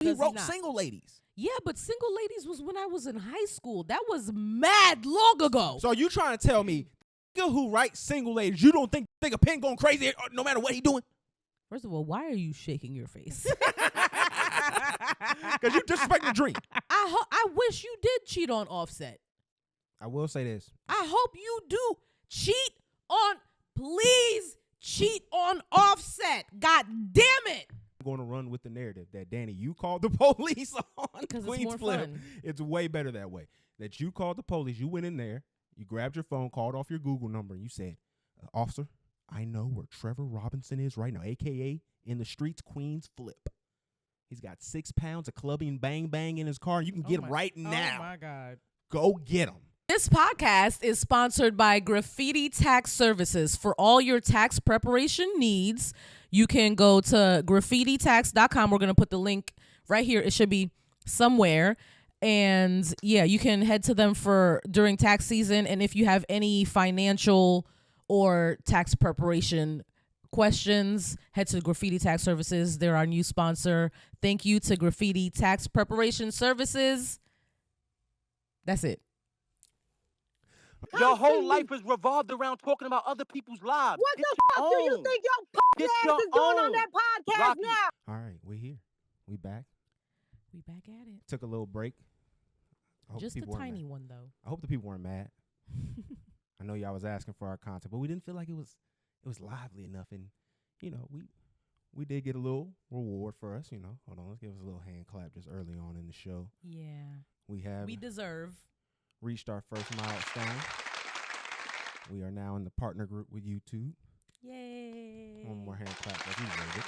He wrote Single Ladies. Yeah, but Single Ladies was when I was in high school. That was mad long ago. So you trying to tell me nigga who writes Single Ladies, you don't think a pen going crazy no matter what he doing? First of all, why are you shaking your face? Because you disrespect the dream. I wish you did cheat on Offset. I will say this. I hope you do please cheat on Offset. God damn it. I'm going to run with the narrative that, Danny, you called the police on QueenzFlip. It's way better that way. That you called the police. You went in there. You grabbed your phone, called off your Google number, and you said, officer, I know where Trevor Robinson is right now, a.k.a. in the streets, QueenzFlip. He's got 6 pounds of clubbing bang bang in his car, and you can get him right now. Oh, my God. Go get him. This podcast is sponsored by Graffiti Tax Services. For all your tax preparation needs, you can go to graffititax.com. We're going to put the link right here. It should be somewhere. And yeah, you can head to them during tax season. And if you have any financial or tax preparation questions, head to Graffiti Tax Services. They're our new sponsor. Thank you to Graffiti Tax Preparation Services. That's it. Your whole life is revolved around talking about other people's lives. What the fuck do you think your ass is doing on that podcast Rocky. now? All right, we're here. We back. We back at it. Took a little break. Just a tiny one, though. I hope the people weren't mad. I know y'all was asking for our content, but we didn't feel like it was lively enough. And, you know, we did get a little reward for us, you know. Hold on, let's give us a little hand clap just early on in the show. Yeah. We deserve. Reached our first milestone. We are now in the partner group with YouTube. Yay. One more hand clap as we rated.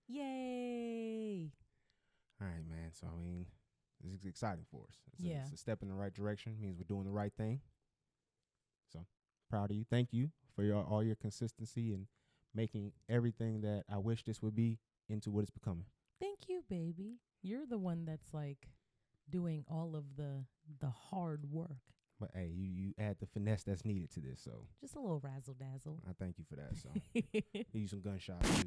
Yay. All right, man. So, I mean, this is exciting for us. It's a step in the right direction. It means we're doing the right thing. So, proud of you. Thank you for all your consistency and making everything that I wish this would be into what it's becoming. Thank you, baby. You're the one that's like doing all of the hard work. But hey, you add the finesse that's needed to this, so just a little razzle dazzle. I thank you for that. So give you some gunshots too.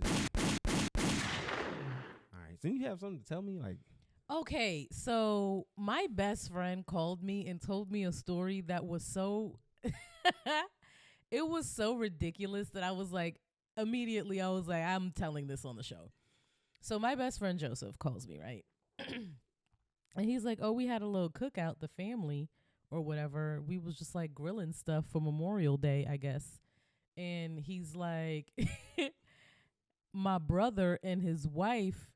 All right, so you have something to tell me, like? Okay, so my best friend called me and told me a story that was so it was so ridiculous that I was like, immediately I was like, I'm telling this on the show. So my best friend Joseph calls me, right? And he's like, oh, we had a little cookout, the family or whatever. We was just like grilling stuff for Memorial Day, I guess. And he's like, my brother and his wife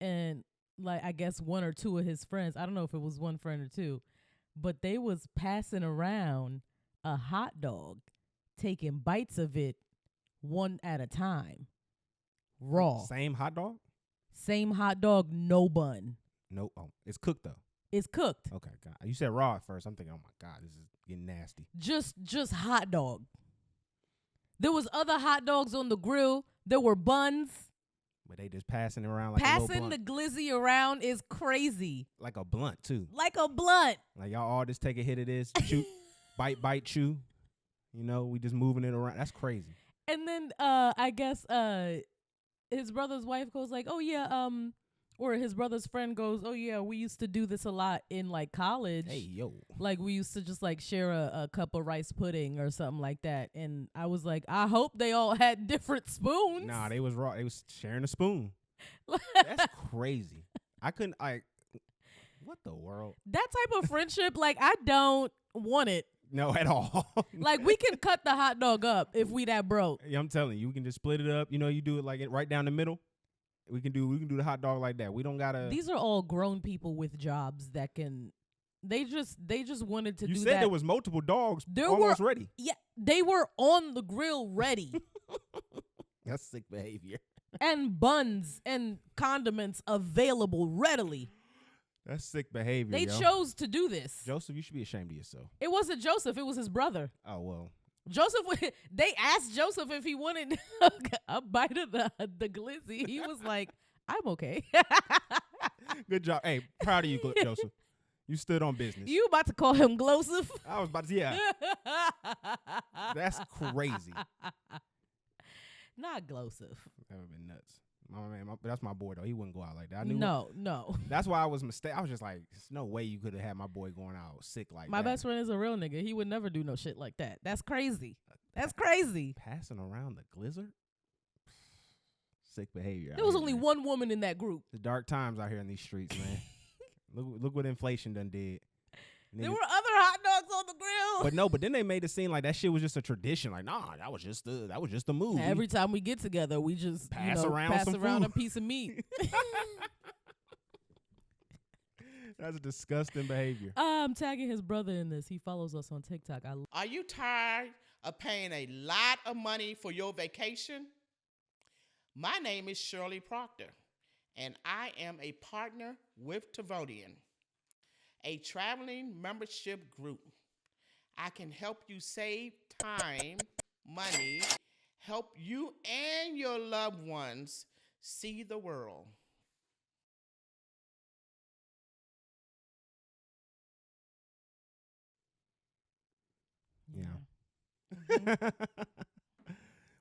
and like, I guess one or two of his friends, I don't know if it was one friend or two, but they was passing around a hot dog, taking bites of it one at a time. Raw. Same hot dog? Same hot dog, no bun. Nope. Oh, it's cooked though. It's cooked. Okay, God. You said raw at first. I'm thinking, oh my God, this is getting nasty. Just hot dog. There was other hot dogs on the grill. There were buns. But they just passing it around like a Passing little blunt. the glizzy around is crazy. Like a blunt too. Like a blunt. Like y'all all just take a hit of this, chew, bite, chew. You know, we just moving it around. That's crazy. And then I guess his brother's wife goes like, oh yeah, or his brother's friend goes, oh yeah, we used to do this a lot in like college. Hey, yo. Like we used to just like share a cup of rice pudding or something like that. And I was like, I hope they all had different spoons. Nah, they was raw. They was sharing a spoon. That's crazy. I couldn't, what the world? That type of friendship, like I don't want it. No, at all. Like we can cut the hot dog up if we that broke. Yeah, I'm telling you, we can just split it up. You know, you do it like right down the middle. We can do the hot dog like that. We don't gotta. These are all grown people with jobs that can. They just wanted to do that. You said there was multiple dogs almost ready. Yeah, they were on the grill ready. That's sick behavior. And buns and condiments available readily. That's sick behavior. They chose to do this. Joseph, you should be ashamed of yourself. It wasn't Joseph. It was his brother. Oh well. Joseph, they asked Joseph if he wanted a bite of the glizzy. He was like, I'm okay. Good job. Hey, proud of you, Joseph. You stood on business. You about to call him Gloseph? I was about to, yeah. That's crazy. Not Gloseph. That would have been nuts. That's my boy though. He wouldn't go out like that. I knew No. That's why I was I was just like, there's no way you could have had my boy going out sick like that. My best friend is a real nigga. He would never do no shit like that. That's crazy. That's crazy. Passing around the glizzard? Sick behavior. There was only one woman in that group. The dark times out here in these streets, man. Look what inflation done did. There were other hot dogs on the grill. But then they made it seem like that shit was just a tradition. Like, nah, that was just the move. Every time we get together, we just pass around a piece of meat. That's a disgusting behavior. I'm tagging his brother in this. He follows us on TikTok. Are you tired of paying a lot of money for your vacation? My name is Shirley Proctor, and I am a partner with Tavodian, a traveling membership group. I can help you save time, money, help you and your loved ones see the world. Yeah. Mm-hmm.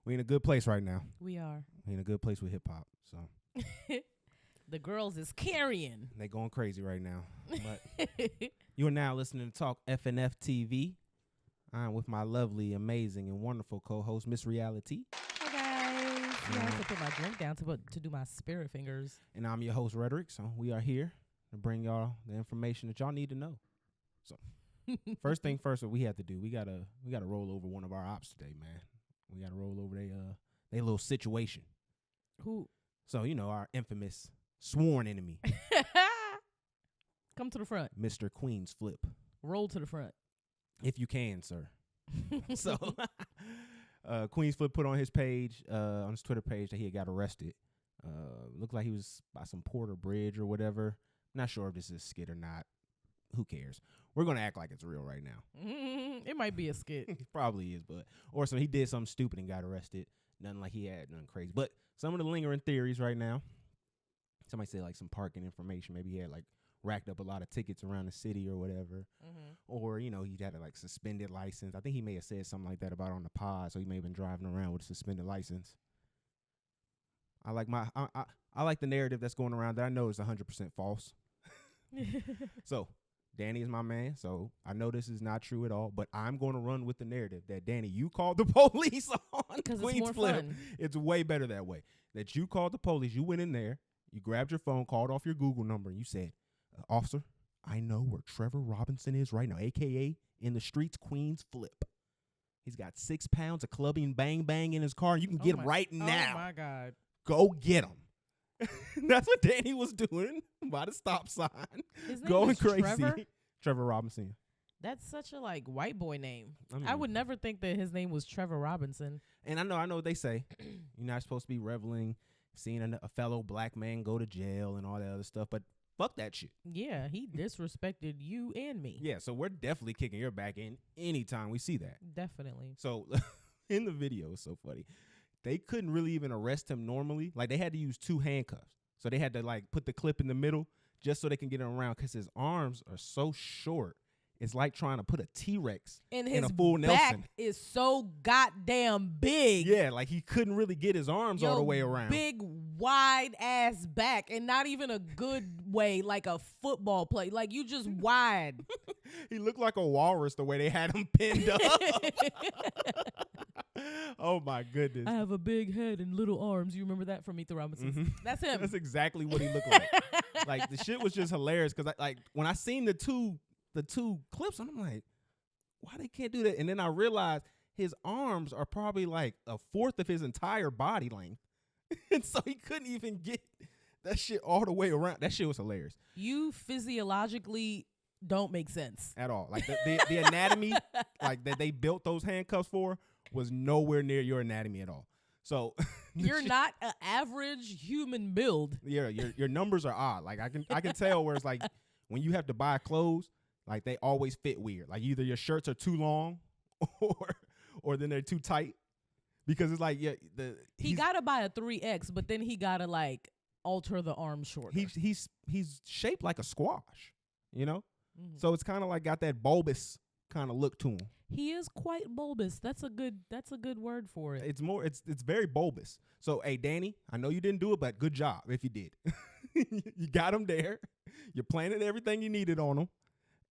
We in a good place right now. We are. We in a good place with hip hop. So the girls is carrying. They going crazy right now. But you are now listening to Talk FNF TV. I'm with my lovely, amazing, and wonderful co-host, Miss Reality. Hi guys. I have to put my drink down to do my spirit fingers. And I'm your host, Rhetoric. So we are here to bring y'all the information that y'all need to know. So first thing first, what we have to do, we gotta roll over one of our ops today, man. We gotta roll over they little situation. Who? So our infamous sworn enemy. Come to the front, Mr. QueenzFlip. Roll to the front, if you can, sir. So QueenzFlip put on his page, on his Twitter page, that he had got arrested. Looked like he was by some Porter Bridge or whatever. Not sure if this is a skit or not. Who cares? We're going to act like it's real right now. It might be a skit. It probably is, but or so he did something stupid and got arrested. Nothing like he had nothing crazy. But some of the lingering theories right now. Somebody said like some parking information. Maybe he had like racked up a lot of tickets around the city or whatever. Mm-hmm. Or, he had a like suspended license. I think he may have said something like that about on the pod. So he may have been driving around with a suspended license. I like the narrative that's going around that I know is 100% false. So Danny is my man, so I know this is not true at all, but I'm going to run with the narrative that, Danny, you called the police on QueenzFlip. It's way better that way. That you called the police, you went in there, you grabbed your phone, called off your Google number, and you said, officer, I know where Trevor Robinson is right now, a.k.a. in the streets, QueenzFlip. He's got 6 pounds of clubbing bang bang in his car, and you can get him right now. Oh, my God. Go get him. That's what Danny was doing by the stop sign. His name going is crazy. Trevor Robinson. That's such a white boy name. I mean, I would never think that his name was Trevor Robinson. And I know what they say. You're not supposed to be reveling, seeing a fellow black man go to jail and all that other stuff. But fuck that shit. Yeah, he disrespected you and me. Yeah, so we're definitely kicking your back in anytime we see that. Definitely. So in the video, it's so funny. They couldn't really even arrest him normally. Like, they had to use 2 handcuffs. So they had to, put the clip in the middle just so they can get him around because his arms are so short. It's like trying to put a T-Rex in a full Nelson. His Nelson. back is so goddamn big. Yeah, like he couldn't really get his arms all the way around. Big, wide-ass back, and not even a good way, like a football play. Like, you just wide. He looked like a walrus the way they had him pinned up. Oh, my goodness. I have a big head and little arms. You remember that from Meet the Robinsons? Mm-hmm. That's him. That's exactly what he looked like. Like, the shit was just hilarious because, when I seen the two clips, I'm like, why they can't do that? And then I realized his arms are probably like a fourth of his entire body length. And so he couldn't even get that shit all the way around. That shit was hilarious. You physiologically don't make sense. At all. Like the anatomy like that they built those handcuffs for was nowhere near your anatomy at all. So you're not an average human build. Yeah, your numbers are odd. Like I can tell where it's like when you have to buy clothes, like they always fit weird. Like either your shirts are too long or then they're too tight. Because it's like he gotta buy a 3X, but then he gotta alter the arm shorter. He's shaped like a squash, you know? Mm-hmm. So it's kind of like got that bulbous kind of look to him. He is quite bulbous. That's a good word for it. It's very bulbous. So, hey, Danny, I know you didn't do it, but good job if you did. You got him there. You planted everything you needed on him,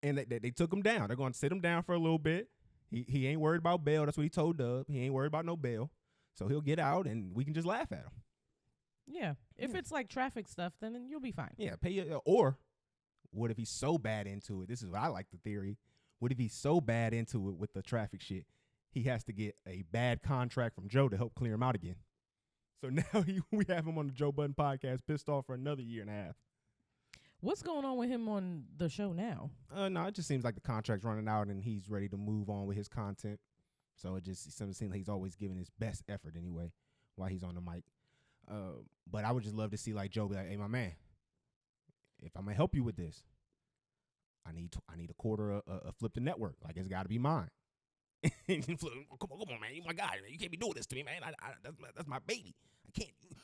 and they took him down. They're going to sit him down for a little bit. He ain't worried about bail. That's what he told Dub. He ain't worried about no bail. So he'll get out, and we can just laugh at him. Yeah. If it's like traffic stuff, then you'll be fine. Yeah, pay you. Or what if he's so bad into it? This is what I like the theory. What if he's so bad into it with the traffic shit, he has to get a bad contract from Joe to help clear him out again? So now we have him on the Joe Budden podcast, pissed off for another year and a half. What's going on with him on the show now? No, it just seems like the contract's running out and he's ready to move on with his content. So it seems like he's always giving his best effort anyway while he's on the mic. But I would just love to see like Joe be like, hey, my man, if I'm gonna help you with this, I need a quarter of Flip the Network. Like, it's got to be mine. Come on, man, you my guy. Man. You can't be doing this to me, man. That's my baby.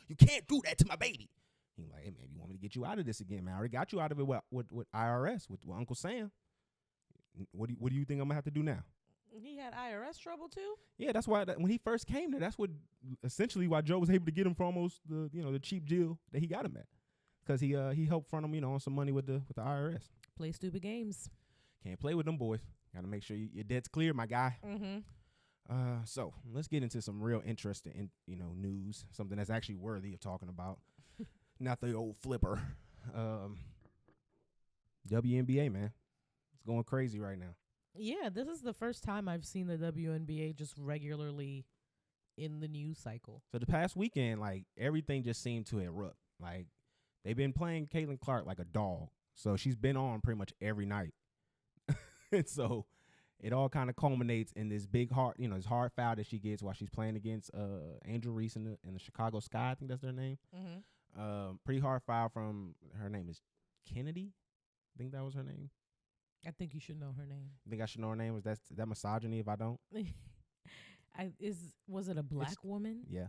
You can't do that to my baby. He's like, hey, man, you want me to get you out of this again, man? I already got you out of it with IRS, with Uncle Sam. What do you think I'm going to have to do now? He had IRS trouble, too? Yeah, that's why when he first came there, that's essentially why Joe was able to get him for almost the cheap deal that he got him at. Because he helped front him, on some money with the IRS. Play stupid games. Can't play with them boys. Got to make sure your debt's clear, my guy. Mm-hmm. So let's get into some real interesting, news. Something that's actually worthy of talking about. Not the old flipper. WNBA, man. It's going crazy right now. Yeah, this is the first time I've seen the WNBA just regularly in the news cycle. So the past weekend, like, everything just seemed to erupt. Like, they've been playing Caitlin Clark like a dog. So she's been on pretty much every night. And so it all kind of culminates in this big this hard foul that she gets while she's playing against Angel Reese in the Chicago Sky. I think that's their name. Mm-hmm. Pretty hard foul from, her name is Kennedy. I think that was her name. I think you should know her name. You think I should know her name? Is that misogyny if I don't? Was it a black woman? Yeah.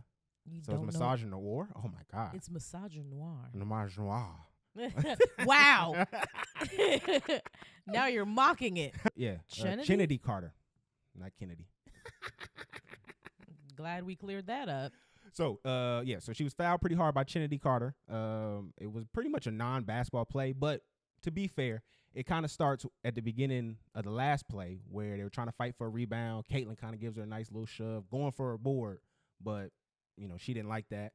So it's Misogynoir? Oh, my God. It's Misogynoir. Misogynoir. Wow. Now you're mocking it. Yeah. Kennedy Carter. Not Kennedy. Glad we cleared that up. So, so she was fouled pretty hard by Kennedy Carter. It was pretty much a non-basketball play, but to be fair, it kind of starts at the beginning of the last play where they were trying to fight for a rebound. Caitlin kind of gives her a nice little shove, going for a board, but, she didn't like that.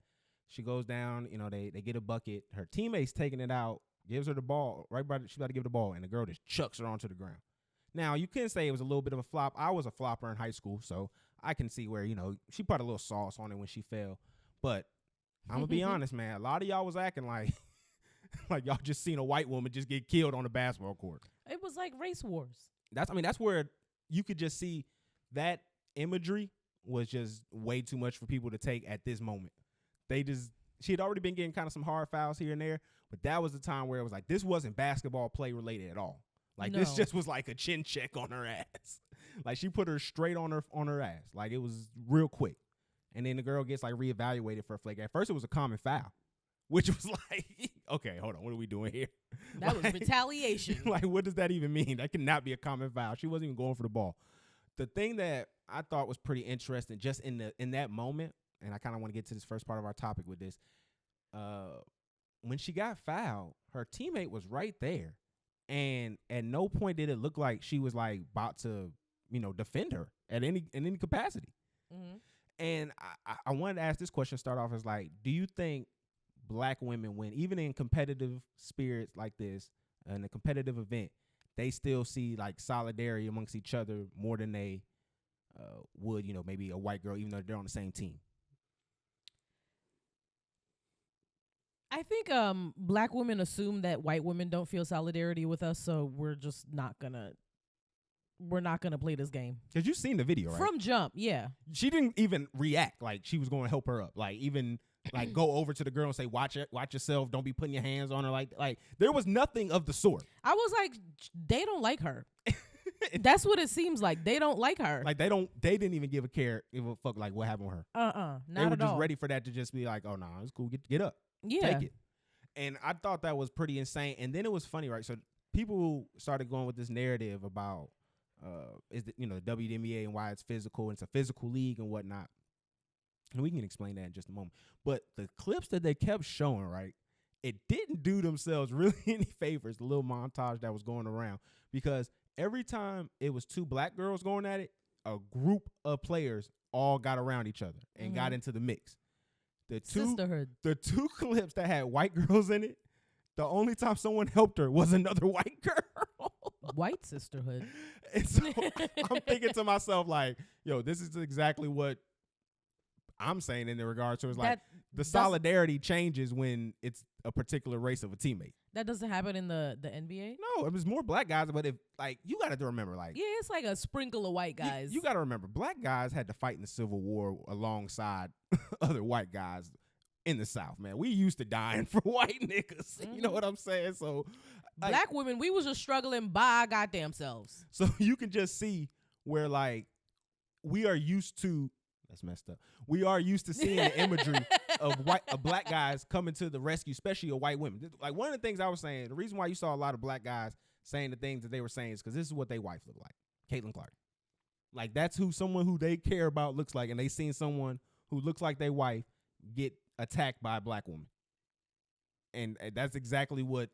She goes down, they get a bucket. Her teammate's taking it out, gives her the ball. She's about to give the ball, and the girl just chucks her onto the ground. Now, you can say it was a little bit of a flop. I was a flopper in high school, so I can see where, she put a little sauce on it when she fell. But I'm going to be honest, man. A lot of y'all was acting like y'all just seen a white woman just get killed on the basketball court. It was like race wars. That's where you could just see that imagery was just way too much for people to take at this moment. She had already been getting kind of some hard fouls here and there, but that was the time where it was like, this wasn't basketball play related at all. Like, This just was like a chin check on her ass. Like, she put her straight on her ass. Like, it was real quick. And then the girl gets like reevaluated for a flake. At first it was a common foul, which was like, okay, hold on, what are we doing here? That was retaliation. Like, what does that even mean? That cannot be a common foul. She wasn't even going for the ball. The thing that I thought was pretty interesting just in that moment, and I kind of want to get to this first part of our topic with this. When she got fouled, her teammate was right there. And at no point did it look like she was like about to, defend her in any capacity. Mm-hmm. And I wanted to ask this question, start off as like, do you think black women, when even in competitive spirits like this, in a competitive event, they still see like solidarity amongst each other more than they would, maybe a white girl, even though they're on the same team? I think black women assume that white women don't feel solidarity with us, so we're just not gonna play this game. Because you've seen the video, right? From jump, yeah. She didn't even react like she was going to help her up. Like, even like go over to the girl and say, watch yourself, don't be putting your hands on her. Like there was nothing of the sort. I was like, they don't like her. That's what it seems like. They don't like her. Like they didn't even give a fuck like what happened with her. Not at all. They were just ready for that to just be like, oh no, it's cool, get up. Yeah. Take it. And I thought that was pretty insane. And then it was funny, right? So people started going with this narrative about is the, the WNBA and why it's physical. And it's a physical league and whatnot. And we can explain that in just a moment. But the clips that they kept showing, right, it didn't do themselves really any favors, the little montage that was going around. Because every time it was two black girls going at it, a group of players all got around each other and got into the mix. Sisterhood. The two clips that had white girls in it, the only time someone helped her was another white girl. White sisterhood. And so I'm thinking to myself, like, yo, this is exactly what I'm saying in regards to. It's like the solidarity changes when it's a particular race of a teammate. That doesn't happen in the NBA? No, it was more black guys, but if like you got to remember, like, yeah, it's like a sprinkle of white guys. You got to remember, black guys had to fight in the Civil War alongside other white guys in the South, man. We used to dying for white niggas. You know what I'm saying? So black women, we was just struggling by our goddamn selves. So you can just see where like we are used to. That's messed up. We are used to seeing the imagery of black guys coming to the rescue, especially of white women. Like one of the things I was saying, the reason why you saw a lot of black guys saying the things that they were saying is because this is what their wife looked like, Caitlin Clark. Like that's someone who they care about looks like, and they seen someone who looks like their wife get attacked by a black woman, and that's exactly what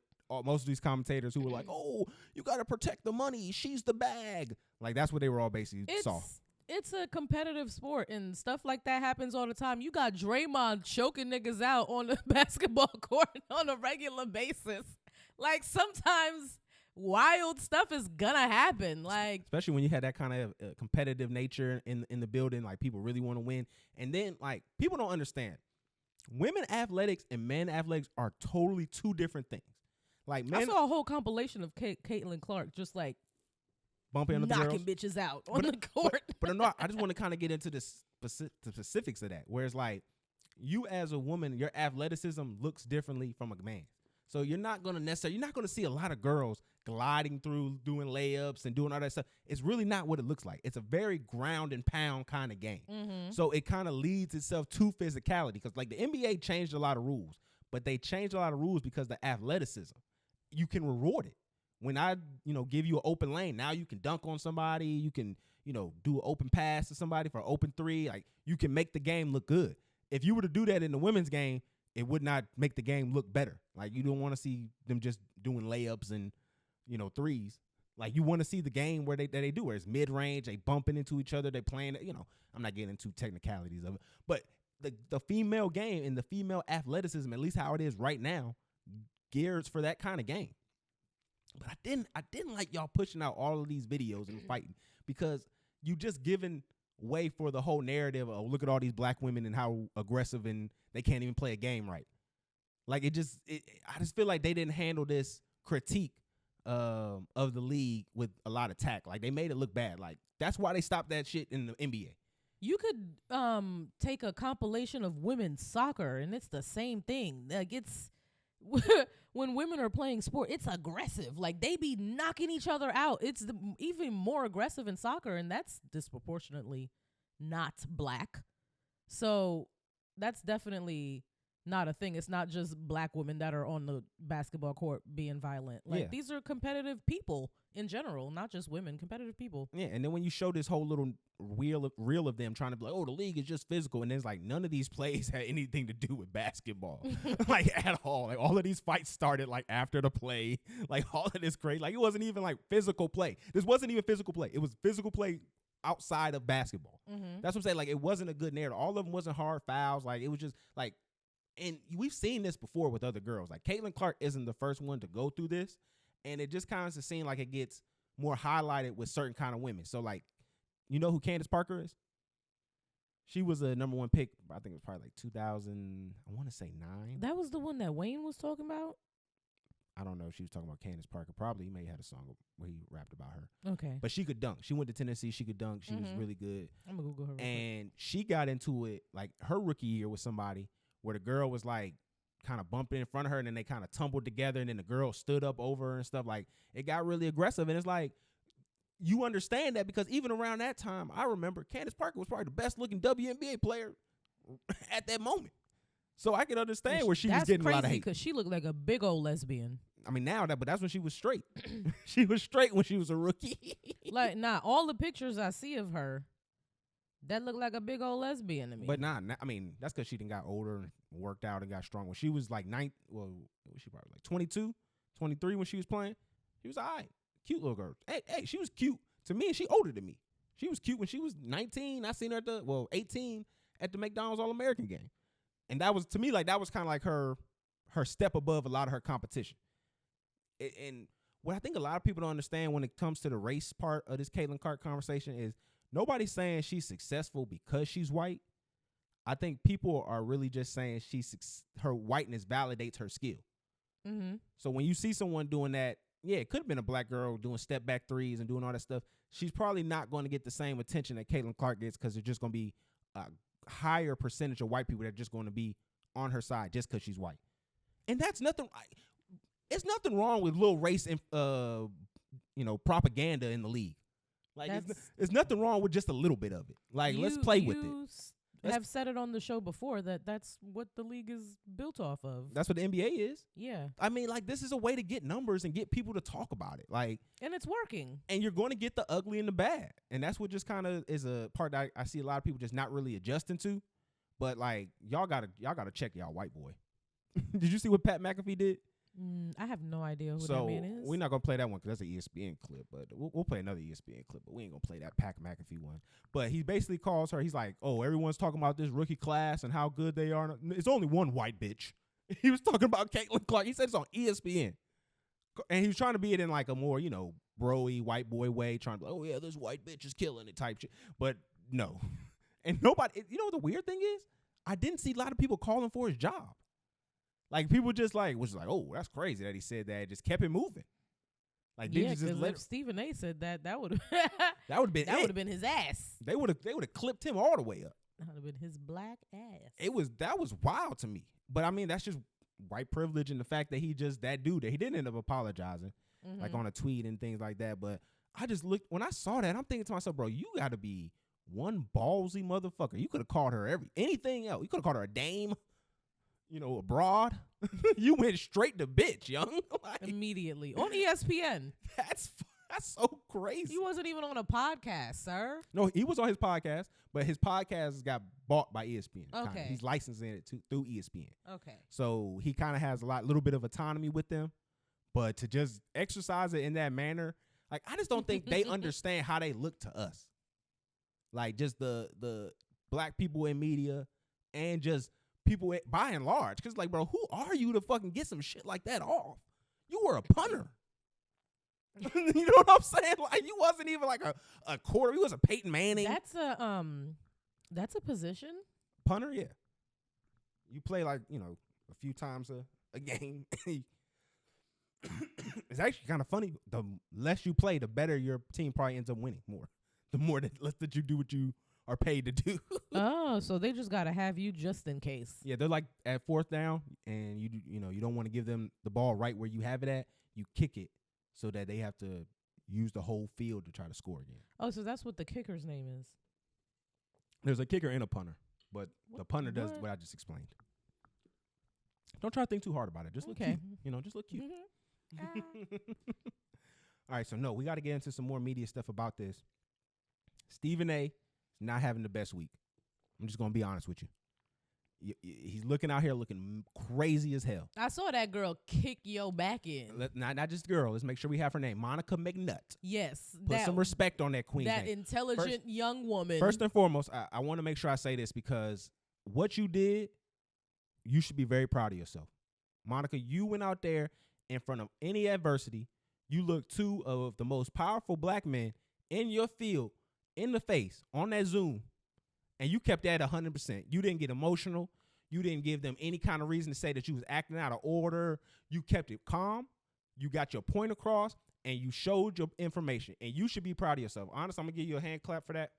most of these commentators who were like, "Oh, you got to protect the money. She's the bag." Like that's what they were all basically saw. It's a competitive sport, and stuff like that happens all the time. You got Draymond choking niggas out on the basketball court on a regular basis. Like, sometimes wild stuff is gonna happen. Like, especially when you had that kind of competitive nature in the building, like people really want to win. And then, like, people don't understand. Women athletics and men athletics are totally two different things. Like, men, I saw a whole compilation of Caitlin Clark just like bumping into knocking girls. Bitches out on the court. But no, I just want to kind of get into the specifics of that. Whereas like you as a woman, your athleticism looks differently from a man. So you're not going to see a lot of girls gliding through, doing layups and doing all that stuff. It's really not what it looks like. It's a very ground and pound kind of game. Mm-hmm. So it kind of leads itself to physicality because like the NBA changed a lot of rules, but they changed a lot of rules because the athleticism, you can reward it. When I, give you an open lane, now you can dunk on somebody. You can, do an open pass to somebody for an open three. Like you can make the game look good. If you were to do that in the women's game, it would not make the game look better. Like you don't want to see them just doing layups and, threes. Like you want to see the game where they do, where it's mid range, they bumping into each other, they playing. I'm not getting into technicalities of it, but the female game and the female athleticism, at least how it is right now, gears for that kind of game. But I didn't like y'all pushing out all of these videos and fighting because you just giving way for the whole narrative of look at all these black women and how aggressive and they can't even play a game right. Like I just feel like they didn't handle this critique of the league with a lot of tact. Like they made it look bad. Like that's why they stopped that shit in the NBA. You could take a compilation of women's soccer and it's the same thing. Like it's when women are playing sport, it's aggressive. Like they be knocking each other out. It's even more aggressive in soccer, and that's disproportionately not black. So that's definitely not a thing. It's not just black women that are on the basketball court being violent. Like these are competitive people in general, not just women, competitive people. Yeah, and then when you show this whole little reel of them trying to be like, oh, the league is just physical, and it's like none of these plays had anything to do with basketball, like at all. Like all of these fights started like after the play, like all of this crazy. Like it wasn't even like physical play. This wasn't even physical play. It was physical play outside of basketball. Mm-hmm. That's what I'm saying. Like it wasn't a good narrative. All of them wasn't hard fouls. Like it was just like, and we've seen this before with other girls. Like Caitlin Clark isn't the first one to go through this. And it just kind of seems like it gets more highlighted with certain kind of women. So, like, you know who Candace Parker is? She was a number one pick. I think it was probably like 2000, I want to say 9. That was the one that Wayne was talking about? I don't know if she was talking about Candace Parker. Probably he may have had a song where he rapped about her. Okay. But she could dunk. She went to Tennessee. She could dunk. She was really good. I'm going to Google her. And she got into it, like, her rookie year with somebody where the girl was, like, kind of bumping in front of her, and then they kind of tumbled together, and then the girl stood up over her and stuff. Like, it got really aggressive, and it's like, you understand that because even around that time, I remember Candace Parker was probably the best-looking WNBA player at that moment. So I can understand where she was getting a lot of hate. Because she looked like a big old lesbian. I mean, but that's when she was straight. She was straight when she was a rookie. Like, all the pictures I see of her, that look like a big old lesbian to me. But I mean, that's because she done got older and worked out and got strong. When she was like she probably like 22, 23 when she was playing. She was all right. Cute little girl. Hey, she was cute to me, and she older than me. She was cute when she was 19. I seen her 18 at the McDonald's All-American game. And that was, to me, like, that was kind of like her step above a lot of her competition. And what I think a lot of people don't understand when it comes to the race part of this Caitlin Clark conversation is nobody's saying she's successful because she's white. I think people are really just saying her whiteness validates her skill. Mm-hmm. So when you see someone doing that, yeah, it could have been a black girl doing step back threes and doing all that stuff. She's probably not going to get the same attention that Caitlin Clark gets because there's just going to be a higher percentage of white people that are just going to be on her side just because she's white. And that's nothing. It's nothing wrong with little race, propaganda in the league. Like, it's nothing wrong with just a little bit of it. Like, let's play with it. Have said it on the show before that's what the league is built off of. That's what the NBA is. Yeah. I mean, like, this is a way to get numbers and get people to talk about it. Like, and it's working. And you're going to get the ugly and the bad. And that's what just kind of is a part that I see a lot of people just not really adjusting to. But like, y'all gotta check y'all white boy. Did you see what Pat McAfee did? I have no idea who that man is. We're not going to play that one because that's an ESPN clip, but we'll play another ESPN clip, but we ain't going to play that Pat McAfee one. But he basically calls her, he's like, oh, everyone's talking about this rookie class and how good they are. It's only one white bitch. He was talking about Caitlin Clark. He said it's on ESPN. And he was trying to be it in like a more, bro-y white boy way, trying to be like, oh, yeah, this white bitch is killing it type shit. But no. And nobody, what the weird thing is? I didn't see a lot of people calling for his job. Like, people just was like, oh, that's crazy that he said that. Just kept it moving. Like, yeah, because if Stephen A. said that would have been his ass. They would have clipped him all the way up. That would have been his black ass. That was wild to me. But I mean, that's just white privilege and the fact that he didn't end up apologizing, like on a tweet and things like that. But I just looked, when I saw that, I'm thinking to myself, bro, you got to be one ballsy motherfucker. You could have called her anything else. You could have called her a dame. Abroad. You went straight to bitch, young. Like, immediately on ESPN. That's so crazy. He wasn't even on a podcast, sir. No, he was on his podcast, but his podcast got bought by ESPN. Okay. Kinda. He's licensing it through ESPN. Okay. So he kind of has little bit of autonomy with them, but to just exercise it in that manner, like, I just don't think they understand how they look to us. Like, just the black people in media and just people by and large, because like, bro, who are you to fucking get some shit like that off? You were a punter. You know what I'm saying? Like, you wasn't even like a quarter. You was a Peyton Manning. That's a position. Punter, yeah. You play like a few times a game. It's actually kind of funny. The less you play, the better your team probably ends up winning more. The more that you do what you are paid to do. Oh, so they just gotta have you just in case. Yeah, they're like at fourth down, and you don't want to give them the ball right where you have it at. You kick it so that they have to use the whole field to try to score again. Oh, so that's what the kicker's name is. There's a kicker and a punter, but the punter does what I just explained. Don't try to think too hard about it. Just look cute. Just look cute. All right, so no, we got to get into some more media stuff about this. Stephen A. not having the best week. I'm just going to be honest with you. He's looking out here looking crazy as hell. I saw that girl kick your back in. Not just girl. Let's make sure we have her name. Monica McNutt. Yes. Put some respect on that queen That name. intelligent young woman. First and foremost, I want to make sure I say this because what you did, you should be very proud of yourself. Monica, you went out there in front of any adversity. You looked two of the most powerful black men in your field in the face on that Zoom, and you kept that 100%. You didn't get emotional. You didn't give them any kind of reason to say that you was acting out of order. You kept it calm. You got your point across, and you showed your information, and you should be proud of yourself. Honestly, I'm going to give you a hand clap for that,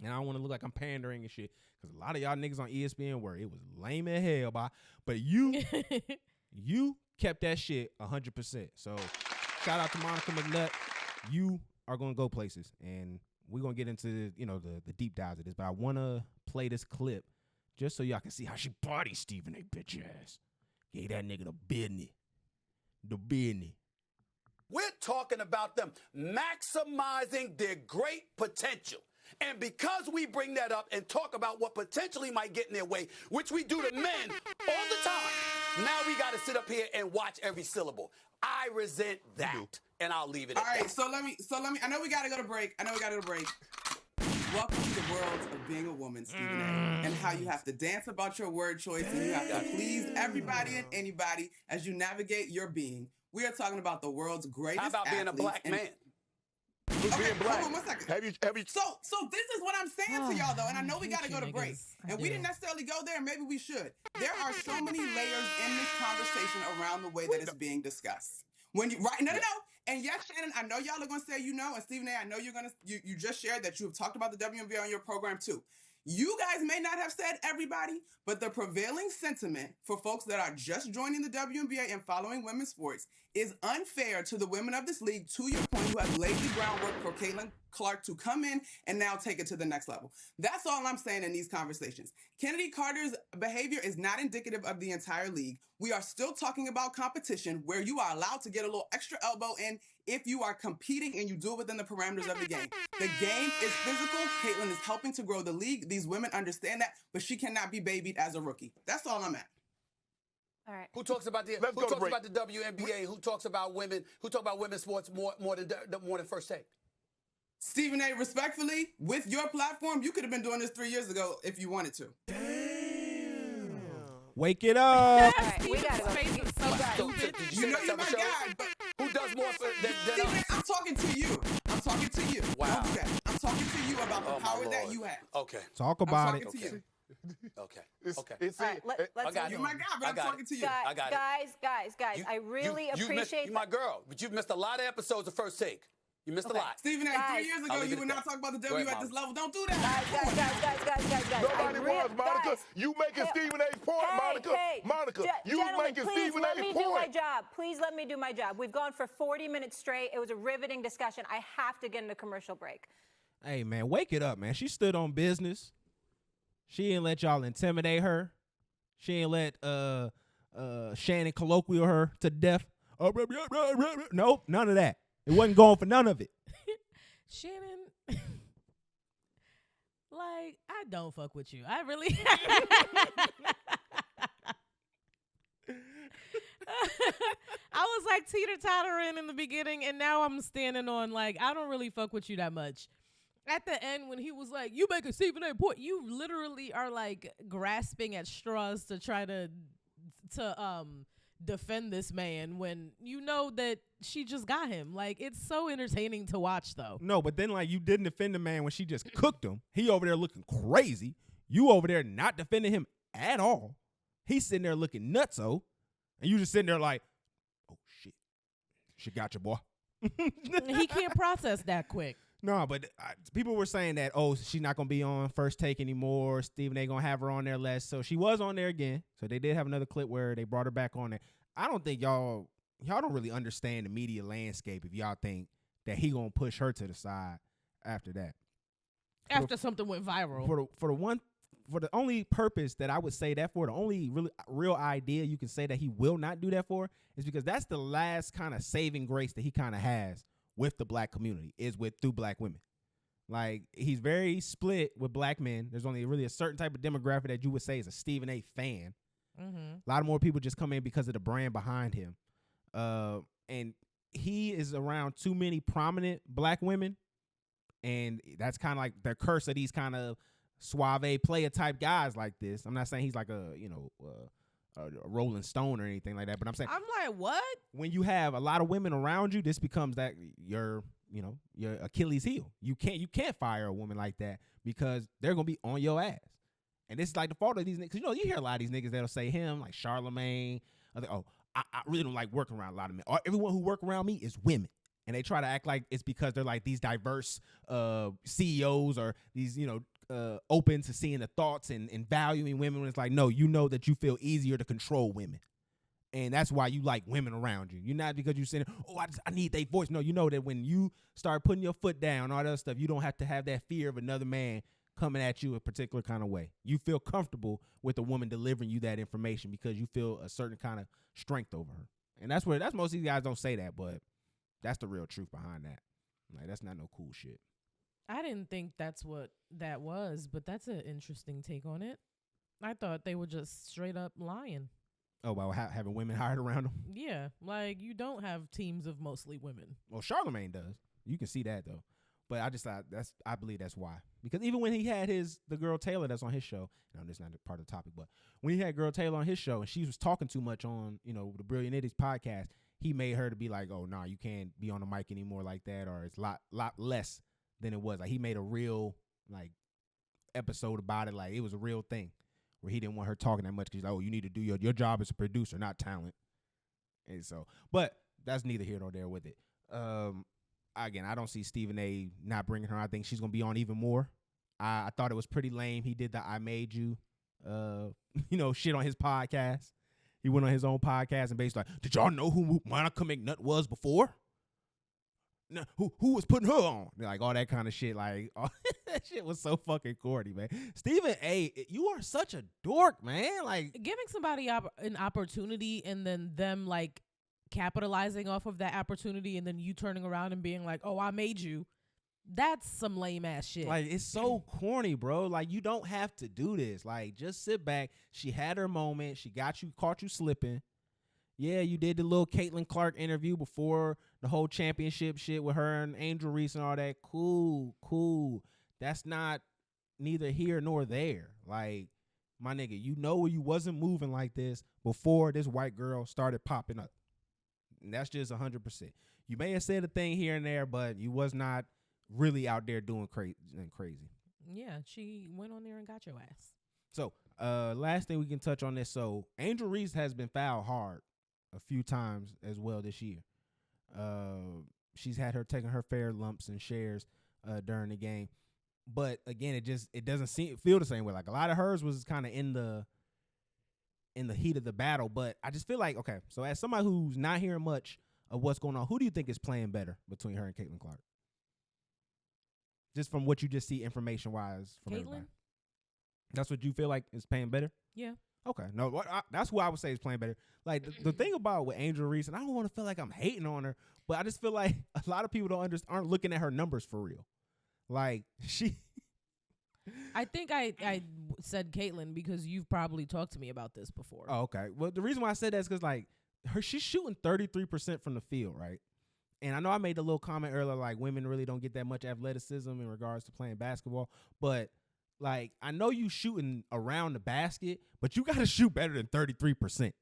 and I don't want to look like I'm pandering and shit, because a lot of y'all niggas on ESPN were, it was lame as hell, but you kept that shit 100%. So shout out to Monica McNutt. You are going to go places, and we're going to get into the deep dives of this, but I want to play this clip just so y'all can see how she bodied Stephen A. bitch ass. Gave that nigga the business. the business. We're talking about them maximizing their great potential. And because we bring that up and talk about what potentially might get in their way, which we do to men all the time, now we got to sit up here and watch every syllable. I resent that, and I'll leave it at that. All right, so let me. I know we got to go to break. Welcome to the world of being a woman, Stephen A. And how you have to dance about your word choice and you have to please everybody and anybody as you navigate your being. We are talking about the world's greatest How about being a black man? Okay, hold on one second. Have you... So this is what I'm saying to y'all, though, and I know we got to go to break. And we didn't necessarily go there, maybe we should. There are so many layers in this conversation around the way that it's being discussed. When you No. And yes, Shannon, I know y'all are going to say you know, and Stephen A., I know you just shared that you have talked about the WNBA on your program, too. You guys may not have said everybody, but the prevailing sentiment for folks that are just joining the WNBA and following women's sports is unfair to the women of this league, to your point, who have laid the groundwork for Caitlin Clark to come in and now take it to the next level. That's all I'm saying in these conversations. Kennedy Carter's behavior is not indicative of the entire league. We are still talking about competition where you are allowed to get a little extra elbow in if you are competing and you do it within the parameters of the game. The game is physical. Caitlin is helping to grow the league. These women understand that, but she cannot be babied as a rookie. That's all I'm at. All right. Who talks about the WNBA? Who talks about women? Who talk about women's sports more than First Take? Stephen A., respectfully, with your platform, you could have been doing this 3 years ago if you wanted to. Damn. Wake it up. Right, we gotta go. You know you're my guy, but who does more than Stephen, I'm talking to you. Wow. Don't do that. I'm talking to you about the power that you have. Okay. Talk about it. I'm talking to you. Okay. All right, let's You're my guy, but I'm talking to you. I got it. Guys, I really appreciate you're my girl, but you've missed a lot of episodes of First Take. You missed a lot. Stephen A., 3 years ago, you would not talk about the W at this level. Don't do that. Guys. Nobody was, Monica. Guys. You making Stephen A's point, Monica. Monica, you making Stephen A's point. Please let me do my job. Please let me do my job. We've gone for 40 minutes straight. It was a riveting discussion. I have to get in a commercial break. Hey, man, wake it up, man. She stood on business. She didn't let y'all intimidate her. She didn't let Shannon colloquial her to death. Nope, none of that. It wasn't going for none of it. Shannon, like, I don't fuck with you. I really... I was like teeter-tottering in the beginning, and now I'm standing on, like, I don't really fuck with you that much. At the end, when he was like, you make a Stephen A. point, you literally are, like, grasping at straws to try to defend this man when you know that she just got him. Like, it's so entertaining to watch, though. No, but then, like, you didn't defend the man when she just cooked him. He over there looking crazy. You over there not defending him at all. He's sitting there looking nutso, and you just sitting there like, oh, shit. She got you, boy. He can't process that quick. No, but people were saying that, oh, she's not going to be on First Take anymore. Stephen A. going to have her on there less. So she was on there again. So they did have another clip where they brought her back on there. I don't think y'all don't really understand the media landscape if y'all think that he going to push her to the side after that. After something went viral. For the only purpose that I would say that for, the only really real idea you can say that he will not do that for is because that's the last kind of saving grace that he kind of has with the black community, is through black women. Like, he's very split with black men. There's only really a certain type of demographic that you would say is a Stephen A. fan. Mm-hmm. A lot of more people just come in because of the brand behind him. And he is around too many prominent black women. And that's kind of like the curse of these kind of suave player type guys like this. I'm not saying he's like a Rolling Stone or anything like that, but I'm saying, I'm like, what? When you have a lot of women around you, this becomes that your Achilles heel. You can't fire a woman like that because they're gonna be on your ass. And this is like the fault of these niggas. You hear a lot of these niggas that'll say him, like Charlemagne. I really don't like working around a lot of men. Everyone who work around me is women. And they try to act like it's because they're like these diverse CEOs or these, open to seeing the thoughts and valuing women. When it's like, no, you know that you feel easier to control women. And that's why you like women around you. You're not because you're saying, I need their voice. No, you know that when you start putting your foot down, all that other stuff, you don't have to have that fear of another man coming at you a particular kind of way. You feel comfortable with a woman delivering you that information because you feel a certain kind of strength over her. And that's most of these guys don't say that, but that's the real truth behind that. Like, that's not no cool shit. I didn't think that's what that was, but that's an interesting take on it. I thought they were just straight up lying. Oh, about having women hired around them? Yeah, like you don't have teams of mostly women. Well, Charlemagne does. You can see that though. But I just thought I believe that's why. Because even when he had the girl Taylor that's on his show, this is not part of the topic, but when he had girl Taylor on his show and she was talking too much on, the Brilliant Idiots podcast, he made her to be like, oh, nah, you can't be on the mic anymore like that, or it's a lot less than it was. Like, he made a real, like, episode about it. Like, it was a real thing where he didn't want her talking that much because, oh, you need to do your job as a producer, not talent. And so, but that's neither here nor there with it. Again, I don't see Stephen A. not bringing her. I think she's going to be on even more. I thought it was pretty lame. He did the I Made You, shit on his podcast. He went on his own podcast and basically like, did y'all know who Monica McNutt was before? No, who was putting her on? Like, all that kind of shit. Like, that shit was so fucking corny, man. Stephen A., you are such a dork, man. Like, giving somebody an opportunity and then them, like, capitalizing off of that opportunity and then you turning around and being like, oh, I made you. That's some lame ass shit. Like, it's so corny, bro. Like, you don't have to do this. Like, just sit back. She had her moment. She caught you slipping. Yeah, you did the little Caitlin Clark interview before the whole championship shit with her and Angel Reese and all that. Cool. That's not neither here nor there. Like, my nigga, you wasn't moving like this before this white girl started popping up. And that's just 100%. You may have said a thing here and there, but you was not really out there doing crazy. Yeah, she went on there and got your ass. So, last thing we can touch on this. So, Angel Reese has been fouled hard a few times as well this year. She's had her taking her fair lumps and shares during the game. But again, it doesn't feel the same way. Like, a lot of hers was kind of in the heat of the battle. But I just feel like, okay, so as somebody who's not hearing much of what's going on, who do you think is playing better between her and Caitlin Clark? Just from what you just see information-wise from Caitlin? everybody. That's what you feel like is playing better? Yeah. Okay. No, that's who I would say is playing better. Like, the thing about with Angel Reese, and I don't want to feel like I'm hating on her, but I just feel like a lot of people aren't looking at her numbers for real. Like, I think I said Caitlin because you've probably talked to me about this before. Oh, okay. Well, the reason why I said that is because, like, she's shooting 33% from the field, right? And I know I made a little comment earlier, like, women really don't get that much athleticism in regards to playing basketball. But, like, I know you shooting around the basket, but you got to shoot better than 33%.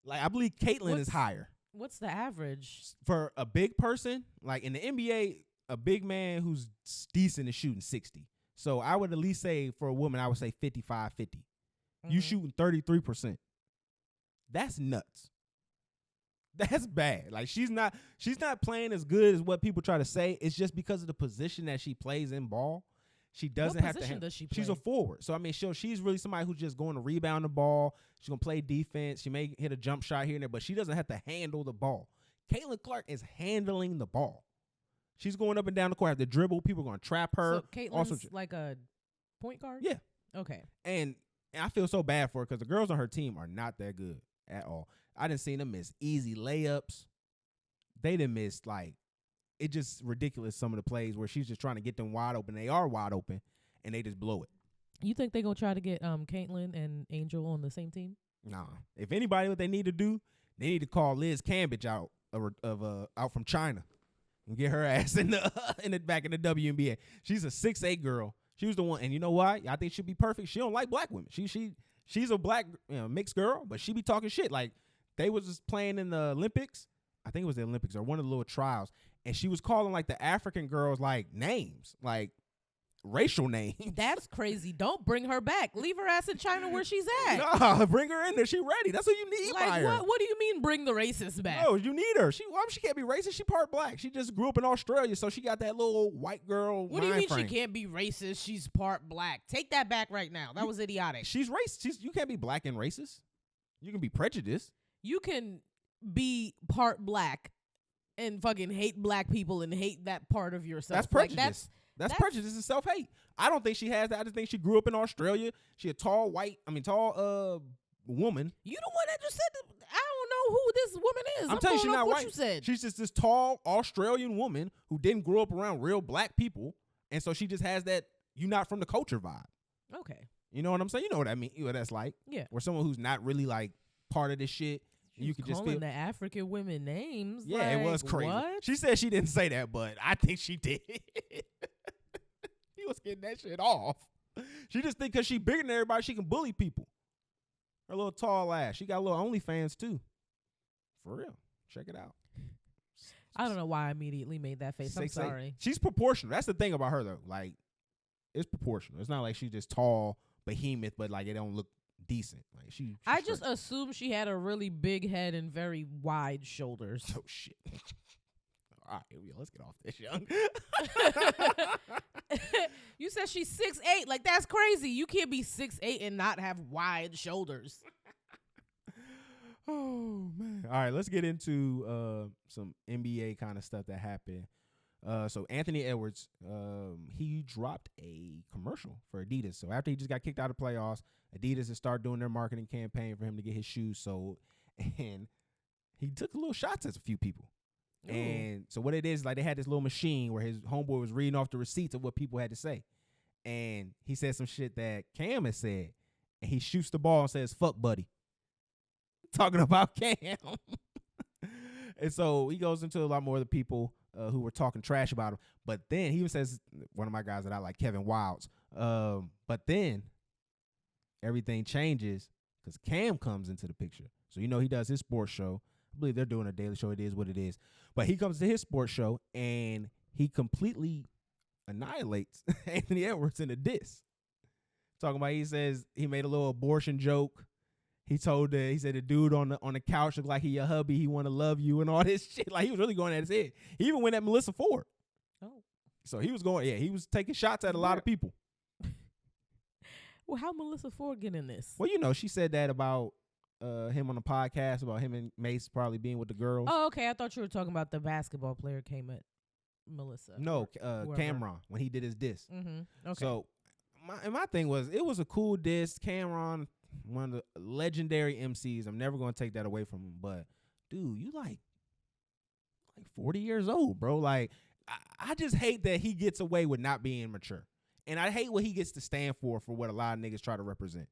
Like, I believe Caitlin is higher. What's the average? For a big person, like in the NBA, a big man who's decent is shooting 60. So I would at least say for a woman, I would say 55, 50. Mm-hmm. You shooting 33%. That's nuts. That's bad. Like, she's not playing as good as what people try to say. It's just because of the position that she plays in ball. She doesn't have to. What position does she play? She's a forward. So I mean, she's really somebody who's just going to rebound the ball. She's gonna play defense. She may hit a jump shot here and there, but she doesn't have to handle the ball. Caitlin Clark is handling the ball. She's going up and down the court, have to dribble. People are gonna trap her. So Caitlin's like a point guard? Yeah. Okay. And I feel so bad for her because the girls on her team are not that good at all. I didn't see them miss easy layups. They didn't miss, like, it's just ridiculous, some of the plays where she's just trying to get them wide open. They are wide open, and they just blow it. You think they're going to try to get Caitlin and Angel on the same team? Nah. If anybody, what they need to do, they need to call Liz Cambridge out from China and get her ass back in the WNBA. She's a 6'8" girl. She was the one, and you know why? I think she'd be perfect. She don't like black women. She's a black mixed girl, but she be talking shit. Like, they was just playing in the Olympics. I think it was the Olympics or one of the little trials. And she was calling, like, the African girls, like, names, like racial names. That's crazy. Don't bring her back. Leave her ass in China where she's at. Nah, bring her in there. She ready. That's what you need. Like, what do you mean bring the racists back? No, you need her. She can't be racist. She part black. She just grew up in Australia, so she got that little white girl What do you mean frame. She can't be racist? She's part black. Take that back right now. That was idiotic. She's racist. You can't be black and racist. You can be prejudiced. You can be part black and fucking hate black people and hate that part of yourself. That's prejudice. That's prejudice and self-hate. I don't think she has that. I just think she grew up in Australia. She a tall woman. You the one that just said I don't know who this woman is. I'm telling you, she's not what white. You said. She's just this tall Australian woman who didn't grow up around real black people, and so she just has that "you not from the culture" vibe. Okay. You know what I'm saying? You know what I mean? What that's like? Yeah. Where someone who's not really like part of this shit, you could just feel the African women names. Yeah, like, it was crazy. What? She said she didn't say that, but I think she did. He was getting that shit off. She just think because she bigger than everybody, she can bully people. Her little tall ass. She got a little OnlyFans too. For real. Check it out. I don't know why I immediately made that face. I'm sorry. She's proportional. That's the thing about her though. Like, it's proportional. It's not like she's just tall behemoth, but like it don't look decent. Like I just assumed she had a really big head and very wide shoulders. Oh shit. All right, let's get off this, young. You said she's 6'8". Like, that's crazy. You can't be 6'8" and not have wide shoulders. Oh man. All right, let's get into some NBA kind of stuff that happened. So Anthony Edwards, he dropped a commercial for Adidas. So after he just got kicked out of the playoffs, Adidas has started doing their marketing campaign for him to get his shoes sold, and he took a little shots at a few people. Ooh. And so what it is, like, they had this little machine where his homeboy was reading off the receipts of what people had to say, and he said some shit that Cam has said, and he shoots the ball and says, "Fuck buddy," talking about Cam. And so he goes into a lot more of the people who were talking trash about him. But then he even says, one of my guys that I like, Kevin Wilds. But then everything changes because Cam comes into the picture. So, he does his sports show. I believe they're doing a daily show. It is what it is. But he comes to his sports show, and he completely annihilates Anthony Edwards in a diss. Talking about, he says he made a little abortion joke. He said the dude on the couch looked like he your hubby. He want to love you and all this shit. Like, he was really going at his head. He even went at Melissa Ford. Oh. So he was taking shots at a lot of people. Well, how Melissa Ford get in this? Well, she said that about him on the podcast, about him and Mace probably being with the girls. Oh, okay. I thought you were talking about the basketball player came at Melissa. No, Cameron, when he did his diss. Mm-hmm. Okay. So my thing was, it was a cool diss. Cameron, one of the legendary MCs. I'm never going to take that away from him. But, dude, you like 40 years old, bro. Like, I just hate that he gets away with not being mature. And I hate what he gets to stand for what a lot of niggas try to represent.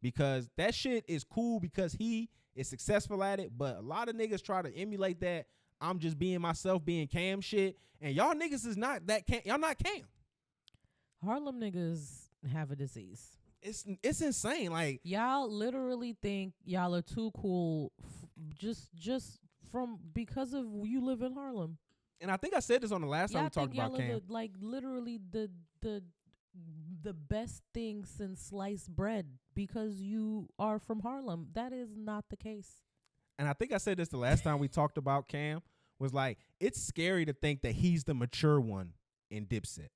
Because that shit is cool because he is successful at it. But a lot of niggas try to emulate that. I'm just being myself, being Cam shit. And y'all niggas is not that Cam. Y'all not Cam. Harlem niggas have a disease. It's insane. Like, y'all literally think y'all are too cool just because of you live in Harlem. And I think I said this on the last time we talked about Cam. Like, literally the best thing since sliced bread because you are from Harlem. That is not the case. And I think I said this the last time we talked about Cam, was like, it's scary to think that he's the mature one in Dipset.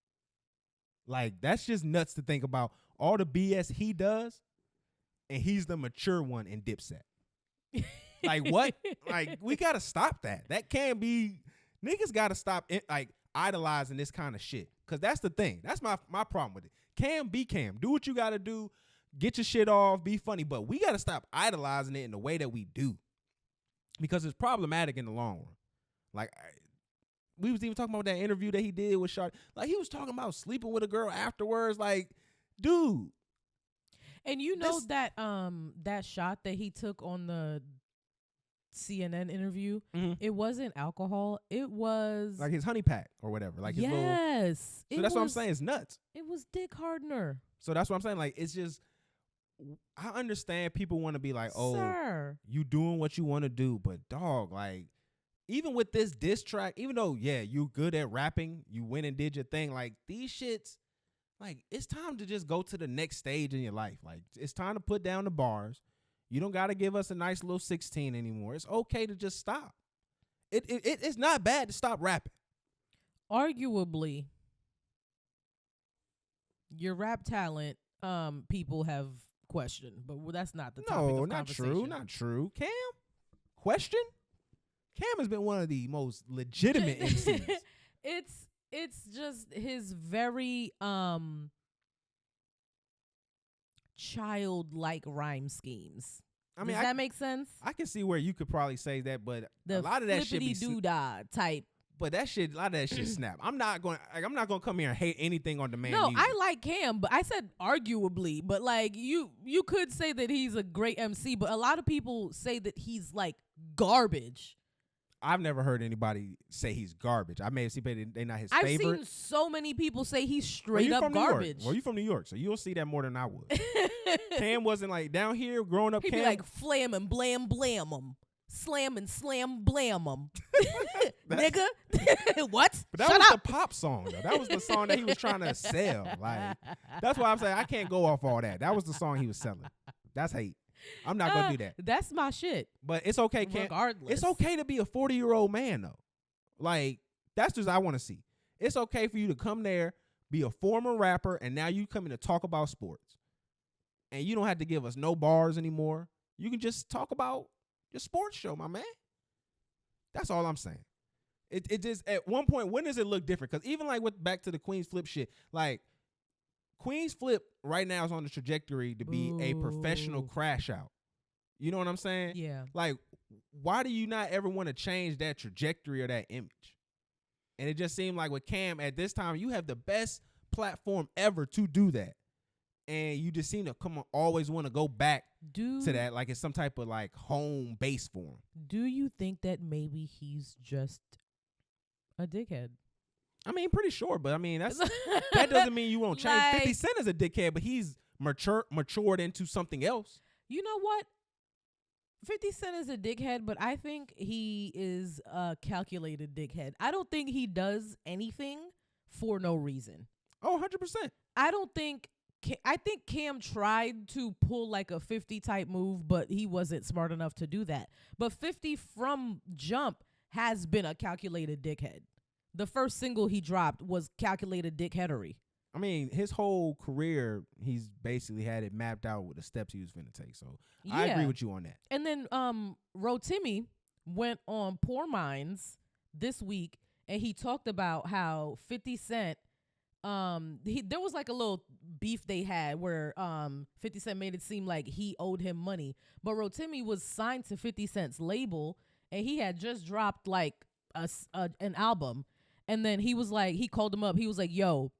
Like, that's just nuts to think about all the BS he does, and he's the mature one in Dipset. Like, what? Like, we got to stop that. That can't be. Niggas got to stop idolizing this kind of shit. Because that's the thing. That's my problem with it. Cam, be Cam. Do what you got to do. Get your shit off. Be funny. But we got to stop idolizing it in the way that we do. Because it's problematic in the long run. Like, we was even talking about that interview that he did with Shard. Like, he was talking about sleeping with a girl afterwards. Like, dude. And you know that shot that he took on the CNN interview, mm-hmm. It wasn't alcohol. It was like his honey pack or whatever. Like his little. So that's what I'm saying. It's nuts. It was dick hardener. So that's what I'm saying. Like, it's just, I understand people want to be like, oh, sir, you doing what you want to do, but dog, like, even with this diss track, even though, yeah, you good at rapping, you went and did your thing, like, these shits, like, it's time to just go to the next stage in your life. Like, it's time to put down the bars. You don't got to give us a nice little 16 anymore. It's okay to just stop. It's not bad to stop rapping. Arguably, your rap talent, people have questioned, but that's not the topic of conversation. No, not true. Cam? Question? Cam has been one of the most legitimate MCs. It's just his very childlike rhyme schemes. I mean, does that make sense? I can see where you could probably say that, but The a lot of that shit be doo-dah type. But a lot of that shit snap. I'm not gonna come here and hate anything on demand. No, music. I like Cam, but I said arguably. But like you could say that he's a great MC, but a lot of people say that he's like garbage. I've never heard anybody say he's garbage. I may have seen they're not his favorite. I've seen so many people say he's straight up garbage. Well, you from New York, so you'll see that more than I would. Cam wasn't like down here growing up. He'd Cam be like flam and blam blam 'em. Slam and slam blam 'em. Nigga. What? But that was the pop song though. That was the song that he was trying to sell. Like that's why I'm saying I can't go off all that. That was the song he was selling. That's hate. I'm not gonna do that. That's my shit. But it's okay, Cam. Regardless. It's okay to be a 40-year-old man though. Like that's just I want to see. It's okay for you to come there, be a former rapper, and now you coming to talk about sports. And you don't have to give us no bars anymore. You can just talk about your sports show, my man. That's all I'm saying. It just at one point, when does it look different? Because even like with back to the QueenzFlip shit, like QueenzFlip right now is on the trajectory to be a professional crash out. You know what I'm saying? Yeah. Like, why do you not ever want to change that trajectory or that image? And it just seemed like with Cam at this time, you have the best platform ever to do that. And you just seem to always want to go back to that like it's some type of like home base for him. Do you think that maybe he's just a dickhead? I mean, pretty sure, but I mean that doesn't mean you won't change. Like, 50 Cent is a dickhead, but he's matured into something else. You know what? 50 Cent is a dickhead, but I think he is a calculated dickhead. I don't think he does anything for no reason. Oh, 100%. I think Cam tried to pull like a 50 type move, but he wasn't smart enough to do that. But 50 from jump has been a calculated dickhead. The first single he dropped was calculated dickheadery. I mean, his whole career, he's basically had it mapped out with the steps he was finna take. So yeah. I agree with you on that. And then Rotimi went on Poor Minds this week, and he talked about how 50 Cent, there was like a little beef they had where 50 Cent made it seem like he owed him money. But Rotimi was signed to 50 Cent's label, and he had just dropped like an album. And then he was like, he called him up. He was like, yo,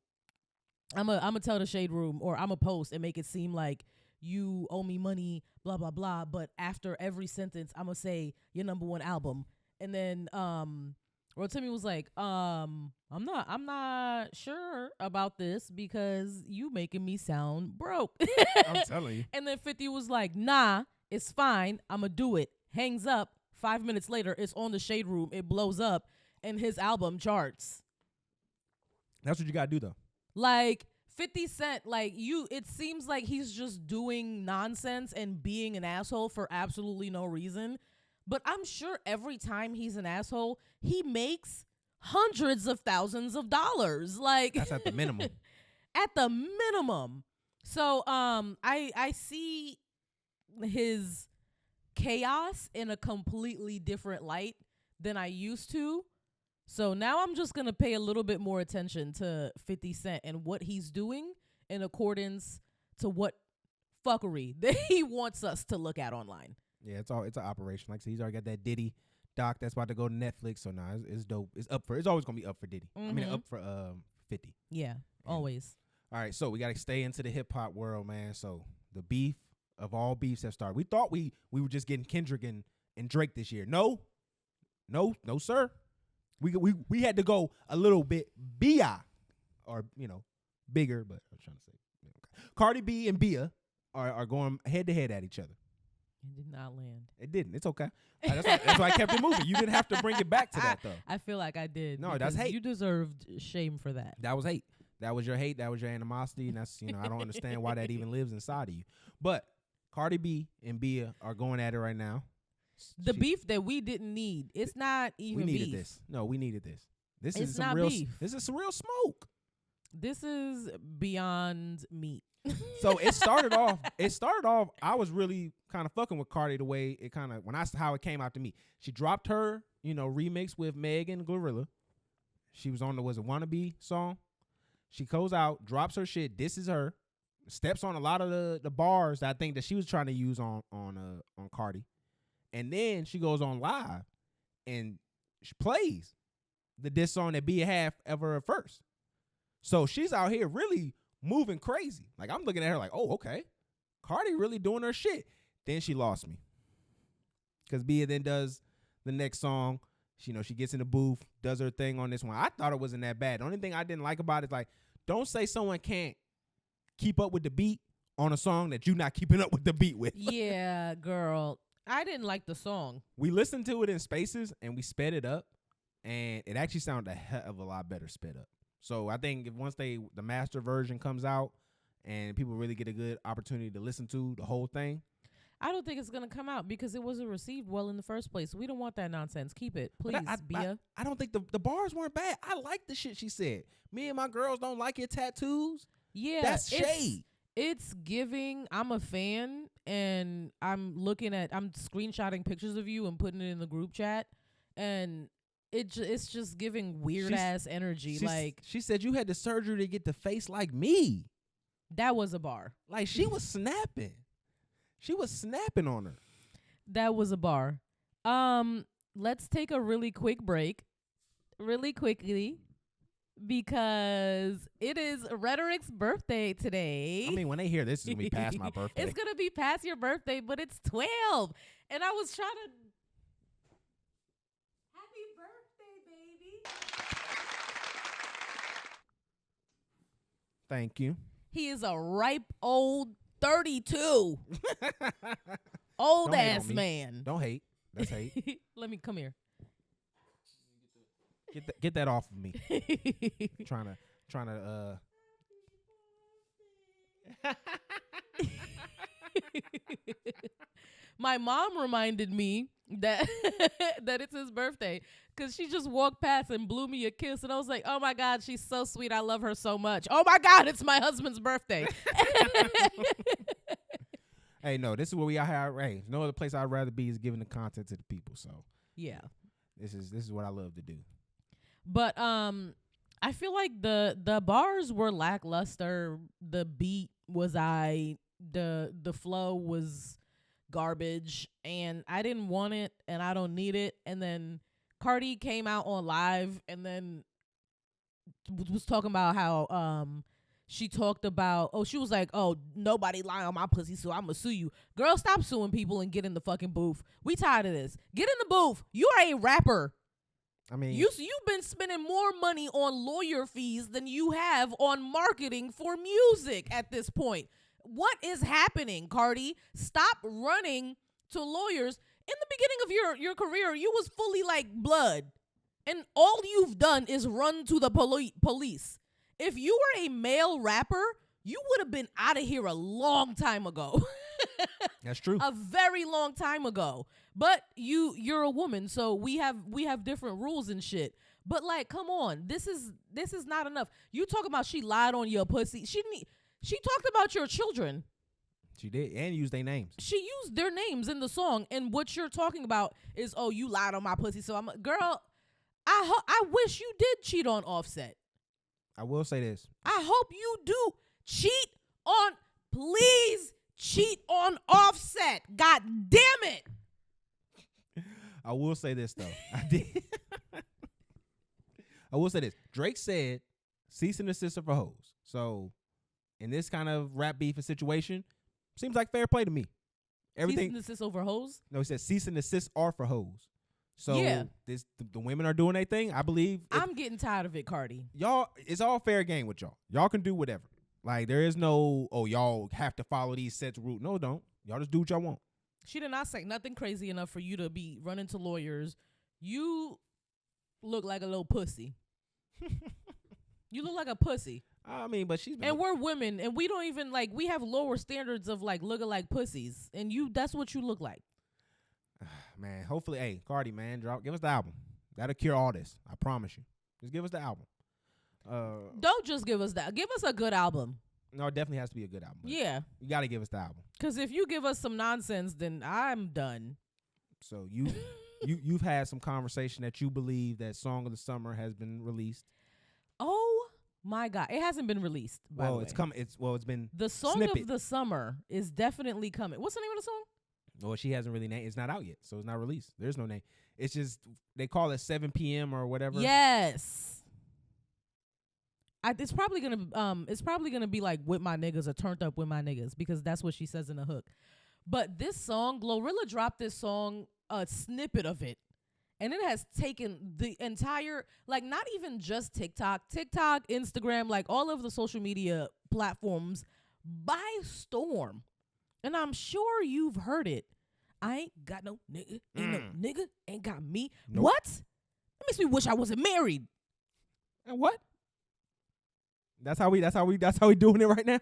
I'm a tell the Shade Room, or I'm a post and make it seem like you owe me money, blah, blah, blah. But after every sentence, I'm going to say your #1 album. And then Rotimi was like, I'm not sure about this because you making me sound broke. I'm telling you. And then 50 was like, nah, it's fine. I'm going to do it. Hangs up. 5 minutes later, it's on the Shade Room. It blows up, and his album charts. That's what you got to do, though. Like 50 Cent, like it seems like he's just doing nonsense and being an asshole for absolutely no reason. But I'm sure every time he's an asshole, he makes hundreds of thousands of dollars. Like that's at the minimum. At the minimum. So I see his chaos in a completely different light than I used to. So now I'm just going to pay a little bit more attention to 50 Cent and what he's doing in accordance to what fuckery that he wants us to look at online. Yeah, it's an operation. Like I said, he's already got that Diddy doc that's about to go to Netflix. So nah, it's dope. It's always going to be up for Diddy. Mm-hmm. I mean, up for 50. Yeah, always. All right, so we got to stay into the hip hop world, man. So the beef of all beefs have started. We thought we were just getting Kendrick and Drake this year. No, sir. We had to go a little bit BI, or bigger, but I was trying to say Cardi B and Bia are going head to head at each other. It did not land. It didn't. It's okay. That's why I kept it moving. You didn't have to bring it back to that though. I feel like I did. No, that's hate. You deserved shame for that. That was hate. That was your hate. That was your animosity, and that's I don't understand why that even lives inside of you. But Cardi B and Bia are going at it right now. The beef that we didn't need. It's not even beef. We needed this. No, we needed this. This it's is some not real beef. This is some real smoke. This is beyond meat. So it started off I was really kind of fucking with Cardi the way it kind of how it came out to me. She dropped her, remix with Meg and Glorilla. She was on the Wannabe song. She goes out, drops her shit, disses her. steps on a lot of the bars that I think that she was trying to use on Cardi. And then she goes on live and she plays the diss song that Bia had ever first. So she's out here really moving crazy. Like, I'm looking at her like, oh, okay. Cardi really doing her shit. Then she lost me. Because Bia then does the next song. She gets in the booth, does her thing on this one. I thought it wasn't that bad. The only thing I didn't like about it is, like, don't say someone can't keep up with the beat on a song that you're not keeping up with the beat with. Yeah, girl. I didn't like the song. We listened to it in spaces and we sped it up, and it actually sounded a hell of a lot better sped up. So I think if once the master version comes out and people really get a good opportunity to listen to the whole thing. I don't think it's going to come out because it wasn't received well in the first place. We don't want that nonsense. Keep it, please, Bia. I don't think the bars weren't bad. I like the shit she said. Me and my girls don't like your tattoos. Yeah. That's shade. It's giving. I'm a fan, and I'm screenshotting pictures of you and putting it in the group chat, and it's just giving weird ass energy. Like, she said you had the surgery to get the face like me. That was a bar. Like, she was snapping. She was snapping on her. That was a bar. Let's take a really quick break, really quickly, because it is Rhetoric's birthday today. I mean, when they hear this, it's going to be past my birthday. It's going to be past your birthday, but it's 12. And I was trying to... Happy birthday, baby. Thank you. He is a ripe old 32. Old ass man. Don't hate. That's hate. Let me come here. Get that off of me. trying to My mom reminded me that that it's his birthday because she just walked past and blew me a kiss, and I was like, oh my God, she's so sweet. I love her so much. Oh my God, it's my husband's birthday. Hey, no, this is where we are. Hey, no other place I'd rather be is giving the content to the people. So yeah, this is what I love to do. But I feel like the bars were lackluster. The beat was the flow was garbage, and I didn't want it, and I don't need it. And then Cardi came out on live, and then was talking about how she talked about, she was like, oh, nobody lie on my pussy, so I'ma sue you. Girl, stop suing people and get in the fucking booth. We tired of this. Get in the booth. You are a rapper. I mean, you've been spending more money on lawyer fees than you have on marketing for music at this point. What is happening, Cardi? Stop running to lawyers. In the beginning of your career, you was fully like blood. And all you've done is run to the police. If you were a male rapper, you would have been out of here a long time ago. That's true. A very long time ago. But you're a woman, so we have different rules and shit. But like, come on, this is not enough. You talk about she lied on your pussy. She talked about your children. She did, and used their names. She used their names in the song, and what you're talking about is, oh, you lied on my pussy. So girl, I wish you did cheat on Offset. I will say this. I hope you do please cheat on Offset. God damn it. I will say this though. I will say this. Drake said, cease and desist for hoes. So in this kind of rap beef and situation, seems like fair play to me. Everything. Cease and desist over hoes? No, he said cease and desist are for hoes. So yeah. The women are doing their thing. I believe. I'm getting tired of it, Cardi. Y'all, it's all fair game with y'all. Y'all can do whatever. Like, there is no, y'all have to follow these sets of rules. No, don't. Y'all just do what y'all want. She did not say nothing crazy enough for you to be running to lawyers. You look like a little pussy. You look like a pussy. I mean, but she's... And we're women, and we don't even, like, we have lower standards of, like, looking like pussies. And that's what you look like. Man, hopefully, hey, Cardi, man, give us the album. That'll cure all this. I promise you. Just give us the album. Don't just give us that. Give us a good album. No, it definitely has to be a good album. Yeah. You got to give us the album. Because if you give us some nonsense, then I'm done. So you've had some conversation that you believe that Song of the Summer has been released. Oh My God, it hasn't been released. By the way. It's coming. It's been the song snippet. of the summer is definitely coming. What's the name of the song? Well, she hasn't really named. It's not out yet, so it's not released. There's no name. It's just they call it 7 p.m. or whatever. Yes. It's probably gonna be like with my niggas or turned up with my niggas because that's what she says in the hook. But this song, Glorilla dropped this song, a snippet of it, and it has taken the entire, like, not even just TikTok, Instagram, like all of the social media platforms by storm. And I'm sure you've heard it. I ain't got no nigga, ain't no nigga, ain't got me. Nope. What? That makes me wish I wasn't married. And what? That's how we doing it right now?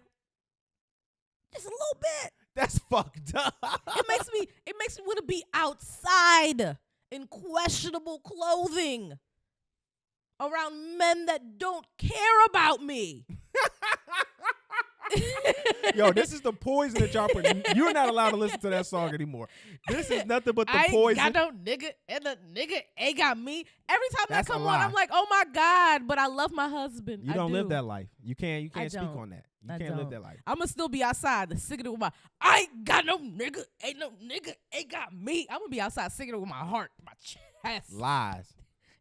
Just a little bit. That's fucked up. It makes me want to be outside in questionable clothing around men that don't care about me. Yo, this is the poison that y'all put. You're not allowed to listen to that song anymore. This is nothing but the poison. I ain't got no nigga, and the nigga ain't got me. Every time that come on, I'm like, oh my God, but I love my husband. You don't live that life. You can't speak on that. You can't live that life. I'ma still be outside singing it with my, I ain't got no nigga, ain't no nigga, ain't got me. I'm gonna be outside singing it with my heart, my chest. Lies.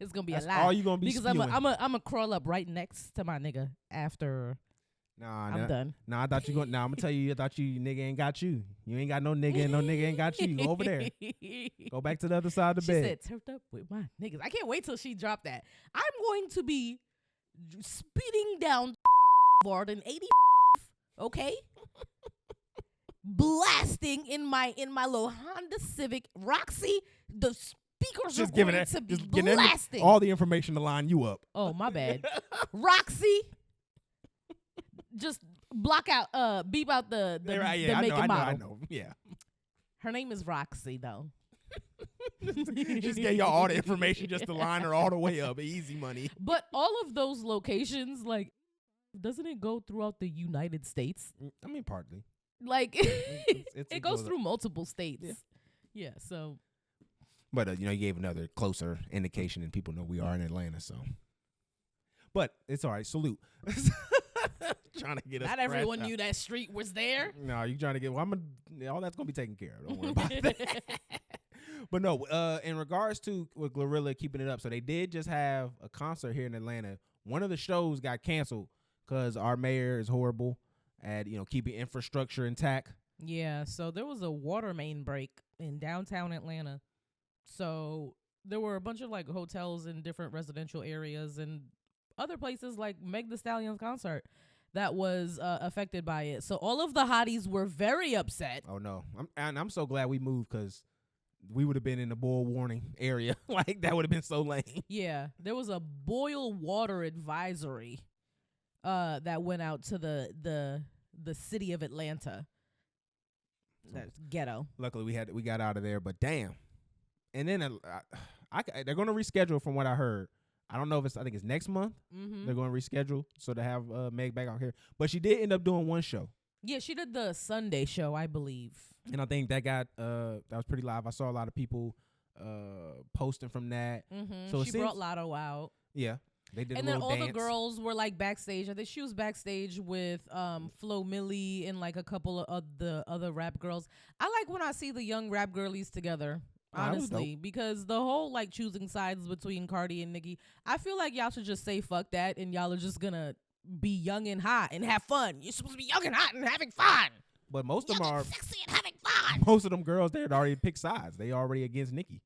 It's gonna be That's a lie. all you gonna be because spewing. I'm gonna crawl up right next to my nigga after. I'm done. Nah, I thought you going. Nah, I'm gonna tell you. I thought you nigga ain't got you. You ain't got no nigga, and no nigga ain't got you. Go over there. Go back to the other side of the bed. She said, "Turned up with my niggas." I can't wait till she dropped that. I'm going to be speeding down board in 80. Okay, blasting in my little Honda Civic. Roxy, the speakers just are giving going it, to be just getting blasting. all the information to line you up. Oh, my bad. Roxy. Just block out, beep out the make and model. I know. Yeah. Her name is Roxy, though. Just gave y'all all the information just to line her all the way up. Easy money. But all of those locations, like, doesn't it go throughout the United States? I mean, partly. Like, it goes through multiple states. Yeah, so. But, you gave another closer indication, and people know we are in Atlanta, so. But it's all right. Salute. Trying to get us. Not everyone knew that street was there. No, you trying to get. Well, all that's gonna be taken care of. Don't worry about that. But no, in regards to with Glorilla keeping it up, so they did just have a concert here in Atlanta. One of the shows got canceled because our mayor is horrible at keeping infrastructure intact. Yeah, so there was a water main break in downtown Atlanta. So there were a bunch of like hotels in different residential areas and other places like Meg Thee Stallion's concert that was affected by it. So all of the hotties were very upset. Oh no, I'm so glad we moved because we would have been in the boil warning area. Like that would have been so lame. Yeah, there was a boil water advisory that went out to the city of Atlanta. That's ghetto. Luckily we got out of there, but damn. And then they're going to reschedule from what I heard. I don't know if I think it's next month. Mm-hmm. They're going to reschedule so to have Meg back out here. But she did end up doing one show. Yeah, she did the Sunday show, I believe. And I think that was pretty live. I saw a lot of people posting from that. Mm-hmm. So she brought Lotto out. Yeah. They did and a then all dance. The girls were like backstage. I think she was backstage with Flo Milli and like a couple of the other rap girls. I like when I see the young rap girlies together. Honestly, because the whole like choosing sides between Cardi and Nicki, I feel like y'all should just say fuck that and y'all are just gonna be young and hot and have fun. You're supposed to be young and hot and having fun. But most of them are sexy and having fun. Most of them girls they had already picked sides. They already against Nicki.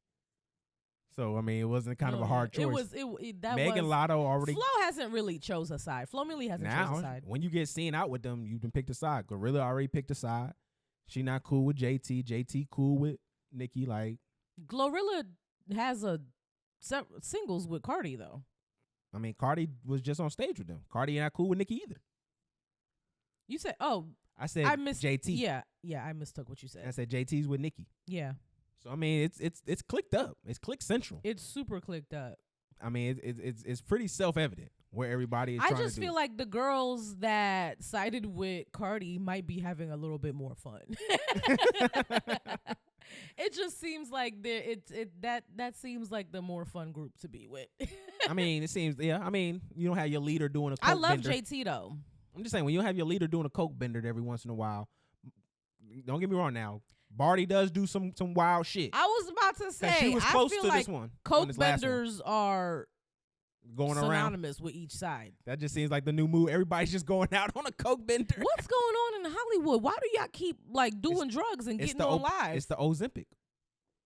So I mean, it wasn't kind of a hard choice. Meg and Lotto already. Flo hasn't really chose a side. Flo Milli hasn't chose a side. When you get seen out with them, you've been picked a side. Gorilla already picked a side. She not cool with JT. JT cool with Nicki. Like. Glorilla has a singles with Cardi though. I mean, Cardi was just on stage with them. Cardi not cool with Nicki either. You said, I said JT. Yeah, I mistook what you said. I said JT's with Nicki. Yeah. So I mean, it's clicked up. It's click central. It's super clicked up. I mean, it's pretty self-evident where everybody is. I just feel like the girls that sided with Cardi might be having a little bit more fun. It just seems like that seems like the more fun group to be with. I mean, it seems, yeah. I mean, you don't have your leader doing a coke I love bender. JT though. I'm just saying, when you have your leader doing a coke bender every once in a while, don't get me wrong now, Barty does do some wild shit. I was about to say, she was close I feel to like this one. coke benders are going synonymous around with each side. That just seems like the new move. Everybody's just going out on a coke bender. What's going on in Hollywood? Why do y'all keep like doing drugs and getting on live? It's the Ozempic.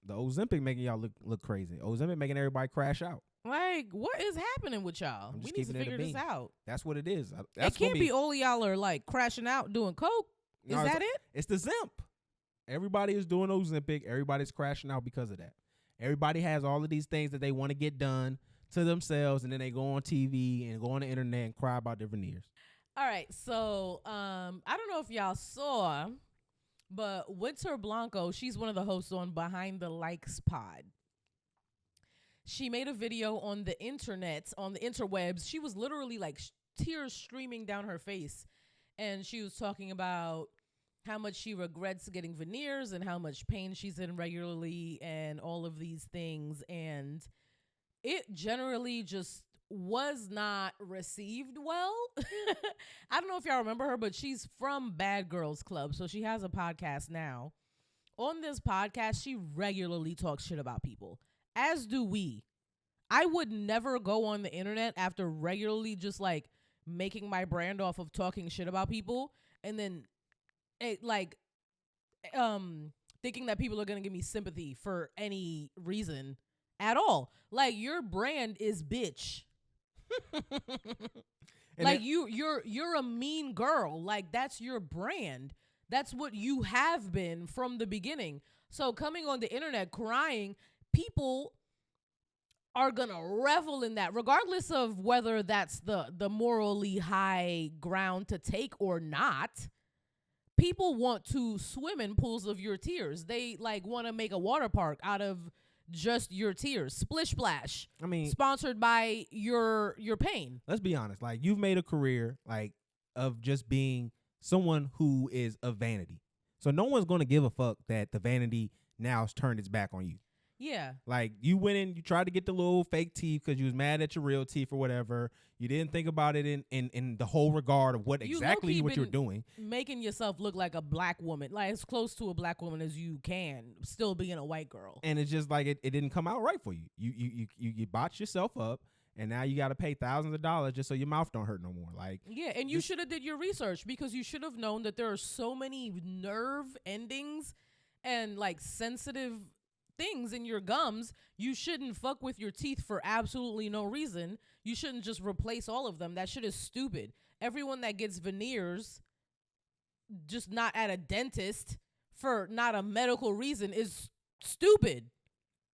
The Ozempic making y'all look crazy. Ozempic making everybody crash out. Like, what is happening with y'all? We need to figure this out. That's what it is. It can't be all y'all are like crashing out doing coke. Is that it? It's the Zemp. Everybody is doing Ozempic. Everybody's crashing out because of that. Everybody has all of these things that they want to get done to themselves, and then they go on TV and go on the internet and cry about their veneers. All right, so I don't know if y'all saw, but Winter Blanco, she's one of the hosts on Behind the Likes pod. She made a video on the internet, on the interwebs. She was literally like tears streaming down her face, and she was talking about how much she regrets getting veneers and how much pain she's in regularly and all of these things. And it generally just was not received well. I don't know if y'all remember her, but she's from Bad Girls Club. So she has a podcast now. On this podcast, she regularly talks shit about people, as do we. I would never go on the internet after regularly just like making my brand off of talking shit about people and then thinking that people are going to give me sympathy for any reason at all. Like, your brand is bitch. Like, you're a mean girl. Like, that's your brand. That's what you have been from the beginning. So coming on the internet crying, people are gonna revel in that, regardless of whether that's the morally high ground to take or not. People want to swim in pools of your tears. They like want to make a water park out of just your tears. Splish Splash. I mean, sponsored by your pain. Let's be honest. Like, you've made a career like of just being someone who is a vanity. So no one's gonna give a fuck that the vanity now has turned its back on you. Yeah. Like, you went in, you tried to get the little fake teeth because you was mad at your real teeth or whatever. You didn't think about it in the whole regard of what exactly what you're doing. Making yourself look like a black woman, like as close to a black woman as you can, still being a white girl. And it's just like it didn't come out right for you. You botched yourself up, and now you got to pay thousands of dollars just so your mouth don't hurt no more. Like, yeah, and you should have did your research, because you should have known that there are so many nerve endings and like sensitive things in your gums. You shouldn't fuck with your teeth for absolutely no reason. You shouldn't just replace all of them. That shit is stupid. Everyone that gets veneers, just not at a dentist for not a medical reason, is stupid.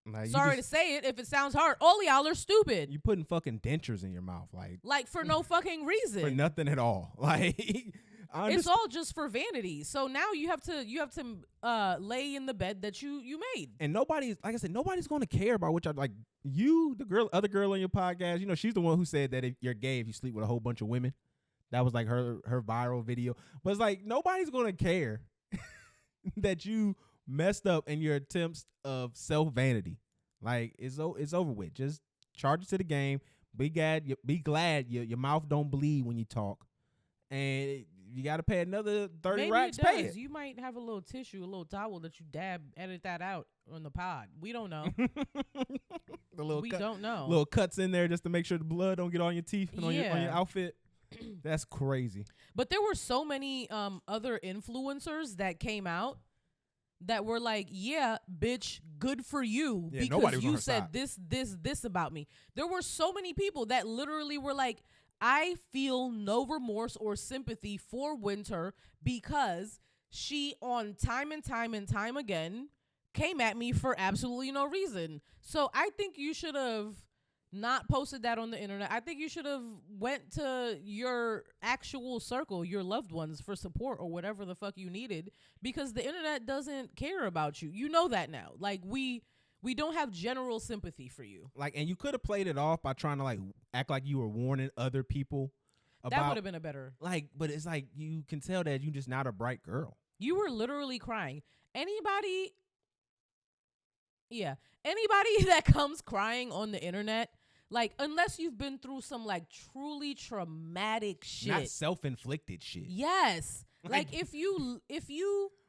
Like, sorry to say it if it sounds hard. All y'all are stupid. You putting fucking dentures in your mouth, like for no fucking reason. For nothing at all. Like, it's all just for vanity. So now you have to lay in the bed that you made. And nobody's, like I said, nobody's going to care about what y'all like. You, the other girl on your podcast, you know, she's the one who said that if you're gay if you sleep with a whole bunch of women. That was like her viral video. But it's like, nobody's going to care that you messed up in your attempts of self-vanity. Like, it's over with. Just charge it to the game. Be glad your mouth don't bleed when you talk. And you got to pay another 30 Maybe racks. It does. Pay it. You might have a little tissue, a little towel that you edit that out on the pod. We don't know. We don't know. Little cuts in there just to make sure the blood don't get on your teeth and on your outfit. That's crazy. But there were so many other influencers that came out that were like, yeah, bitch, good for you, because you said this about me. There were so many people that literally were like, I feel no remorse or sympathy for Winter because she on time and time again came at me for absolutely no reason. So I think you should have not posted that on the internet. I think you should have went to your actual circle, your loved ones, for support or whatever the fuck you needed, because the internet doesn't care about you. You know that now. Like, we don't have general sympathy for you. Like, and you could have played it off by trying to like act like you were warning other people about. That would have been a better. Like, but it's like you can tell that you're just not a bright girl. You were literally crying. Anybody Yeah. Anybody that comes crying on the internet, like, unless you've been through some, like, truly traumatic shit. Not self-inflicted shit. Yes. Like if you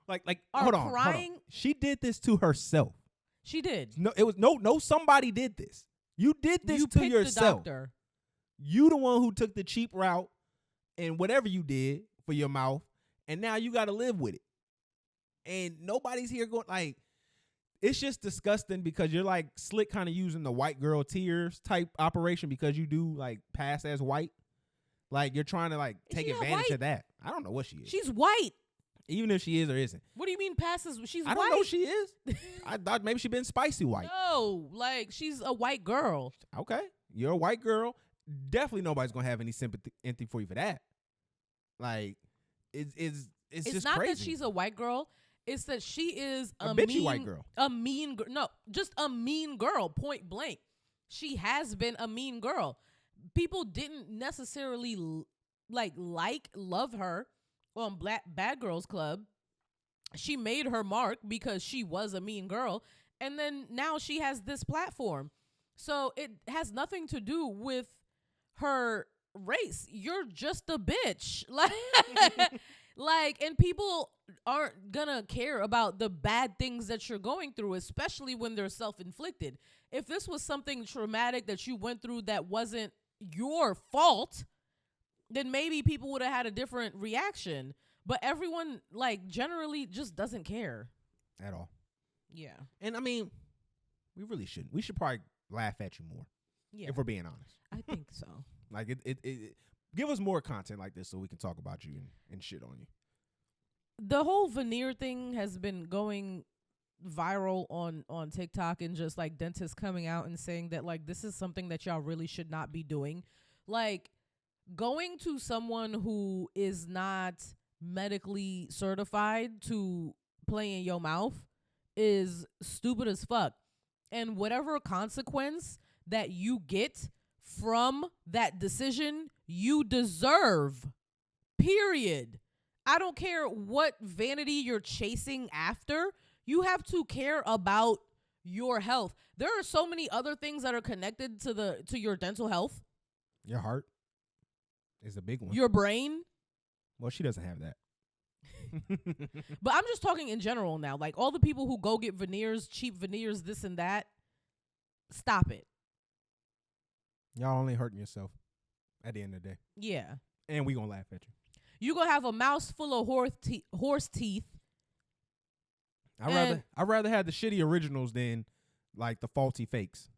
like are hold on, crying. hold on. She did this to herself. She did. No, it was no somebody did this. You did this to yourself. The doctor. You the one who took the cheap route and whatever you did for your mouth, and now you got to live with it. And nobody's here going like, it's just disgusting because you're like slick kind of using the white girl tears type operation because you do like pass as white. Like you're trying to like take advantage of that. I don't know what she is. She's white. Even if she is or isn't. What do you mean passes? She's white. I don't know she is. I thought maybe she been spicy white. No, like she's a white girl. Okay. You're a white girl. Definitely nobody's going to have any sympathy for you for that. Like, it's just not crazy. that she's a white girl. It's that she is a bitchy white girl. A mean girl. No, just a mean girl, point blank. She has been a mean girl. People didn't necessarily love her on Bad Girls Club. She made her mark because she was a mean girl. And then now she has this platform. So it has nothing to do with her race. You're just a bitch. And people aren't gonna care about the bad things that you're going through, especially when they're self-inflicted. If this was something traumatic that you went through that wasn't your fault, then maybe people would have had a different reaction. But everyone, like, generally just doesn't care. At all. Yeah. And, I mean, we really shouldn't. We should probably laugh at you more. Yeah. If we're being honest. I think so. Like, it give us more content like this so we can talk about you and shit on you. The whole veneer thing has been going viral on TikTok, and just, like, dentists coming out and saying that, like, this is something that y'all really should not be doing. Like, going to someone who is not medically certified to play in your mouth is stupid as fuck. And whatever consequence that you get from that decision, you deserve. Period. I don't care what vanity you're chasing after. You have to care about your health. There are so many other things that are connected to your dental health. Your heart is a big one. Your brain. Well, she doesn't have that. But I'm just talking in general now. Like, all the people who go get veneers, cheap veneers, this and that, stop it. Y'all only hurting yourself at the end of the day. Yeah. And we gonna laugh at you. You gonna have a mouth full of horse teeth. I'd rather have the shitty originals than like the faulty fakes.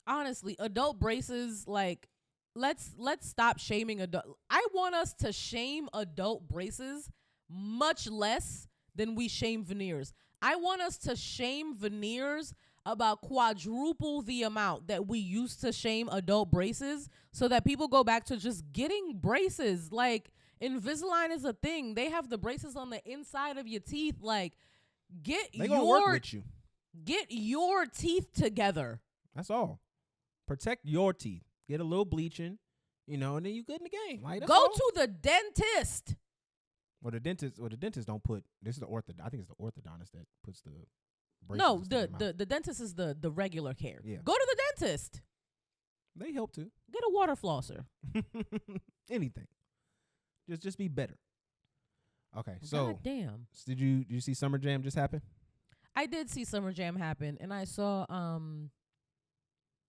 Honestly, adult braces, like, let's stop shaming adult. I want us to shame adult braces much less than we shame veneers. I want us to shame veneers about quadruple the amount that we used to shame adult braces, so that people go back to just getting braces. Like, Invisalign is a thing. They have the braces on the inside of your teeth. Like, get your teeth together. That's all. Protect your teeth. Get a little bleaching, and then you good in the game. Like, go all. to the dentist. Well, the dentist don't put. This is I think it's the orthodontist that puts the braces. No, the dentist is the regular care. Yeah. Go to the dentist. They help too. Get a water flosser. Anything. Just be better. Okay, so God damn. Did you see Summer Jam just happen? I did see Summer Jam happen, and I saw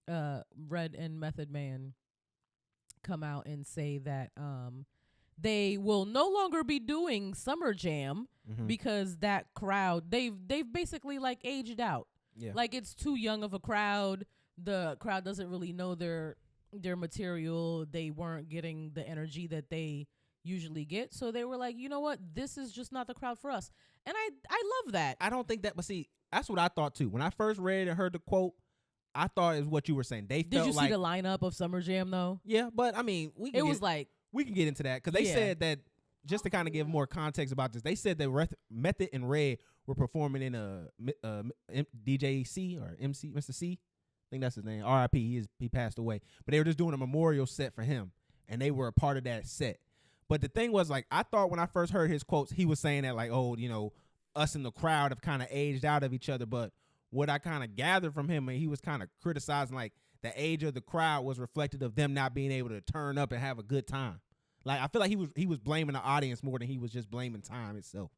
Red and Method Man come out and say that they will no longer be doing Summer Jam because that crowd, they've basically, like, aged out. Yeah. Like, it's too young of a crowd. The crowd doesn't really know their material. They weren't getting the energy that they usually get. So they were like, you know what? This is just not the crowd for us. And I love that. I don't think that, but see, that's what I thought too. When I first read and heard the quote, I thought it was what you were saying. Did you see the lineup of Summer Jam though? Yeah, but I mean, we can get into that because they said that, just to kind of give more context about this, they said that Method and Red were performing in a DJ C or MC, Mr. C. I think that's his name. R.I.P. He passed away. But they were just doing a memorial set for him, and they were a part of that set. But the thing was, like, I thought when I first heard his quotes, he was saying that, like, oh, us in the crowd have kind of aged out of each other. But what I kind of gathered from him, and he was kind of criticizing like the age of the crowd was reflective of them not being able to turn up and have a good time. Like I feel like he was blaming the audience more than he was just blaming time itself.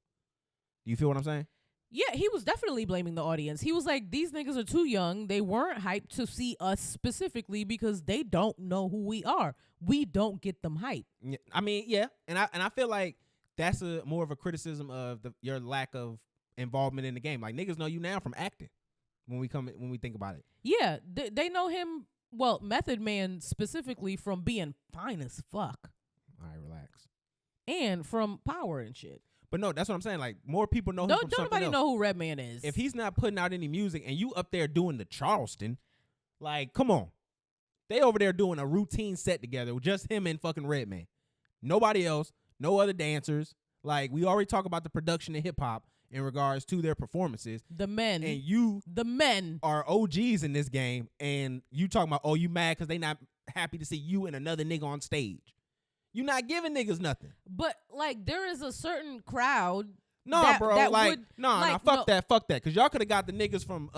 Do you feel what I'm saying? Yeah, he was definitely blaming the audience. He was like, these niggas are too young. They weren't hyped to see us specifically because they don't know who we are. We don't get them hyped. Yeah, I mean, yeah, and I feel like that's a more of a criticism of your lack of involvement in the game. Like niggas know you now from acting. When we think about it. Yeah, they know him, well, Method Man specifically from being fine as fuck. All right, relax. And from Power and shit. But no, that's what I'm saying. Like more people know him from something else. Don't nobody know who Redman is. If he's not putting out any music and you up there doing the Charleston, like, come on. They over there doing a routine set together with just him and fucking Redman. Nobody else, no other dancers. Like, we already talk about the production in hip hop in regards to their performances. The men. And the men are OGs in this game, and you talking about, oh, you mad because they not happy to see you and another nigga on stage. You not giving niggas nothing. But, like, there is a certain crowd. No, bro. Fuck that. Because y'all could have got the niggas from,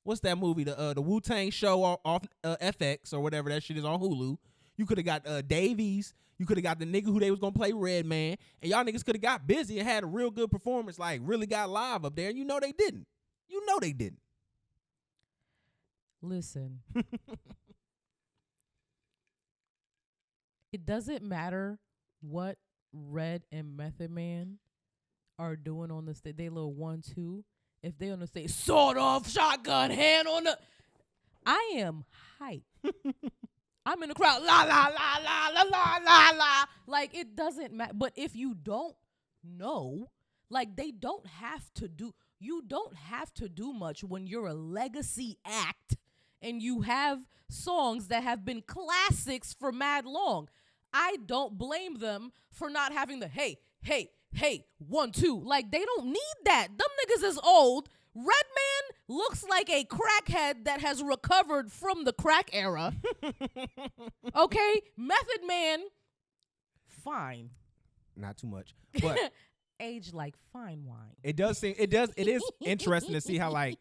what's that movie? The Wu-Tang show off FX or whatever that shit is on Hulu. You could have got Davies. You could have got the nigga who they was going to play Redman. And y'all niggas could have got busy and had a real good performance, like really got live up there. And you know they didn't. Listen. It doesn't matter what Red and Method Man are doing on the stage. They little 1-2. If they on the stage, sawed off, shotgun, hand on the... I am hype. I'm in the crowd, la, la, la, la, la, la, la, la. Like, it doesn't matter. But if you don't know, like, you don't have to do much when you're a legacy act and you have songs that have been classics for mad long. I don't blame them for not having the, hey, 1-2. Like, they don't need that. Them niggas is old. Redman looks like a crackhead that has recovered from the crack era. Okay? Method Man, fine. Not too much. But age like fine wine. It is interesting to see how like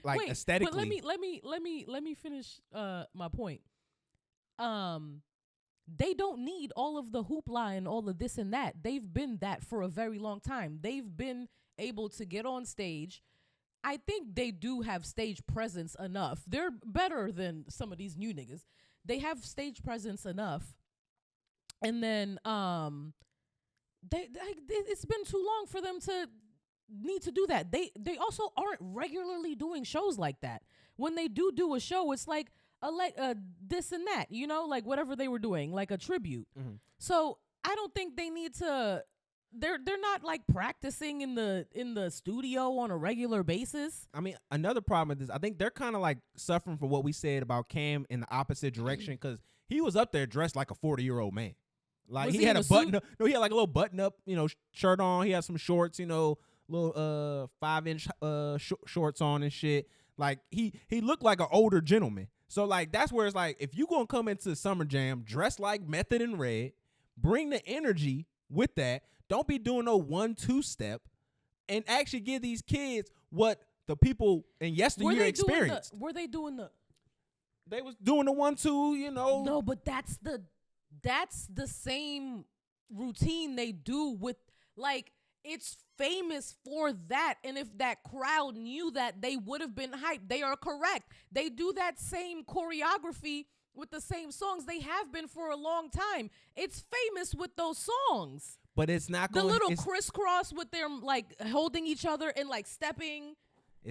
wait, aesthetically. But let me finish my point. They don't need all of the hoopla and all of this and that. They've been that for a very long time. They've been able to get on stage. I think they do have stage presence enough. They're better than some of these new niggas. They have stage presence enough. And then it's been too long for them to need to do that. They also aren't regularly doing shows like that. When they do a show, it's like a this and that, you know, like whatever they were doing, like a tribute. Mm-hmm. So I don't think they need to. They're not like practicing in the studio on a regular basis. I mean, another problem with this, I think they're kind of like suffering from what we said about Cam in the opposite direction, because he was up there dressed like a 40-year-old man. Like he had a button up. No, he had like a little button up, shirt on. He had some shorts, little 5-inch shorts on and shit. Like he looked like an older gentleman. So like that's where it's like, if you gonna come into Summer Jam dressed like Method and Red, bring the energy with that. Don't be doing no 1-2 step, and actually give these kids what the people in yesteryear experienced. Were they doing the? They was doing the 1-2, No, but that's the same routine they do with, like, it's famous for that. And if that crowd knew that, they would have been hyped. They are correct. They do that same choreography with the same songs. They have been for a long time. It's famous with those songs. But it's not going to... The little crisscross with them, like, holding each other and, like, stepping...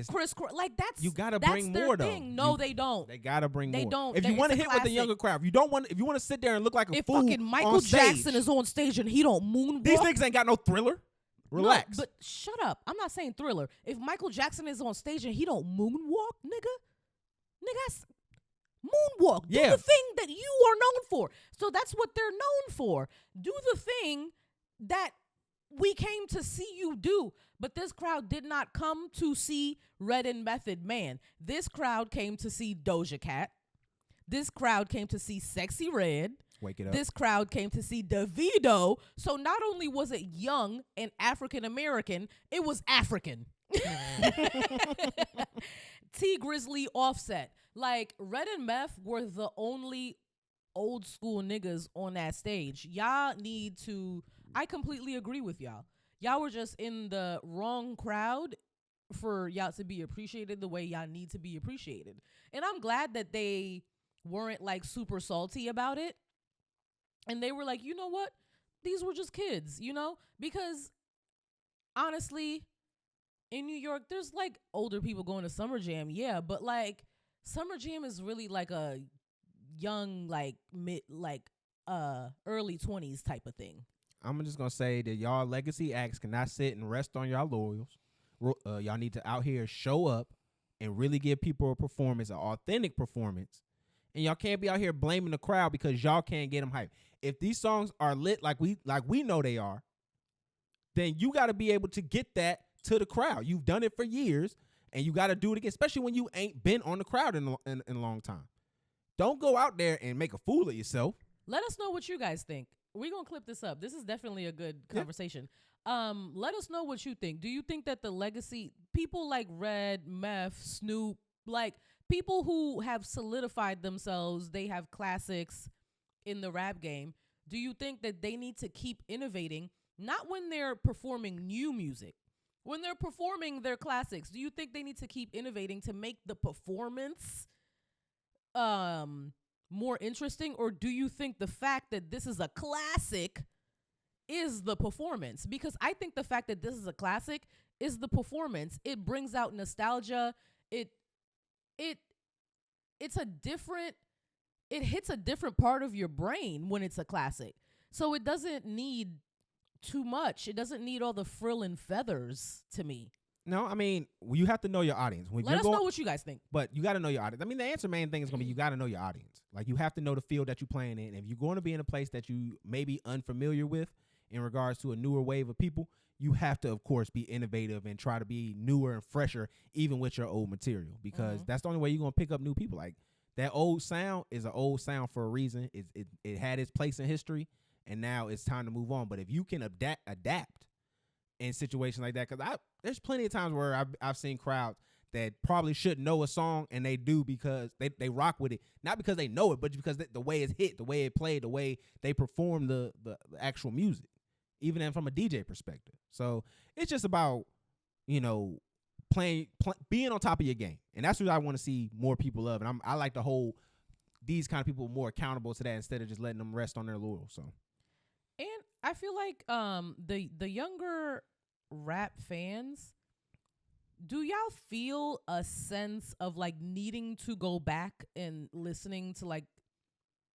crisscross. Like, that's... You got to bring more, though. No, they don't. They got to bring more. They don't. If you want to hit with the younger crowd, if you want to sit there and look like a fool fucking Michael Jackson is on stage and he don't moonwalk... These niggas ain't got no Thriller. Relax. No, but shut up. I'm not saying Thriller. If Michael Jackson is on stage and he don't moonwalk, nigga, moonwalk. Do the thing that you are known for. So that's what they're known for. Do the thing that we came to see you do. But this crowd did not come to see Red and Method Man. This crowd came to see Doja Cat. This crowd came to see Sexy Red. Wake it up. This crowd came to see Davido. So not only was it young and African American, it was African. T Grizzly, Offset. Like, Red and Meth were the only old school niggas on that stage. Y'all need to, I completely agree with y'all. Y'all were just in the wrong crowd for y'all to be appreciated the way y'all need to be appreciated. And I'm glad that they weren't like super salty about it. And they were like, you know what? These were just kids, you know? Because honestly, in New York, there's like older people going to Summer Jam. Yeah, but like Summer Jam is really like a young, like mid, like early 20s type of thing. I'm just gonna say that y'all legacy acts cannot sit and rest on y'all laurels. Y'all need to out here show up and really give people a performance, an authentic performance. And y'all can't be out here blaming the crowd because y'all can't get them hyped. If these songs are lit like we know they are, then you got to be able to get that to the crowd. You've done it for years, and you got to do it again, especially when you ain't been on the crowd in a long time. Don't go out there and make a fool of yourself. Let us know what you guys think. We're going to clip this up. This is definitely a good conversation. Let us know what you think. Do you think that the legacy, people like Red, Meth, Snoop, like people who have solidified themselves, they have classics in the rap game, do you think that they need to keep innovating, not when they're performing new music, when they're performing their classics? Do you think they need to keep innovating to make the performance more interesting? Or do you think the fact that this is a classic is the performance? Because I think the fact that this is a classic is the performance. It brings out nostalgia. It hits a different part of your brain when it's a classic. So it doesn't need too much. It doesn't need all the frill and feathers to me. No, I mean, you have to know your audience. Let us know what you guys think. But you got to know your audience. I mean, the main thing is going to be you got to know your audience. Like, you have to know the field that you're playing in. If you're going to be in a place that you may be unfamiliar with in regards to a newer wave of people, you have to, of course, be innovative and try to be newer and fresher, even with your old material, because that's the only way you're going to pick up new people. Like, that old sound is an old sound for a reason. It had its place in history, and now it's time to move on. But if you can adapt in situations like that, because there's plenty of times where I've seen crowds that probably shouldn't know a song, and they do because they rock with it, not because they know it, but because the way it's hit, the way it played, the way they perform the actual music, even from a DJ perspective. So it's just about, being on top of your game, and that's what I want to see more people of. And I like to hold these kind of people more accountable to that instead of just letting them rest on their laurels. So, and I feel like the younger rap fans, do y'all feel a sense of like needing to go back and listening to like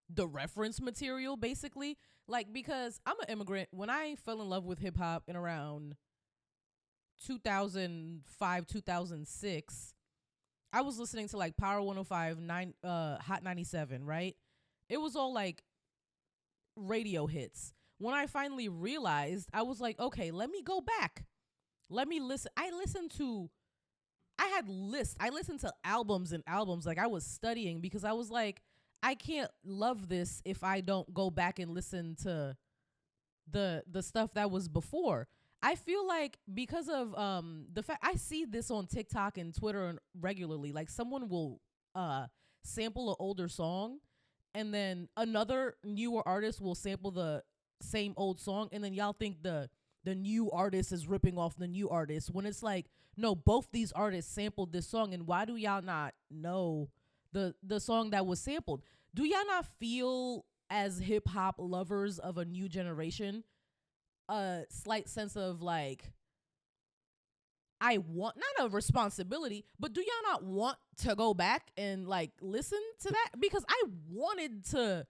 the reference material, basically? Like, because I'm an immigrant. When I fell in love with hip hop in around 2005, 2006, I was listening to like Power 105, Hot 97, right? It was all like radio hits. When I finally realized, I was like, okay, let me go back. Let me listen. I listened to albums and albums. Like, I was studying because I was like, I can't love this if I don't go back and listen to the stuff that was before. I feel like because of the fact I see this on TikTok and Twitter and regularly, like someone will sample an older song, and then another newer artist will sample the same old song, and then y'all think the new artist is ripping off the new artist, when it's like, no, both these artists sampled this song, and why do y'all not know the song that was sampled? Do y'all not feel, as hip hop lovers of a new generation, a slight sense of like, I want, not a responsibility, but do y'all not want to go back and like listen to that? Because I wanted to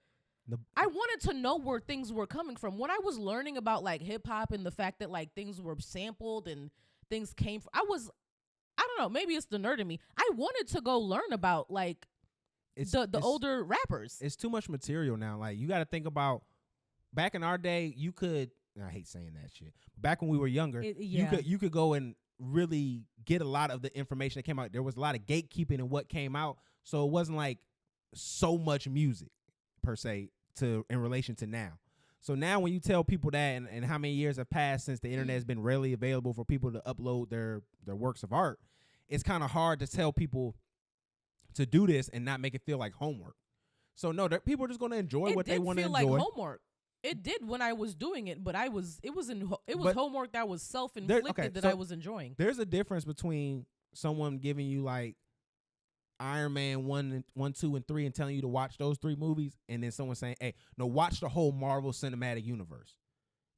know where things were coming from. When I was learning about like hip hop and the fact that like things were sampled and things came from, I don't know, maybe it's the nerd in me. I wanted to go learn about like the older rappers. It's too much material now. Like, you got to think about back in our day, you could, I hate saying that shit, back when we were younger, you could go and really get a lot of the information that came out. There was a lot of gatekeeping in what came out, so it wasn't like so much music per se in relation to now. So now when you tell people that and how many years have passed since the internet has been readily available for people to upload their works of art, it's kind of hard to tell people to do this and not make it feel like homework. So no, people are just going to enjoy what they want to enjoy. It did feel like homework. It did when I was doing it, but it was homework that was self-inflicted that I was enjoying. There's a difference between someone giving you like Iron Man 1, 2, and 3 and telling you to watch those 3 movies, and then someone saying, hey, no, watch the whole Marvel Cinematic Universe.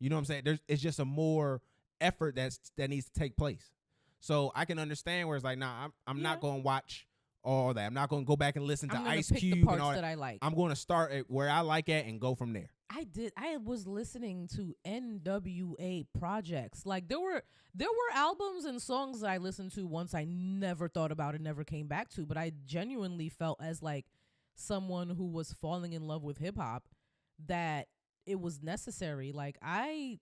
You know what I'm saying? It's just a more effort that needs to take place. So I can understand where it's like, nah, I'm not going to watch all that. I'm not going to go back and listen to Ice Cube and all that. I like. I'm going to start at where I like at and go from there. I was listening to NWA projects. Like there were albums and songs that I listened to once I never thought about and never came back to, but I genuinely felt as like someone who was falling in love with hip hop that it was necessary. Like I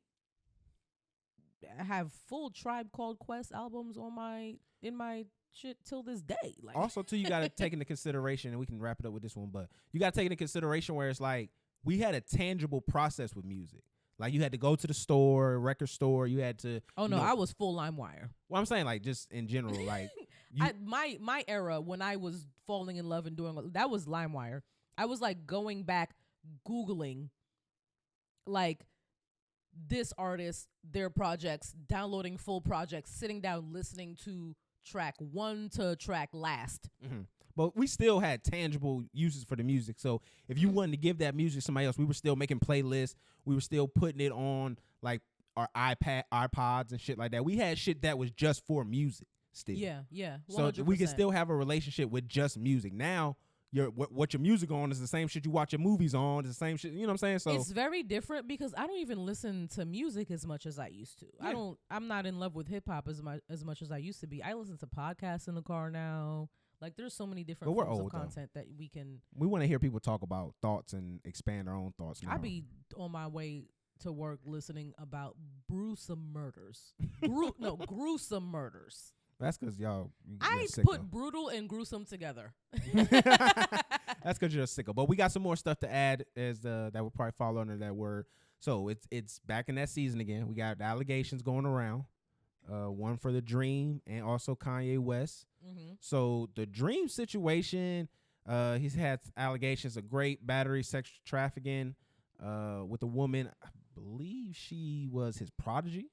have full Tribe Called Quest albums in my shit till this day. Like also too, you got to take into consideration, and we can wrap it up with this one, but you got to take into consideration where it's like we had a tangible process with music. Like you had to go to the store, record store. You had to. Oh no, I was full LimeWire. Well, I'm saying like just in general, like my era when I was falling in love and doing that was LimeWire. I was like going back, Googling, like this artist, their projects, downloading full projects, sitting down, listening to track 1 to track last. Mm-hmm. But we still had tangible uses for the music. So if you wanted to give that music to somebody else, we were still making playlists. We were still putting it on like our iPods and shit like that. We had shit that was just for music still. Yeah. 100%. So we can still have a relationship with just music. Now, what your music on is the same shit you watch your movies on. It's the same shit. You know what I'm saying? So it's very different because I don't even listen to music as much as I used to. Yeah. I'm not in love with hip hop as much as I used to be. I listen to podcasts in the car now. Like there's so many different forms of content that we can. We want to hear people talk about thoughts and expand our own thoughts. I be on my way to work listening about gruesome murders. Gruesome murders. That's because y'all. I put brutal and gruesome together. That's because you're a sicko. But we got some more stuff to add that will probably fall under that word. So it's back in that season again. We got allegations going around. One for the Dream and also Kanye West. Mm-hmm. So the Dream situation, he's had allegations of rape, battery, sexual trafficking with a woman. I believe she was his prodigy.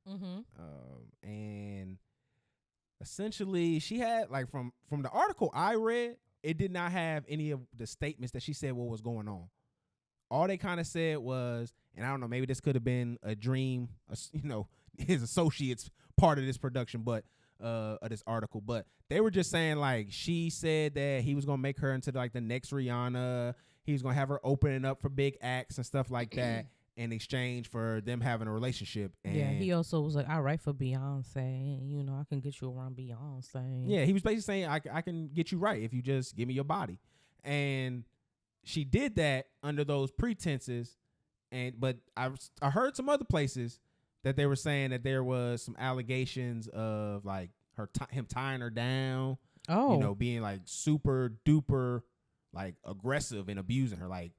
Mm-hmm. And essentially she had like from the article I read, it did not have any of the statements that she said what was going on. All they kind of said was, and I don't know, maybe this could have been a Dream, his associates part of this production, but of this article, but they were just saying like she said that he was gonna make her into like the next Rihanna. He was gonna have her opening up for big acts and stuff like that in exchange for them having a relationship. And yeah, he also was like, I write for Beyonce, I can get you around Beyonce. Yeah, he was basically saying I can get you right if you just give me your body. And she did that under those pretenses. But I heard some other places that they were saying that there was some allegations of like him tying her down. Oh, being like super duper like aggressive and abusing her. Like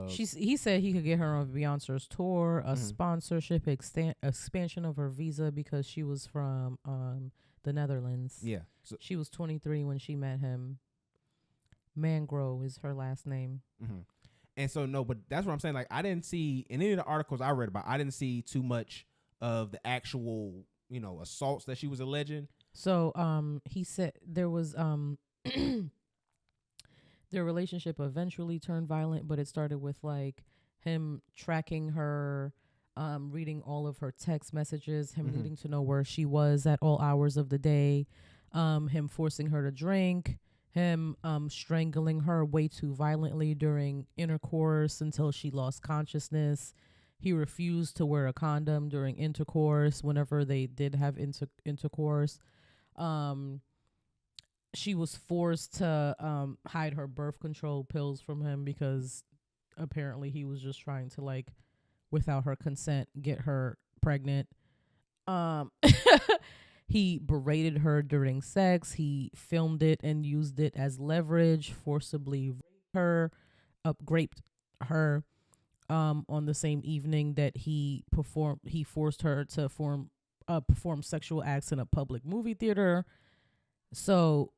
he said he could get her on Beyonce's tour, a sponsorship expansion of her visa because she was from the Netherlands. Yeah, so she was 23 when she met him. Mangro is her last name. Mm-hmm. And so, no, but that's what I'm saying. Like, I didn't see in any of the articles I read about, I didn't see too much of the actual, assaults that she was alleging. So, he said there was, their relationship eventually turned violent, but it started with like him tracking her, reading all of her text messages, him needing to know where she was at all hours of the day, him forcing her to drink, him strangling her way too violently during intercourse until she lost consciousness. He refused to wear a condom during intercourse whenever they did have intercourse. She was forced to hide her birth control pills from him because apparently he was just trying to, like, without her consent, get her pregnant. He berated her during sex. He filmed it and used it as leverage, forcibly raped her, on the same evening that he forced her to perform sexual acts in a public movie theater. So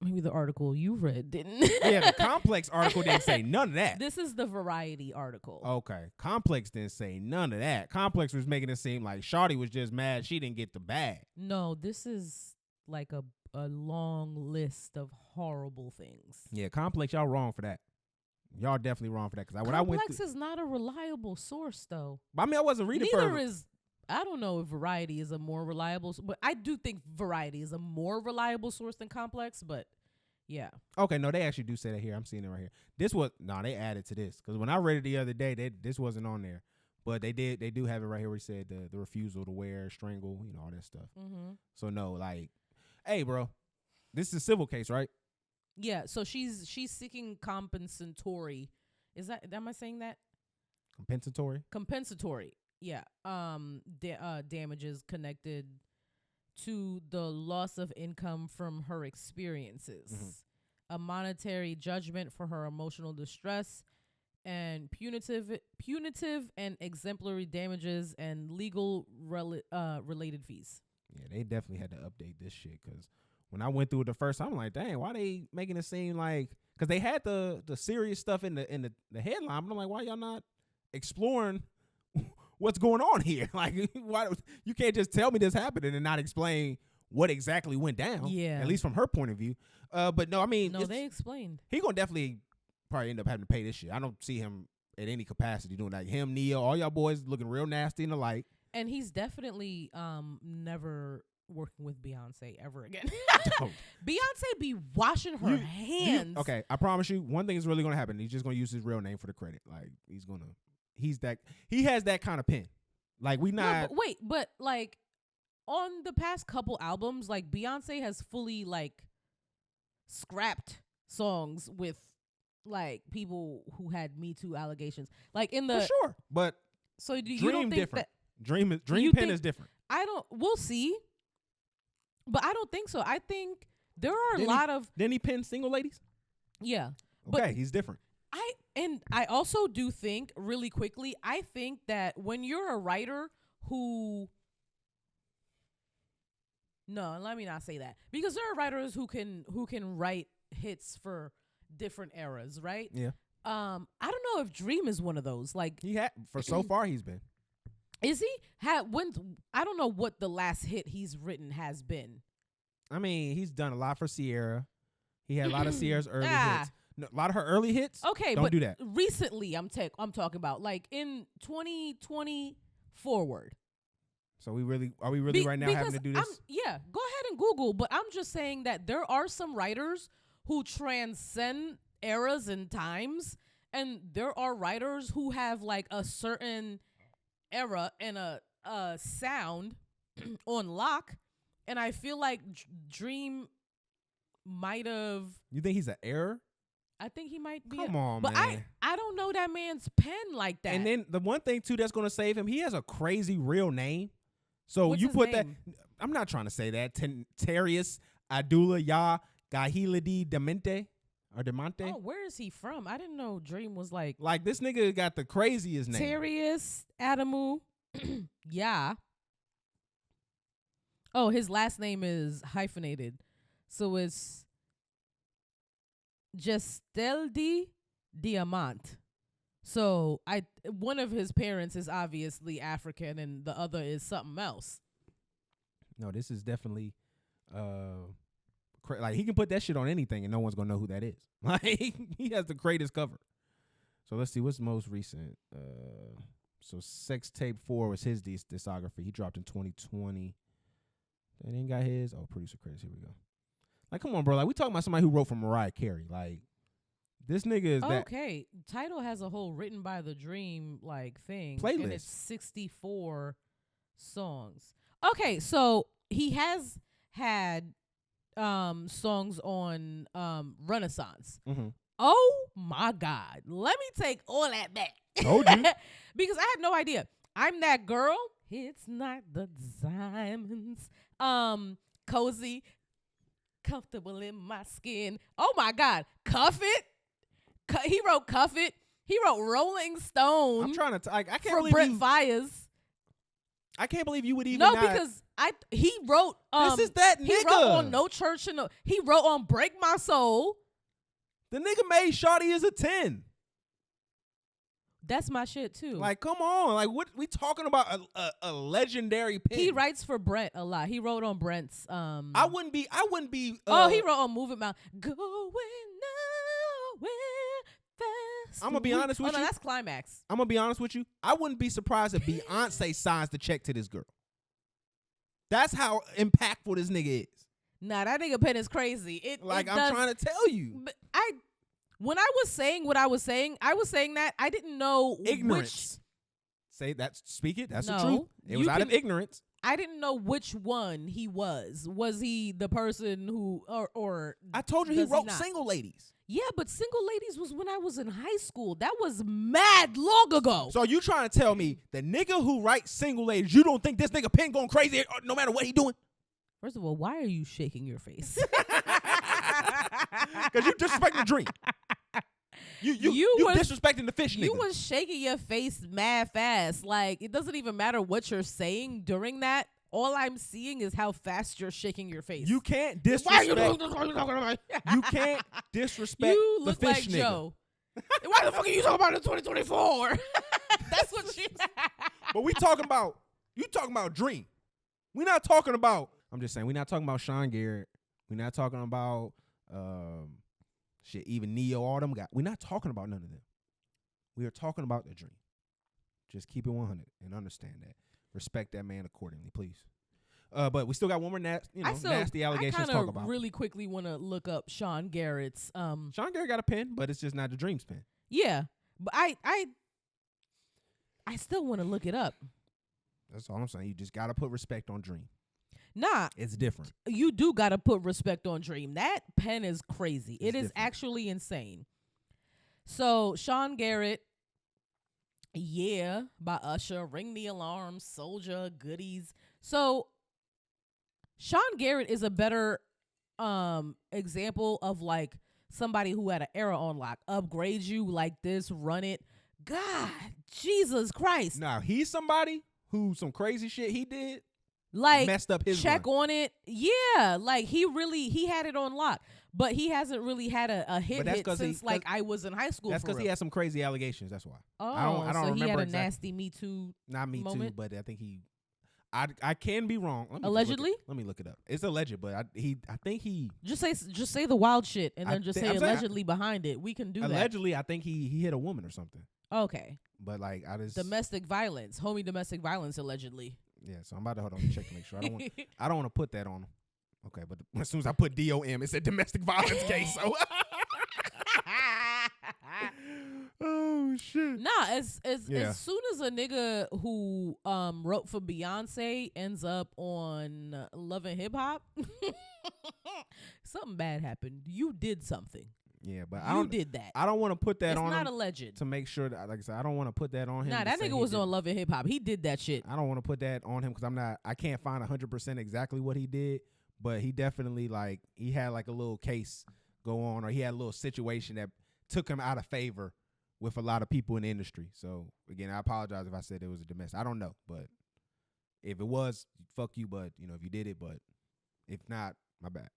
maybe the article you read didn't. Yeah, the Complex article didn't say none of that. This is the Variety article. Okay. Complex didn't say none of that. Complex was making it seem like Shawty was just mad she didn't get the bag. No, this is like a long list of horrible things. Yeah, Complex, y'all wrong for that. Y'all definitely wrong for that. Because Complex is not a reliable source, though. I mean, I wasn't reading Neither is. I don't know if Variety is a more reliable, but I do think Variety is a more reliable source than Complex, but yeah. Okay, no, they actually do say that here. I'm seeing it right here. They added to this. Because when I read it the other day, this wasn't on there. But they do have it right here where he said the refusal to wear, strangle, all that stuff. Mm-hmm. So no, like, hey, bro, this is a civil case, right? Yeah, so she's seeking compensatory. Am I saying that? Compensatory. Yeah. Damages connected to the loss of income from her experiences. Mm-hmm. A monetary judgment for her emotional distress, and punitive and exemplary damages and legal related fees. Yeah, they definitely had to update this shit because when I went through it the first time, I'm like, dang, why they making it seem like? Because they had the serious stuff in the headline, but I'm like, why y'all not exploring what's going on here? Like, why you can't just tell me this happened and not explain what exactly went down? Yeah, at least from her point of view. But no, I mean, they explained. He gonna definitely probably end up having to pay this shit. I don't see him at any capacity doing that. Him, Neo, all y'all boys looking real nasty in the light. And he's definitely never working with Beyonce ever again. Beyonce be washing her hands. Okay, I promise you, one thing is really gonna happen. He's just gonna use his real name for the credit. Like he has that kind of pen. Like we not. No, but like on the past couple albums, like Beyonce has fully like scrapped songs with like people who had Me Too allegations. Like in the for sure, but so you Dream don't think different. That Dream pen is different. We'll see. But I don't think so. I think there are a lot of. Didn't he pen single ladies? Yeah. Okay, he's different. I also do think really quickly. I think that when you're a writer who. No, let me not say that, because there are writers who can write hits for different eras, right? Yeah. I don't know if Dream is one of those. Like he had for so far he's been. Is he? I don't know what the last hit he's written has been. I mean, he's done a lot for Sierra. He had a lot of Sierra's early hits. No, a lot of her early hits. Okay, don't but do that. Recently, I'm talking about like in 2020 forward. So are we really right now having to do this? Yeah, go ahead and Google. But I'm just saying that there are some writers who transcend eras and times, and there are writers who have like a certain era and a sound on lock, and I feel like Dream might have. You think he's an error? I think he might be. Come on, but man. I don't know that man's pen like that. And then the one thing too that's gonna save him, he has a crazy real name. So What's you his put name? that. I'm not trying to say that. Terrius Adula Ya Gahiladi Demente or Demonte. Oh, where is he from? I didn't know Dream was like. Like this nigga got the craziest name. Terrius Adamu. Yeah. Oh, his last name is hyphenated, so it's Gesteldi Diamant. So one of his parents is obviously African and the other is something else. No, this is definitely like he can put that shit on anything and no one's gonna know who that is. Like he has the greatest cover. So let's see what's the most recent. So Sex Tape 4 was his discography. He dropped in 2020. They didn't got his. Oh, producer credits. Here we go. Like, come on, bro. Like, we talking about somebody who wrote for Mariah Carey. Like, this nigga is that. Okay. Tidal has a whole Written by the Dream, like, thing. Playlist. And it's 64 songs. Okay, so he has had songs on Renaissance. Mm-hmm. Oh, my God. Let me take all that back. Told you. Because I had no idea. I'm that girl. It's not the diamonds. Cozy, comfortable in my skin. Oh my God. Cuff It. He wrote Cuff It. He wrote Rolling Stone. I'm trying to. I can't for believe Brent you. Fires. I can't believe you would even. No, not, because he wrote. This is that nigga. He wrote on No Church in the. He wrote on Break My Soul. The nigga made Shawty as a 10. That's my shit too. Like, come on. Like, what we talking about? A legendary pen. He writes for Brent a lot. He wrote on Brent's. I wouldn't be. He wrote on Moving Mountain. Going nowhere fast. I'm gonna be honest with you. you. No, that's Climax. I'm gonna be honest with you. I wouldn't be surprised if Beyonce signs the check to this girl. That's how impactful this nigga is. Nah, that nigga pen is crazy. I'm trying to tell you. But when I was saying what I was saying that I didn't know ignorance. Say that. Speak it. That's no, the truth. It was out of ignorance. I didn't know which one he was. Was he the person who or I told you he wrote Single Ladies. Yeah, but Single Ladies was when I was in high school. That was mad long ago. So you trying to tell me the nigga who writes Single Ladies, you don't think this nigga pen going crazy no matter what he doing? First of all, why are you shaking your face? Because you disrespecting the dream. You disrespecting the fish nigga. You was shaking your face mad fast. Like, it doesn't even matter what you're saying during that. All I'm seeing is how fast you're shaking your face. You can't disrespect. You can't disrespect you the look fish like nigga. Joe. Why the fuck are you talking about in 2024? That's what she. But you talking about dream. We not talking about. I'm just saying, we're not talking about Sean Garrett. We're not talking about even Neo, all them guys. We're not talking about none of them. We are talking about the dream. Just keep it 100 and understand that. Respect that man accordingly, please. But we still got one more nasty allegations to talk about. I really quickly want to look up Sean Garrett's. Sean Garrett got a pen, but it's just not the Dream's pen. Yeah, but I still want to look it up. That's all I'm saying. You just got to put respect on Dream. Nah, it's different. You do got to put respect on Dream. That pen is crazy. It is actually insane. So Sean Garrett, Yeah, by Usher, Ring the Alarm, Soldier, Goodies. So Sean Garrett is a better example of like somebody who had an era on lock. Upgrade you like this, run it. God, Jesus Christ. Now, he's somebody who some crazy shit he did. Like, messed up his check run. on it. Yeah, like he had it on lock, but he hasn't really had a hit since like I was in high school. That's because he had some crazy allegations. That's why. Oh, I don't so remember he had a exactly. nasty Me Too. Not Me moment? Too, but I think I can be wrong. Allegedly? Let me look it up. It's alleged, but I think he just say the wild shit and then say allegedly behind it. We can do allegedly, I think he hit a woman or something. Okay. But like domestic violence, domestic violence allegedly. Yeah, so I'm about to hold on and check to make sure. I don't want to put that on him. Okay, but as soon as I put DOM, it said domestic violence case. So oh shit. Nah, as soon as a nigga who wrote for Beyonce ends up on Love and Hip Hop, something bad happened. You did something. Yeah, but you did that. I don't want to put that on him. It's not alleged. To make sure that, like I said, I don't want to put that on him. Nah, that nigga was on Love and Hip Hop. He did that shit. I don't want to put that on him because I can't find 100% exactly what he did, but he definitely he had like a little case go on, or he had a little situation that took him out of favor with a lot of people in the industry. So again, I apologize if I said it was a domestic. I don't know, but if it was, fuck you. But if you did it, but if not, my bad.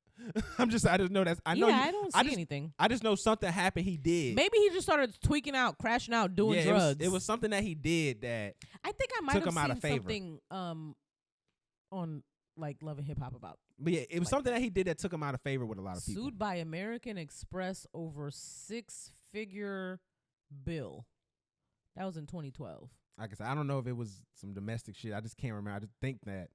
I just know that's. I know. Yeah, I don't see anything. I just know something happened. He did. Maybe he just started tweaking out, crashing out, doing drugs. It was something that he did that. I think I might have seen something on like Love and Hip Hop about. But yeah, it was something that he did that took him out of favor with a lot of people. Sued by American Express over 6-figure bill. That was in 2012. Like I said, I don't know if it was some domestic shit. I just can't remember. I just think that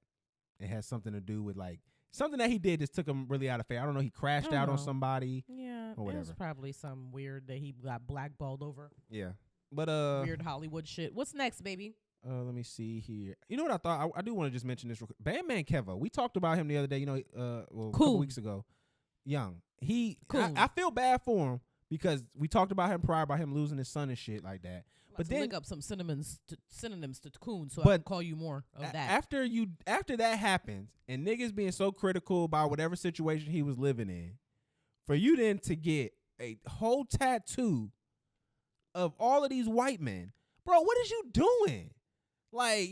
it has something to do with like. Something that he did just took him really out of favor. I don't know. He crashed out on somebody. Yeah, or whatever. It was probably some weird that he got blackballed over. Yeah, but weird Hollywood shit. What's next, baby? Let me see here. You know what I thought? I do want to just mention this real quick. Bandman Kevo. We talked about him the other day. A couple weeks ago. Young. Cool. I feel bad for him because we talked about him prior about him losing his son and shit like that. But then look up some synonyms to coon, so I can call you more of that. After that happens, and niggas being so critical about whatever situation he was living in, for you then to get a whole tattoo of all of these white men. Bro, what is you doing? Like,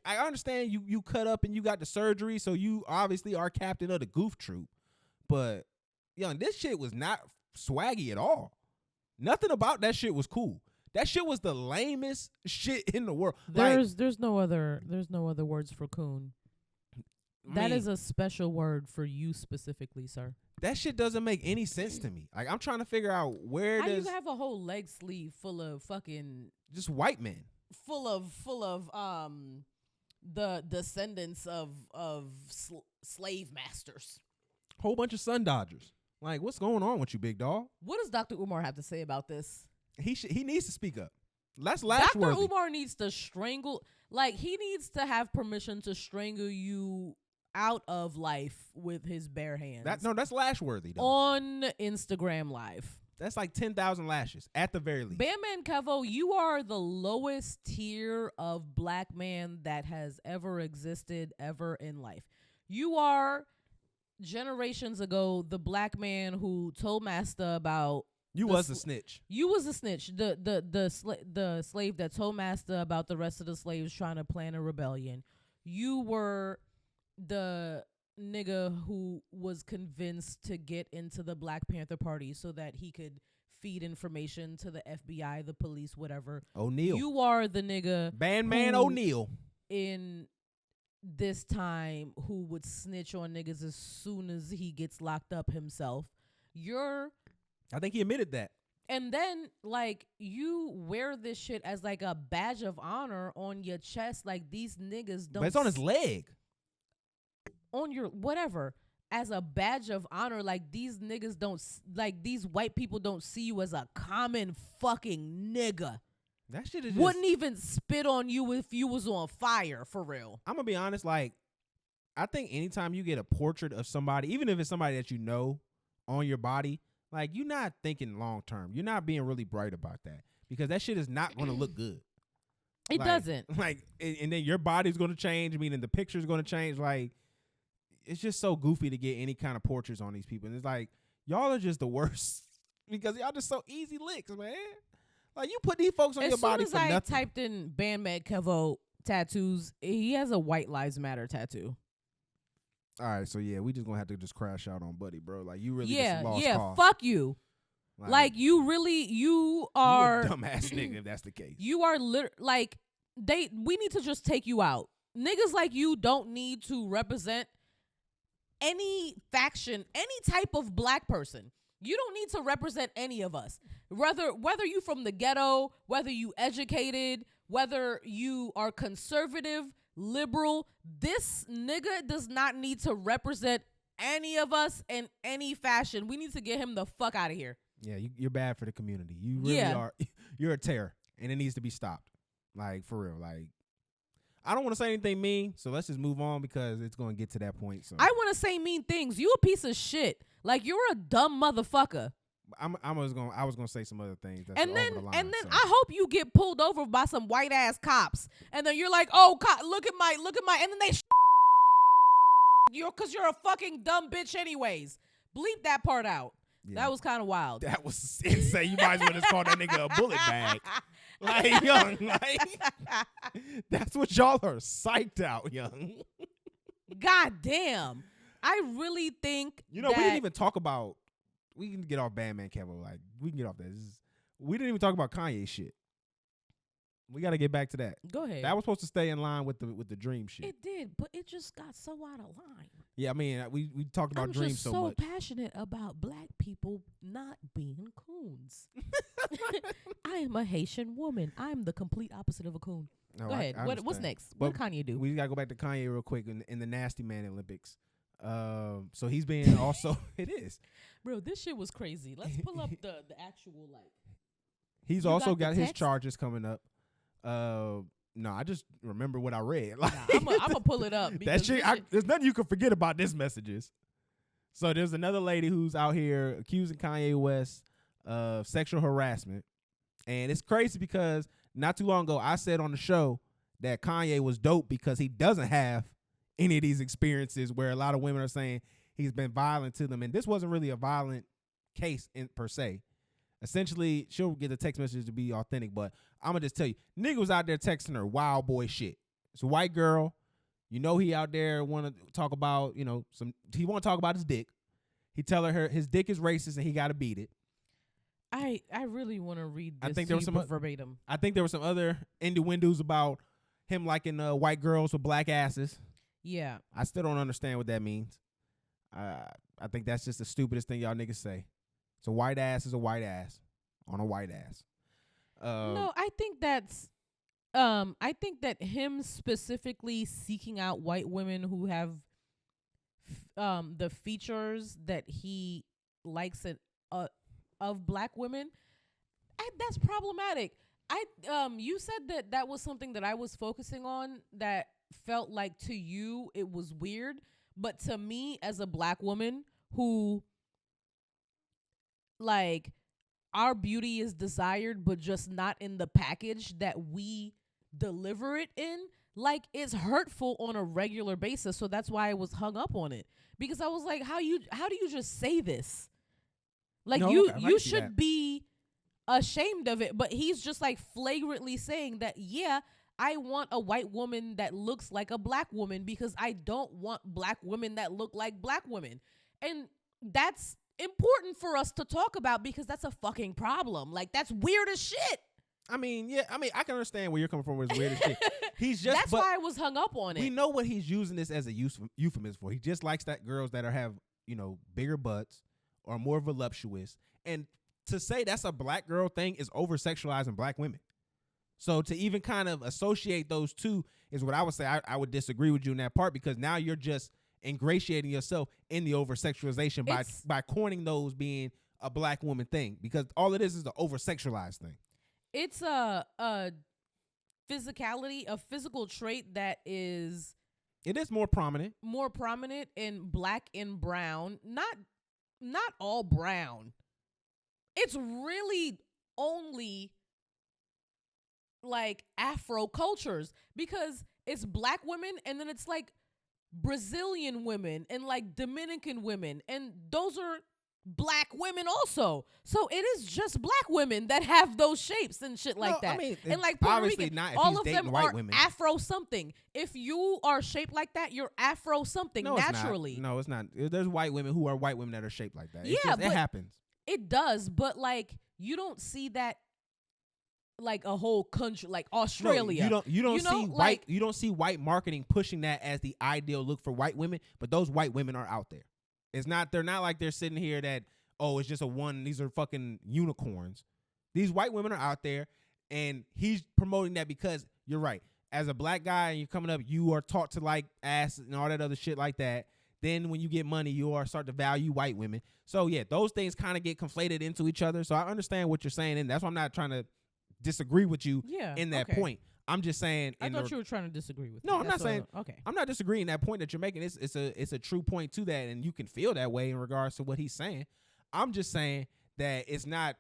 I understand you cut up and you got the surgery, so you obviously are captain of the goof troop. But, this shit was not swaggy at all. Nothing about that shit was cool. That shit was the lamest shit in the world. There's no other words for coon. That is a special word for you specifically, sir. That shit doesn't make any sense to me. Like, I'm trying to figure out how you have a whole leg sleeve full of fucking just white men. Full of the descendants of slave masters. Whole bunch of sun dodgers. Like, what's going on with you, big dog? What does Dr. Umar have to say about this? He needs to speak up. That's last word. Dr. Umar needs to strangle. Like, he needs to have permission to strangle you out of life with his bare hands. That's lash worthy though. On Instagram Live. That's like 10,000 lashes at the very least. Bandman Kevo, you are the lowest tier of black man that has ever existed ever in life. You are generations ago the black man who told Master about you was a snitch. You was a snitch. The slave that told Master about the rest of the slaves trying to plan a rebellion. You were the nigga who was convinced to get into the Black Panther Party so that he could feed information to the FBI, the police, whatever. O'Neal. You are the nigga Bandman O'Neal in this time who would snitch on niggas as soon as he gets locked up himself. I think he admitted that. And then, like, you wear this shit as like a badge of honor on your chest. Like, these niggas don't. But it's on his leg. On your whatever, as a badge of honor. Like, these niggas don't, like, these white people don't see you as a common fucking nigga. That shit is wouldn't even spit on you if you was on fire, for real. I'm gonna be honest, like, I think anytime you get a portrait of somebody, even if it's somebody that you know on your body, like, you're not thinking long term. You're not being really bright about that because that shit is not gonna look good. It doesn't. Like, and then your body's gonna change, meaning the picture's gonna change. Like, it's just so goofy to get any kind of portraits on these people. And it's like, y'all are just the worst because y'all just so easy licks, man. Like, you put these folks on your body for nothing. As soon as I typed in Bandman Kevo tattoos, he has a White Lives Matter tattoo. All right, so yeah, we just gonna have to just crash out on Buddy, bro. Like, you really just lost cause. Fuck you. Like you are a dumbass nigga if that's the case. You are we need to just take you out. Niggas like you don't need to represent any faction, any type of black person. You don't need to represent any of us. Whether you from the ghetto, whether you educated, whether you are conservative, liberal, this nigga does not need to represent any of us in any fashion. We need to get him the fuck out of here. Yeah, you're bad for the community. You really are. You're a terror, and it needs to be stopped. Like, for real. Like, I don't want to say anything mean, so let's just move on because it's going to get to that point. So I want to say mean things. You a piece of shit. Like, you're a dumb motherfucker. I was gonna say some other things. That's and then over the line, I hope you get pulled over by some white ass cops, and then you're like, oh, look at my, and then they because you're a fucking dumb bitch anyways. Bleep that part out. Yeah. That was kind of wild. That was insane. You might as well just call that nigga a bullet bag. Like, young, like, that's what y'all are psyched out, young. God damn. I really think we didn't even talk about. We can get off Bandman Kevo. Like, we can get off that. We didn't even talk about Kanye shit. We got to get back to that. Go ahead. That was supposed to stay in line with the Dream shit. It did, but it just got so out of line. Yeah, I mean, we talked about Dream so much. I'm just so passionate about black people not being coons. I am a Haitian woman. I'm the complete opposite of a coon. No, go ahead. What's next? What did Kanye do? We got to go back to Kanye real quick in the Nasty Man Olympics. So he's been also it is. Bro, this shit was crazy. Let's pull up the actual like. He's also got his charges coming up. No, I just remember what I read. Like, I'm gonna pull it up. That shit, there's nothing you can forget about this messages. So there's another lady who's out here accusing Kanye West of sexual harassment, and it's crazy because not too long ago I said on the show that Kanye was dope because he doesn't have any of these experiences where a lot of women are saying he's been violent to them, and this wasn't really a violent case per se. Essentially, she'll get the text message to be authentic, but I'm going to just tell you, nigga was out there texting her wild boy shit. It's a white girl. You know he out there want to talk about, he want to talk about his dick. He tell her his dick is racist and he got to beat it. I really want to read this. I think there was some verbatim. I think there were some other innuendos about him liking white girls with black asses. Yeah. I still don't understand what that means. I think that's just the stupidest thing y'all niggas say. So white ass is a white ass on a white ass. No, I think that's I think that him specifically seeking out white women who have the features that he likes of black women, that's problematic. You said that was something that I was focusing on that felt like to you it was weird, but to me as a black woman who like our beauty is desired but just not in the package that we deliver it in, like it's hurtful on a regular basis. So that's why I was hung up on it, because I was like, how do you just say this? Like, no, you should be ashamed of it, but he's just like flagrantly saying that, yeah, I want a white woman that looks like a black woman because I don't want black women that look like black women. And that's important for us to talk about because that's a fucking problem. Like, that's weird as shit. I mean, yeah, I can understand where you're coming from with his weird as shit. He's just that's why I was hung up on it. We know what he's using this as a euphemism for. He just likes that girls that have, bigger butts or more voluptuous. And to say that's a black girl thing is over-sexualizing black women. So to even kind of associate those two is what I would say. I would disagree with you in that part, because now you're just ingratiating yourself in the over-sexualization by coining those being a black woman thing, because all it is the over-sexualized thing. It's a physicality, a physical trait that is... It is more prominent. More prominent in black and brown. Not all brown. It's really only like Afro cultures, because it's black women and then it's like Brazilian women and like Dominican women, and those are black women also. So it is just black women that have those shapes and shit like that. I mean, and like Puerto Rican, all of them are women. Afro something. If you are shaped like that, you're Afro something naturally. No, it's not. There's white women who are white women that are shaped like that. Yeah, it happens. It does, but like you don't see that like a whole country like Australia. No, you don't see white. You don't see white marketing pushing that as the ideal look for white women, but those white women are out there. It's not. They're not like they're sitting here that, oh, it's just a one. These are fucking unicorns. These white women are out there, and he's promoting that because you're right. As a black guy and you're coming up, you are taught to like ass and all that other shit like that. Then when you get money, you are start to value white women. So yeah, those things kind of get conflated into each other. So I understand what you're saying, and that's why I'm not trying to disagree with you in that point. I'm just saying. I thought you were trying to disagree with me. No, I'm not saying. Okay. I'm not disagreeing that point that you're making. It's a true point to that, and you can feel that way in regards to what he's saying. I'm just saying that it's not.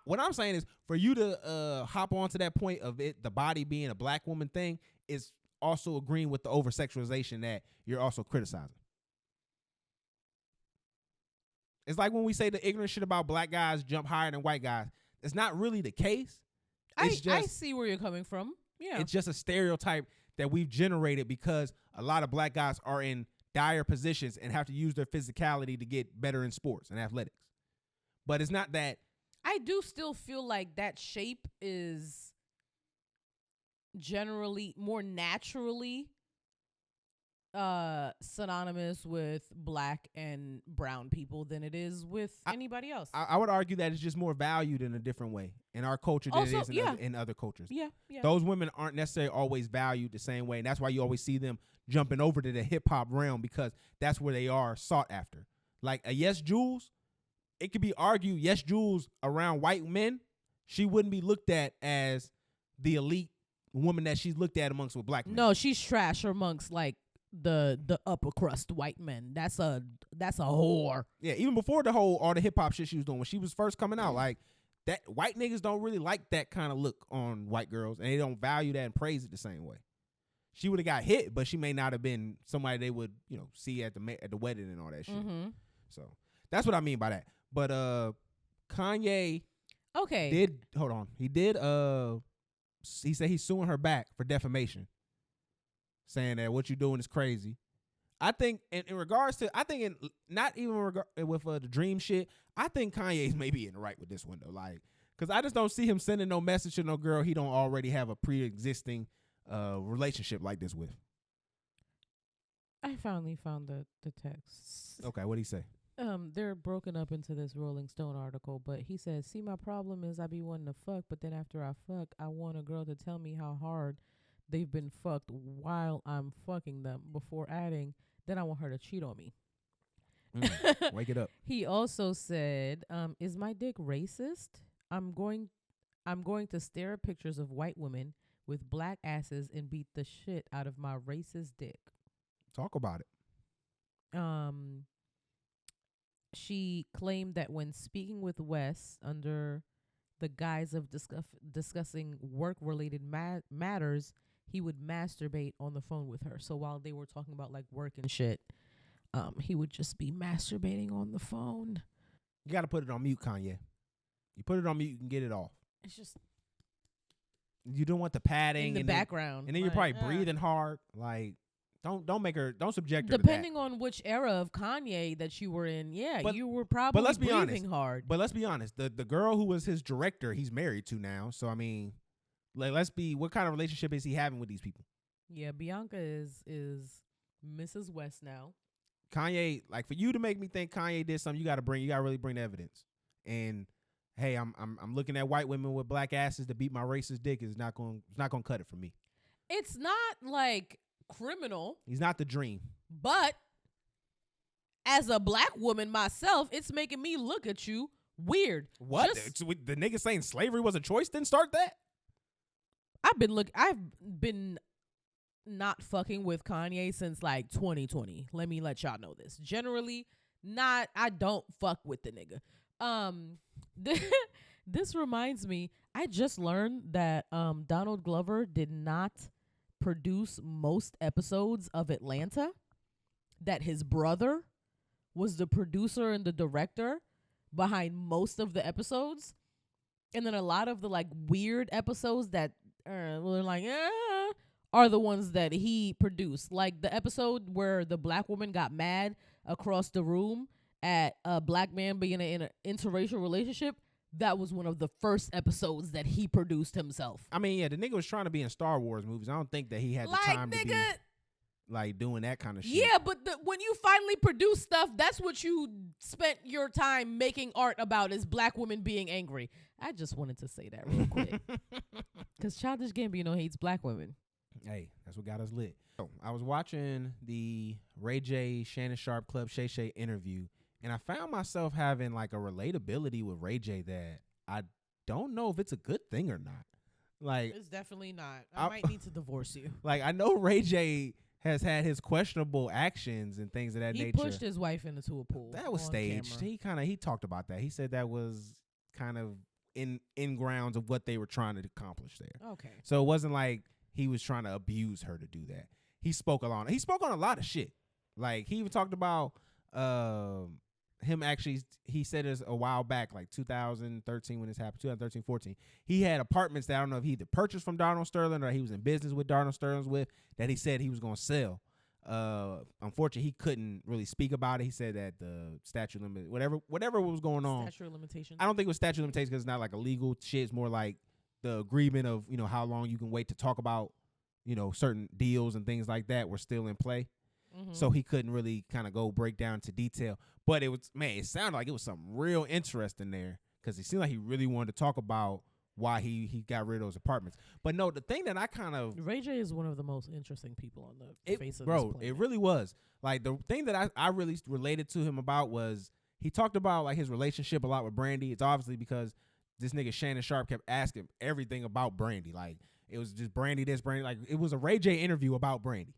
What I'm saying is for you to hop onto that point of it, the body being a black woman thing, is also agreeing with the over sexualization that you're also criticizing. It's like when we say the ignorant shit about black guys jump higher than white guys. It's not really the case. I see where you're coming from. Yeah. It's just a stereotype that we've generated because a lot of black guys are in dire positions and have to use their physicality to get better in sports and athletics. But it's not that. I do still feel like that shape is generally more naturally synonymous with black and brown people than it is with anybody else. I would argue that it's just more valued in a different way in our culture than it is in other cultures. Yeah. Those women aren't necessarily always valued the same way, and that's why you always see them jumping over to the hip-hop realm, because that's where they are sought after. Like a Yes Jules, it could be argued Yes Jules around white men, she wouldn't be looked at as the elite woman that she's looked at amongst with black men. No, she's trash amongst like the upper crust white men. That's a whore. Yeah, even before all the hip hop shit she was doing when she was first coming out, like that, white niggas don't really like that kind of look on white girls, and they don't value that and praise it the same way. She would have got hit, but she may not have been somebody they would see at the wedding and all that shit. Mm-hmm. So that's what I mean by that. But Kanye Okay. hold on. He said he's suing her back for defamation, saying that what you're doing is crazy. I think in regards to, not even with the dream shit, I think Kanye's maybe in the right with this one though. Like, cause I just don't see him sending no message to no girl he don't already have a pre-existing relationship like this with. I finally found the text. Okay, what'd he say? They're broken up into this Rolling Stone article, but he says, see, my problem is I be wanting to fuck, but then after I fuck, I want a girl to tell me how hard they've been fucked while I'm fucking them, before adding, then I want her to cheat on me. Wake it up. He also said, is my dick racist? I'm going to stare at pictures of white women with black asses and beat the shit out of my racist dick. Talk about it. She claimed that when speaking with Wes under the guise of discussing work-related matters, he would masturbate on the phone with her. So while they were talking about like work and shit, he would just be masturbating on the phone. You got to put it on mute, Kanye. You put it on mute, you can get it off. It's just you don't want the padding in the background, and then you're probably breathing hard. Like, don't subject her depending to that. on which era of Kanye that you were in. Yeah, but, you were probably breathing hard. But let's be honest. The girl who was his director, he's married to now. So I mean, what kind of relationship is he having with these people? Yeah, Bianca is Mrs. West now. Kanye, like, for you to make me think Kanye did something, you gotta really bring the evidence. And hey, I'm looking at white women with black asses to beat my racist dick is not gonna cut it for me. It's not like criminal. He's not the dream. But as a black woman myself, it's making me look at you weird. What? The nigga saying slavery was a choice didn't start that? I've been not fucking with Kanye since like 2020. Let me let y'all know this. Generally, I don't fuck with the nigga. This reminds me, I just learned that Donald Glover did not produce most episodes of Atlanta, that his brother was the producer and the director behind most of the episodes, and then a lot of the like weird episodes that were like are the ones that he produced, like the episode where the black woman got mad across the room at a black man being in an interracial relationship. That was one of the first episodes that he produced himself. I mean, yeah, the nigga was trying to be in Star Wars movies. I don't think that he had the time to be like doing that kind of shit. Yeah, but when you finally produce stuff, that's what you spent your time making art about, is black women being angry. I just wanted to say that real quick. Because Childish Gambino hates black women. Hey, that's what got us lit. So, I was watching the Ray J, Shannon Sharp, Club Shay Shay interview, and I found myself having like a relatability with Ray J that I don't know if it's a good thing or not. Like, it's definitely not. I might need to divorce you. Like, I know Ray J has had his questionable actions and things of that nature. He pushed his wife into a pool. That was staged. Camera. He talked about that. He said that was kind of in grounds of what they were trying to accomplish there. Okay. So it wasn't like he was trying to abuse her to do that. He spoke on a lot of shit. Like, he even talked about him actually, he said this a while back, like 2013 when this happened, 2013, 14. He had apartments that I don't know if he either purchased from Donald Sterling or he was in business with Donald Sterling with, that he said he was going to sell. Unfortunately, he couldn't really speak about it. He said that the statute limit, whatever was going on. Statute of limitations. I don't think it was statute of limitations because it's not like a legal shit. It's more like the agreement of, how long you can wait to talk about, certain deals and things like that were still in play. Mm-hmm. So he couldn't really kind of go break down to detail. But it sounded like it was something real interesting there, because it seemed like he really wanted to talk about why he got rid of those apartments. But no, the thing that I kind of... Ray J is one of the most interesting people on the face of this planet. It really was. Like, the thing that I really related to him about was he talked about like his relationship a lot with Brandy. It's obviously because this nigga Shannon Sharp kept asking everything about Brandy. Like, it was just Brandy this, Brandy. Like, it was a Ray J interview about Brandy.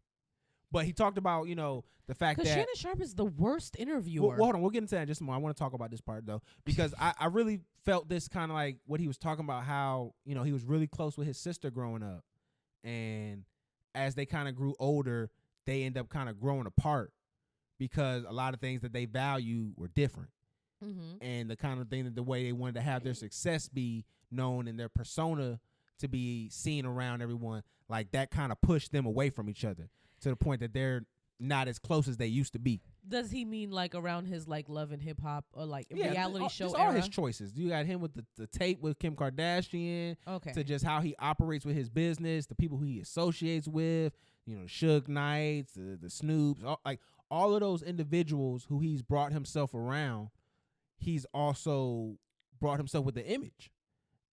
But he talked about, the fact that... Because Shannon Sharp is the worst interviewer. Well, hold on. We'll get into that in just a moment. I want to talk about this part, though, because I really felt this kind of like what he was talking about, how, he was really close with his sister growing up. And as they kind of grew older, they end up kind of growing apart because a lot of things that they value were different. and the kind of thing that the way they wanted to have their success be known and their persona to be seen around everyone, like that kind of pushed them away from each other to the point that they're not as close as they used to be. Does he mean like around his like Love and Hip Hop or like reality show just era? all his choices. You got him with the tape with Kim Kardashian, okay, to just how he operates with his business, the people who he associates with, you know, Suge Knights, the Snoops, all of those individuals who he's brought himself around. He's also brought himself with the image,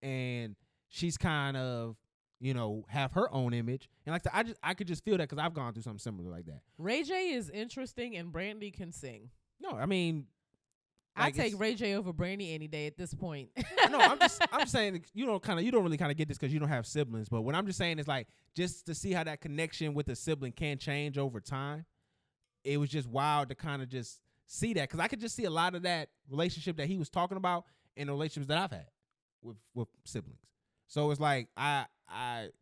and she's kind of, you know, have her own image. And like I could just feel that because I've gone through something similar like that. Ray J is interesting and Brandy can sing. No, I mean, I take Ray J over Brandy any day at this point. No, I'm just saying you don't really get this because you don't have siblings. But what I'm just saying is like just to see how that connection with a sibling can change over time. It was just wild to kind of just see that because I could just see a lot of that relationship that he was talking about in the relationships that I've had with siblings. So it's like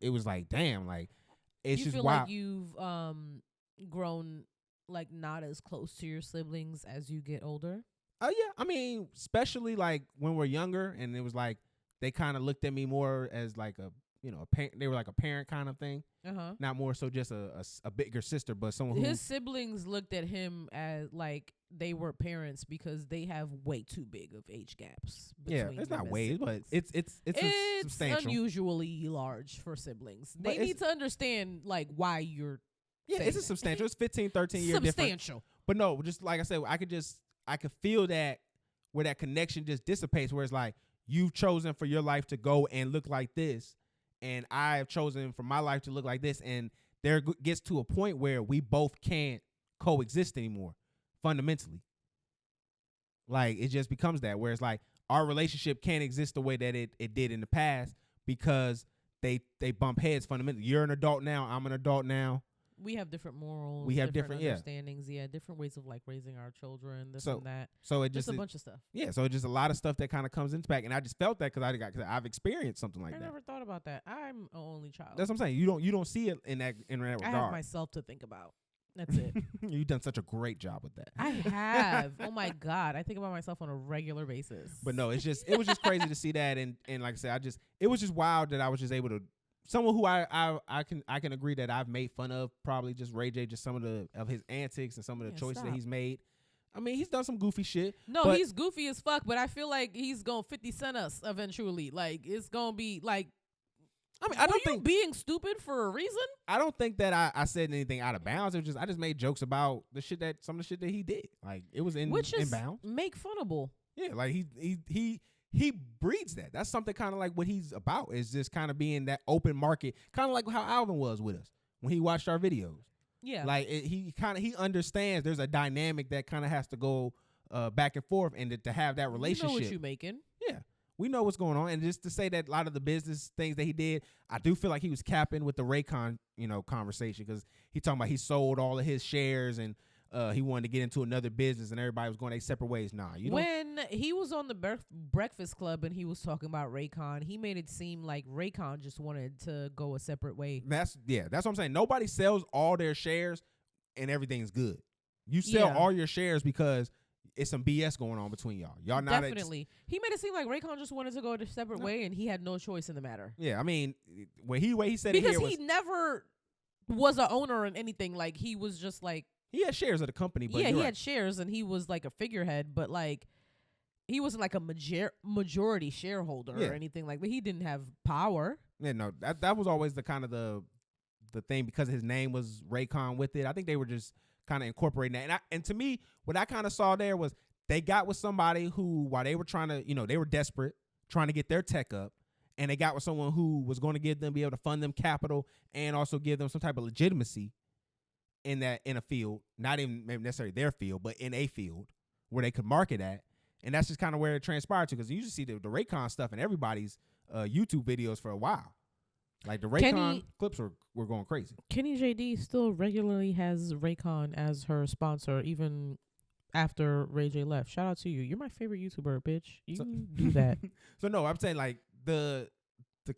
it was like, damn, like it's just wild. You feel like you've grown like not as close to your siblings as you get older? Yeah, I mean, especially like when we're younger, and it was like they kind of looked at me more as like a, you know, a parent. They were like a parent kind of thing, not more so just a bigger sister, but someone his siblings looked at him as like they were parents because they have way too big of age gaps. Yeah, it's not way, but it's substantial. Unusually large for siblings. They need to understand like why you're. Yeah, it's a substantial. It's 15, 13 years substantial. Different. But no, just like I said, I could feel that where that connection just dissipates, where it's like you've chosen for your life to go and look like this, and I have chosen for my life to look like this, and there gets to a point where we both can't coexist anymore, fundamentally. Like it just becomes that where it's like our relationship can't exist the way that it did in the past because they bump heads fundamentally. You're an adult now. I'm an adult now. We have different morals. We have different understandings. Yeah, different ways of like raising our children. This and that. So it just a bunch of stuff. Yeah, so it's just a lot of stuff that kind of comes into back, and I just felt that because I've experienced something like that. I never thought about that. I'm an only child. That's what I'm saying. You don't see it in that regard. I have myself to think about. That's it. You've done such a great job with that. I have. Oh my God, I think about myself on a regular basis. But no, it was just crazy to see that, and like I said, it was just wild that I was just able to. Someone who I can agree that I've made fun of, probably just Ray J, just some of his antics and some of the choices that he's made. I mean, he's done some goofy shit. No, he's goofy as fuck, but I feel like he's gonna 50 Cent us eventually. Like it's gonna be like. I mean, I don't think being stupid for a reason. I don't think that I said anything out of bounds. It was just I just made jokes about some of the shit that he did. Like it was in bounds. Make funnable. Yeah, like he breeds that. That's something kind of like what he's about, is just kind of being that open market, kind of like how Alvin was with us when he watched our videos. Yeah, like he understands there's a dynamic that kind of has to go back and forth, and to have that relationship. You know what you making? Yeah, we know what's going on, and just to say that a lot of the business things that he did, I do feel like he was capping with the Raycon, conversation, because he talking about he sold all of his shares and. He wanted to get into another business, and everybody was going their separate ways. When he was on the Breakfast Club and he was talking about Raycon, he made it seem like Raycon just wanted to go a separate way. That's what I'm saying. Nobody sells all their shares and everything's good. You sell all your shares because it's some BS going on between y'all. Y'all not definitely. He made it seem like Raycon just wanted to go a separate way, and he had no choice in the matter. Yeah, I mean, when he said because he never was an owner in anything. Like he was just like. He had shares of the company, but he had shares, and he was like a figurehead, but like he wasn't like a majority shareholder or anything like that. He didn't have power. Yeah, no, that was always the kind of the thing, because his name was Raycon with it. I think they were just kind of incorporating that. And to me, what I kind of saw there was they got with somebody who, while they were trying to, they were desperate, trying to get their tech up, and they got with someone who was going to be able to fund them capital and also give them some type of legitimacy in a field, not even maybe necessarily their field, but in a field where they could market at. And that's just kind of where it transpired to, because you usually see the Raycon stuff in everybody's YouTube videos for a while. Like the Raycon clips were going crazy. Kenny JD still regularly has Raycon as her sponsor, even after Ray J left. Shout out to you. You're my favorite YouTuber, bitch. You do that. So no, I'm saying like to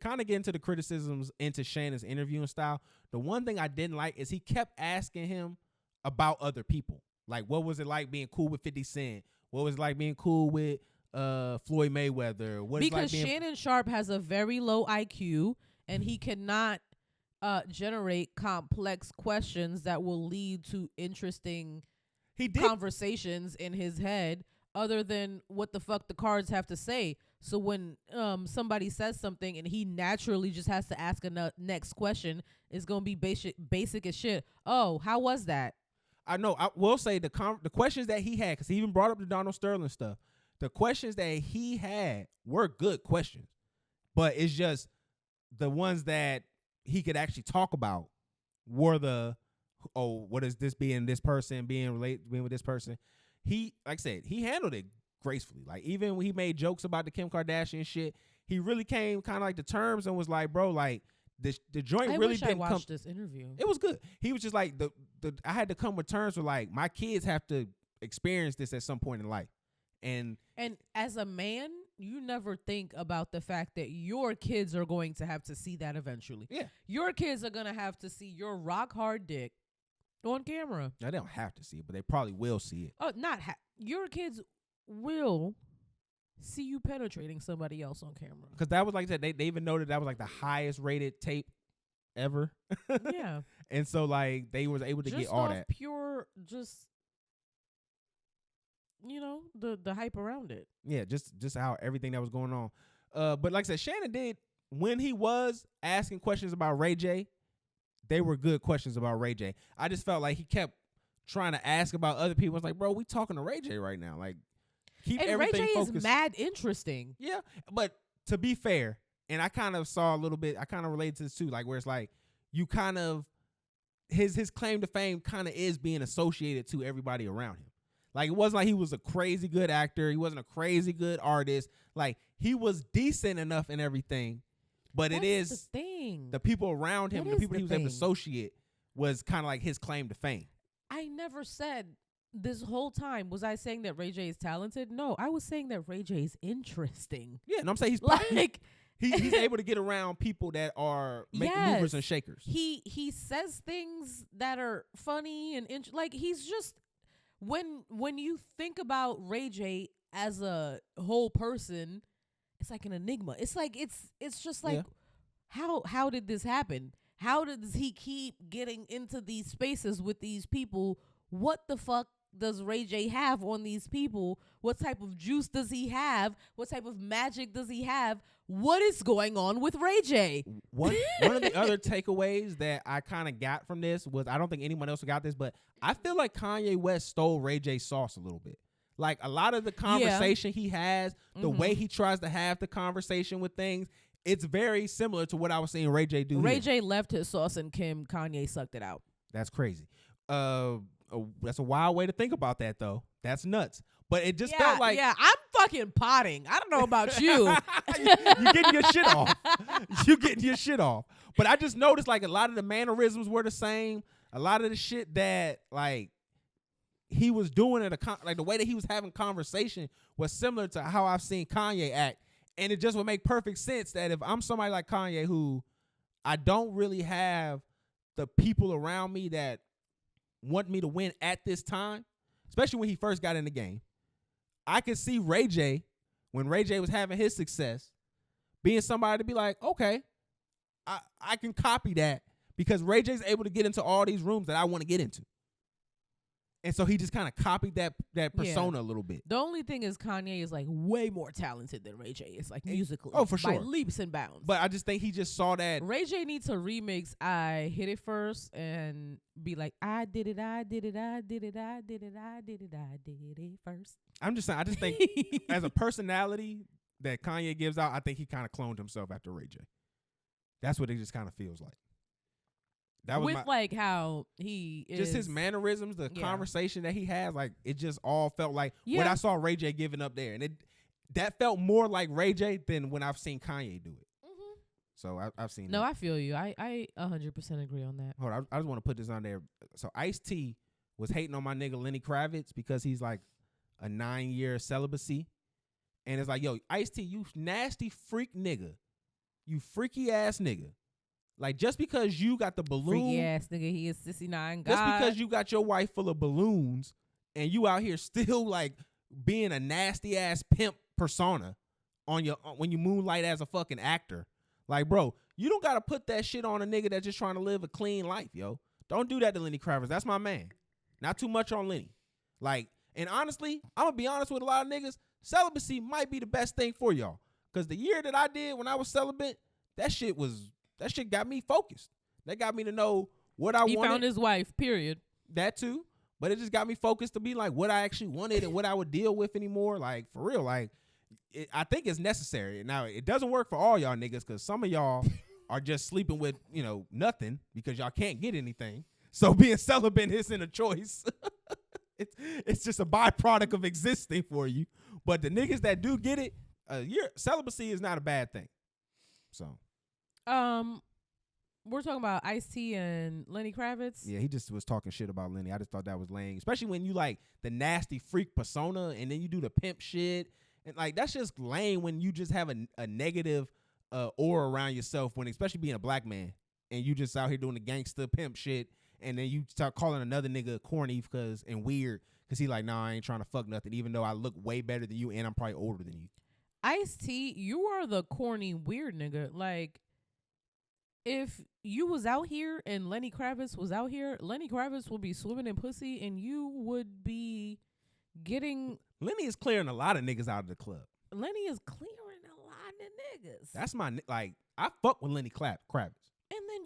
kind of get into the criticisms into Shannon's interviewing style, the one thing I didn't like is he kept asking him about other people. Like, what was it like being cool with 50 Cent? What was it like being cool with Floyd Mayweather? What because like Shannon Sharp has a very low IQ and he cannot generate complex questions that will lead to interesting conversations in his head other than what the fuck the cards have to say. So when somebody says something and he naturally just has to ask a next question, it's going to be basic as shit. Oh, how was that? I know. I will say the questions that he had, because he even brought up the Donald Sterling stuff. The questions that he had were good questions, but it's just the ones that he could actually talk about were what is this being this person, being with this person. He, like I said, he handled it gracefully. Like, even when he made jokes about the Kim Kardashian shit, he really came kind of like to terms and was like, bro, like the joint really didn't come. I watched this interview. It was good. He was just like I had to come with terms with like my kids have to experience this at some point in life. And as a man, you never think about the fact that your kids are going to have to see that eventually. Yeah. Your kids are going to have to see your rock hard dick on camera. Now, they don't have to see it, but they probably will see it. Oh, your kids will see you penetrating somebody else on camera. Because that was like that. They even noted that was like the highest rated tape ever. Yeah. And so like they was able to just get all that. Pure, the hype around it. Yeah, just how everything that was going on. But like I said, Shannon did, when he was asking questions about Ray J, they were good questions about Ray J. I just felt like he kept trying to ask about other people. It's like, bro, we talking to Ray J right now. Like, keep everything Ray J focused. Is mad interesting. Yeah, but to be fair, and I kind of saw a little bit, I kind of related to this too, like where it's like, you kind of, his claim to fame kind of is being associated to everybody around him. Like, it wasn't like he was a crazy good actor. He wasn't a crazy good artist. Like, he was decent enough in everything. But That's it is the thing. The people around him, the people he was able to associate, was kind of like his claim to fame. I never said this whole time, was I saying that Ray J is talented? No, I was saying that Ray J is interesting. Yeah, and I'm saying he's like he's able to get around people that are making movers and shakers. He says things that are funny and like he's just when you think about Ray J as a whole person, it's like an enigma. It's like it's just like how did this happen? How does he keep getting into these spaces with these people? What the fuck does Ray J have on these people? What type of juice does he have? What type of magic does he have? What is going on with Ray J? One of the other takeaways that I kind of got from this was, I don't think anyone else got this, but I feel like Kanye West stole Ray J's sauce a little bit. Like, a lot of the conversation he has, the way he tries to have the conversation with things, it's very similar to what I was seeing Ray J do. Ray J left his sauce and Kanye sucked it out. That's crazy. That's a wild way to think about that, though. That's nuts. But it just felt like... Yeah, I'm fucking potting. I don't know about you. You're getting your shit off. You're getting your shit off. But I just noticed, like, a lot of the mannerisms were the same. A lot of the shit that, like, he was doing like the way that he was having conversation was similar to how I've seen Kanye act. And it just would make perfect sense that if I'm somebody like Kanye, who I don't really have the people around me that want me to win at this time, especially when he first got in the game, I could see Ray J, when Ray J was having his success, being somebody to be like, okay, I can copy that, because Ray J's able to get into all these rooms that I want to get into. And so he just kind of copied that persona a little bit. The only thing is Kanye is like way more talented than Ray J is, like, musically. Oh, for sure. By leaps and bounds. But I just think he just saw that. Ray J needs to remix I Hit It First and be like, I did it, I did it, I did it, I did it, I did it, I did it first. I'm just saying, I just think as a personality that Kanye gives out, I think he kind of cloned himself after Ray J. That's what it just kind of feels like. That was like how he is. Just his mannerisms, the conversation that he has, like, it just all felt like what I saw Ray J giving up there. And that felt more like Ray J than when I've seen Kanye do it. Mm-hmm. So I've seen that. I feel you. I 100% agree on that. Hold on, I just want to put this on there. So Ice-T was hating on my nigga Lenny Kravitz because he's like a 9-year celibacy. And it's like, yo, Ice-T, you nasty freak nigga. You freaky ass nigga. Like, just because you got the balloon, freaky ass nigga, he is 69 God. Just because you got your wife full of balloons and you out here still like being a nasty ass pimp persona on your when you moonlight as a fucking actor. Like, bro, you don't gotta put that shit on a nigga that's just trying to live a clean life, yo. Don't do that to Lenny Kravitz. That's my man. Not too much on Lenny. Like, and honestly, I'm gonna be honest with a lot of niggas. Celibacy might be the best thing for y'all. Cause the year that I did when I was celibate, that shit got me focused. That got me to know what I wanted. He found his wife, period. That too. But it just got me focused to be like what I actually wanted and what I would deal with anymore. Like, for real, like, I think it's necessary. Now, it doesn't work for all y'all niggas because some of y'all are just sleeping with, nothing because y'all can't get anything. So being celibate isn't a choice. It's just a byproduct of existing for you. But the niggas that do get it, celibacy is not a bad thing. So. We're talking about Ice-T and Lenny Kravitz. Yeah, he just was talking shit about Lenny. I just thought that was lame. Especially when you like the nasty freak persona and then you do the pimp shit. And like that's just lame when you just have a negative aura around yourself when especially being a black man and you just out here doing the gangster pimp shit and then you start calling another nigga corny and weird because he like, nah, I ain't trying to fuck nothing even though I look way better than you and I'm probably older than you. Ice-T, you are the corny weird nigga. Like, if you was out here and Lenny Kravitz was out here, Lenny Kravitz would be swimming in pussy and you would be getting... Lenny is clearing a lot of niggas out of the club. Lenny is clearing a lot of niggas. That's like, I fuck with Lenny Kravitz. And then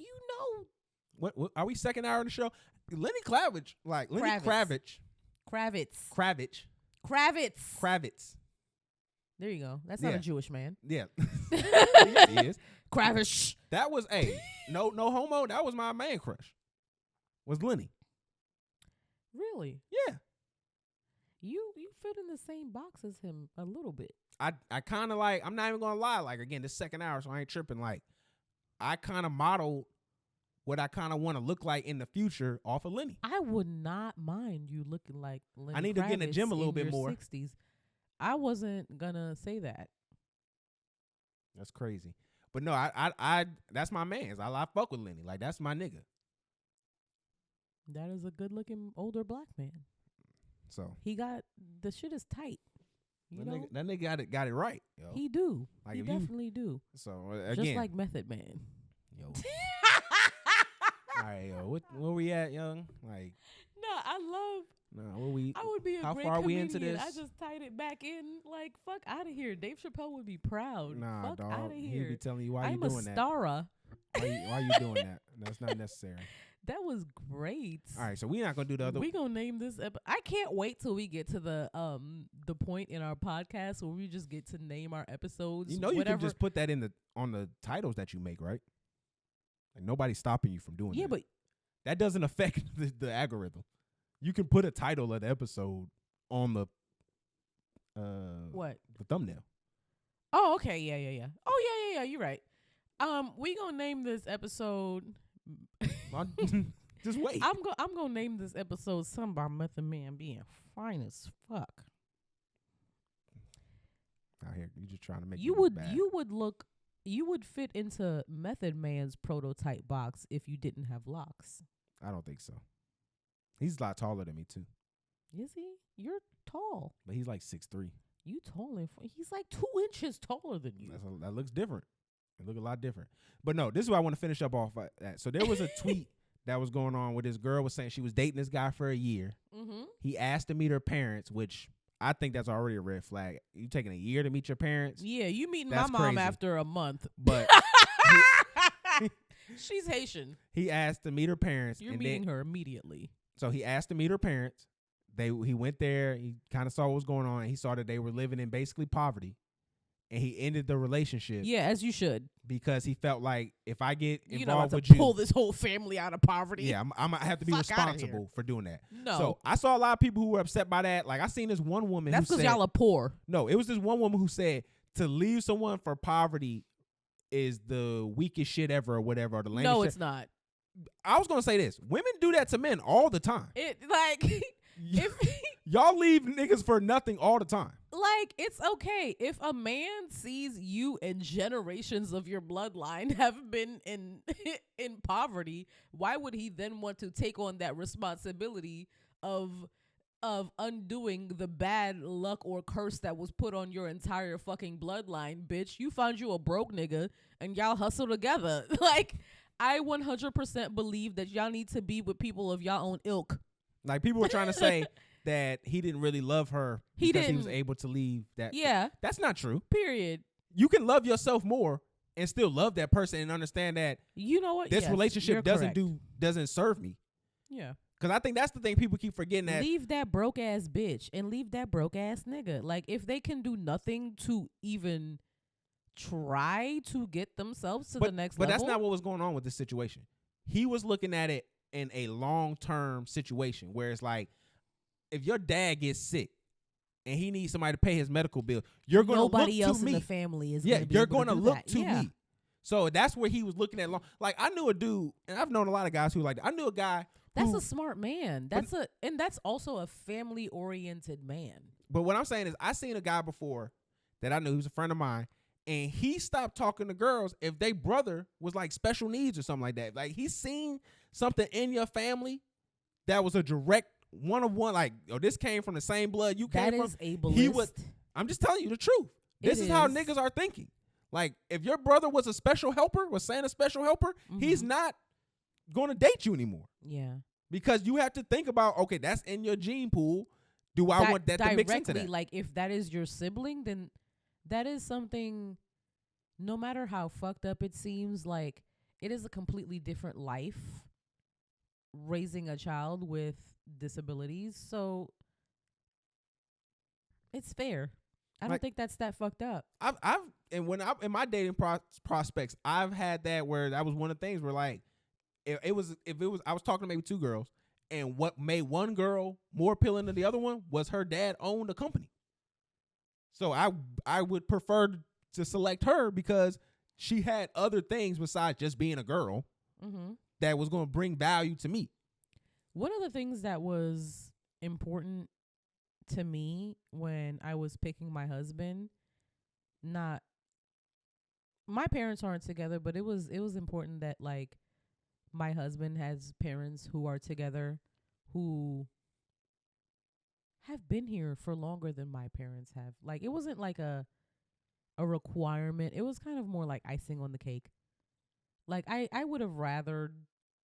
What are we second hour of the show? Lenny Kravitz, like Lenny Kravitz. There you go. That's not a Jewish man. Yeah. He is. Kravitz. That was no homo. That was my man crush. Was Lenny. Really? Yeah. You fit in the same box as him a little bit. I kind of like, I'm not even going to lie. Like, again, this second hour, so I ain't tripping. Like, I kind of modeled what I kind of want to look like in the future off of Lenny. I would not mind you looking like Lenny. I need to get in the gym a little bit more. 60s. I wasn't gonna say that. That's crazy. But no, I that's my man. I fuck with Lenny. Like, that's my nigga. That is a good looking older black man. So he got the shit is tight. That nigga got it right. Yo. He do. Like he definitely do. So again, just like Method Man. Yo. All right, yo. Where we at, young? Like. No, I love. No, I would be a how great far are we comedian. into this? I just tied it back in. Like, fuck out of here. Dave Chappelle would be proud. Nah, fuck dog. out of here. He'd be telling you why you doing that. I'm a stara. Why you doing that? That's not necessary. That was great. All right, so we're not gonna do the other. We gonna name this. I can't wait till we get to the point in our podcast where we just get to name our episodes. You know, you can just put that on the titles that you make, right? Like nobody's stopping you from doing that. Yeah, but that doesn't affect the algorithm. You can put a title of the episode on the what? The thumbnail. Oh, okay, yeah. Oh, yeah. You're right. We gonna name this episode. Just wait. I'm gonna name this episode something about Method Man being fine as fuck. Out here, you just trying to make you would fit into Method Man's prototype box if you didn't have locks. I don't think so. He's a lot taller than me too. Is he? You're tall. But he's like 6'3". You tall and he's like 2 inches taller than you. That looks different. It look a lot different. But no, this is what I want to finish up off at. So there was a tweet that was going on where this girl was saying she was dating this guy for a year. Mm-hmm. He asked to meet her parents, which I think that's already a red flag. You taking a year to meet your parents? Yeah, you meeting my mom after a month. But she's Haitian. He asked to meet her parents. You're meeting her immediately. So he asked to meet her parents. He went there. He kind of saw what was going on. He saw that they were living in basically poverty. And he ended the relationship. Yeah, as you should. Because he felt like if I get you involved with you, pull this whole family out of poverty. Yeah, I'm gonna have to be responsible for doing that. No. So I saw a lot of people who were upset by that. Like I seen this one woman. That's because y'all are poor. No, it was this one woman who said to leave someone for poverty is the weakest shit ever, or whatever. Or the lamest No, shit. it's not. I was gonna say this: women do that to men all the time. It like if y'all leave niggas for nothing all the time. Like, it's okay if a man sees you and generations of your bloodline have been in poverty. Why would he then want to take on that responsibility of of undoing the bad luck or curse that was put on your entire fucking bloodline, bitch. You found you a broke nigga and y'all hustle together. Like, I 100% believe that y'all need to be with people of y'all own ilk. Like, people were trying to say that he didn't really love her because he was able to leave that. Yeah. That's not true. Period. You can love yourself more and still love that person and understand that, you know what, this relationship doesn't serve me. Yeah. Because I think that's the thing people keep forgetting, that leave that broke ass bitch and leave that broke ass nigga. Like, if they can do nothing to even try to get themselves to the next level. But that's not what was going on with this situation. He was looking at it in a long-term situation where it's like, if your dad gets sick and he needs somebody to pay his medical bill, you're going to look to me. Nobody else in the family is you're going to look to me. So that's where he was looking at. Like, I knew a dude, and I've known a lot of guys who like that. I knew a guy. That's a smart man. And that's also a family-oriented man. But what I'm saying is, I seen a guy before that I knew, he was a friend of mine, and he stopped talking to girls if they brother was like special needs or something like that. Like, he seen something in your family that was a direct one-on-one, like, oh, this came from the same blood you came from. That is ableist. I'm just telling you the truth. This is how niggas are thinking. Like, if your brother was a special helper, was Santa's special helper, he's not going to date you anymore. Yeah. Because you have to think about, okay, that's in your gene pool. Do I want that to mix into that? Like, if that is your sibling, then that is something, no matter how fucked up it seems, like, it is a completely different life raising a child with disabilities. So it's fair. I don't think that's that fucked up. In my dating prospects, I've had that where that was one of the things where, like, if it was I was talking to maybe two girls, and what made one girl more appealing than the other one was her dad owned a company. So I would prefer to select her because she had other things besides just being a girl that was going to bring value to me. One of the things that was important to me when I was picking my husband, my parents aren't together, but it was important that, like, my husband has parents who are together who have been here for longer than my parents have. Like, it wasn't like a requirement. It was kind of more like icing on the cake. Like, I would have rathered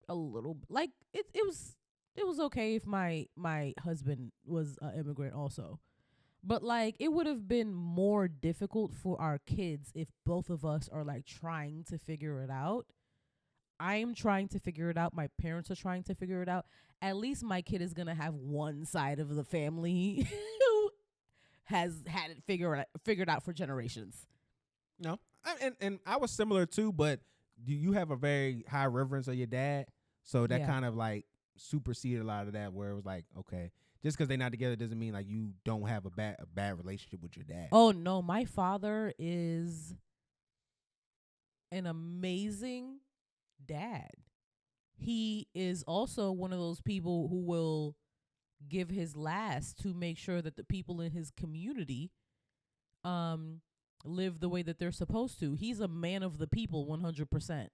a little, like, it was okay if my husband was an immigrant also. But, like, it would have been more difficult for our kids if both of us are, like, trying to figure it out. I'm trying to figure it out. My parents are trying to figure it out. At least my kid is going to have one side of the family who has had it figured out for generations. No. And I was similar too, but you have a very high reverence of your dad. So that kind of, like, superseded a lot of that, where it was like, okay, just because they're not together doesn't mean, like, you don't have a bad relationship with your dad. Oh, no. My father is an amazing dad. He is also one of those people who will give his last to make sure that the people in his community live the way that they're supposed to. He's a man of the people 100%.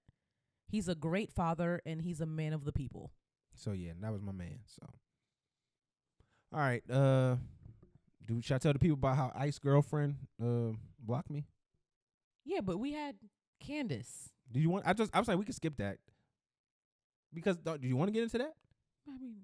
He's a great father and he's a man of the people. So yeah, that was my man. So all right, should I tell the people about how Ice girlfriend blocked me? Yeah, but we had Candace. Do you want? I was like, we could skip that because do you want to get into that? I mean,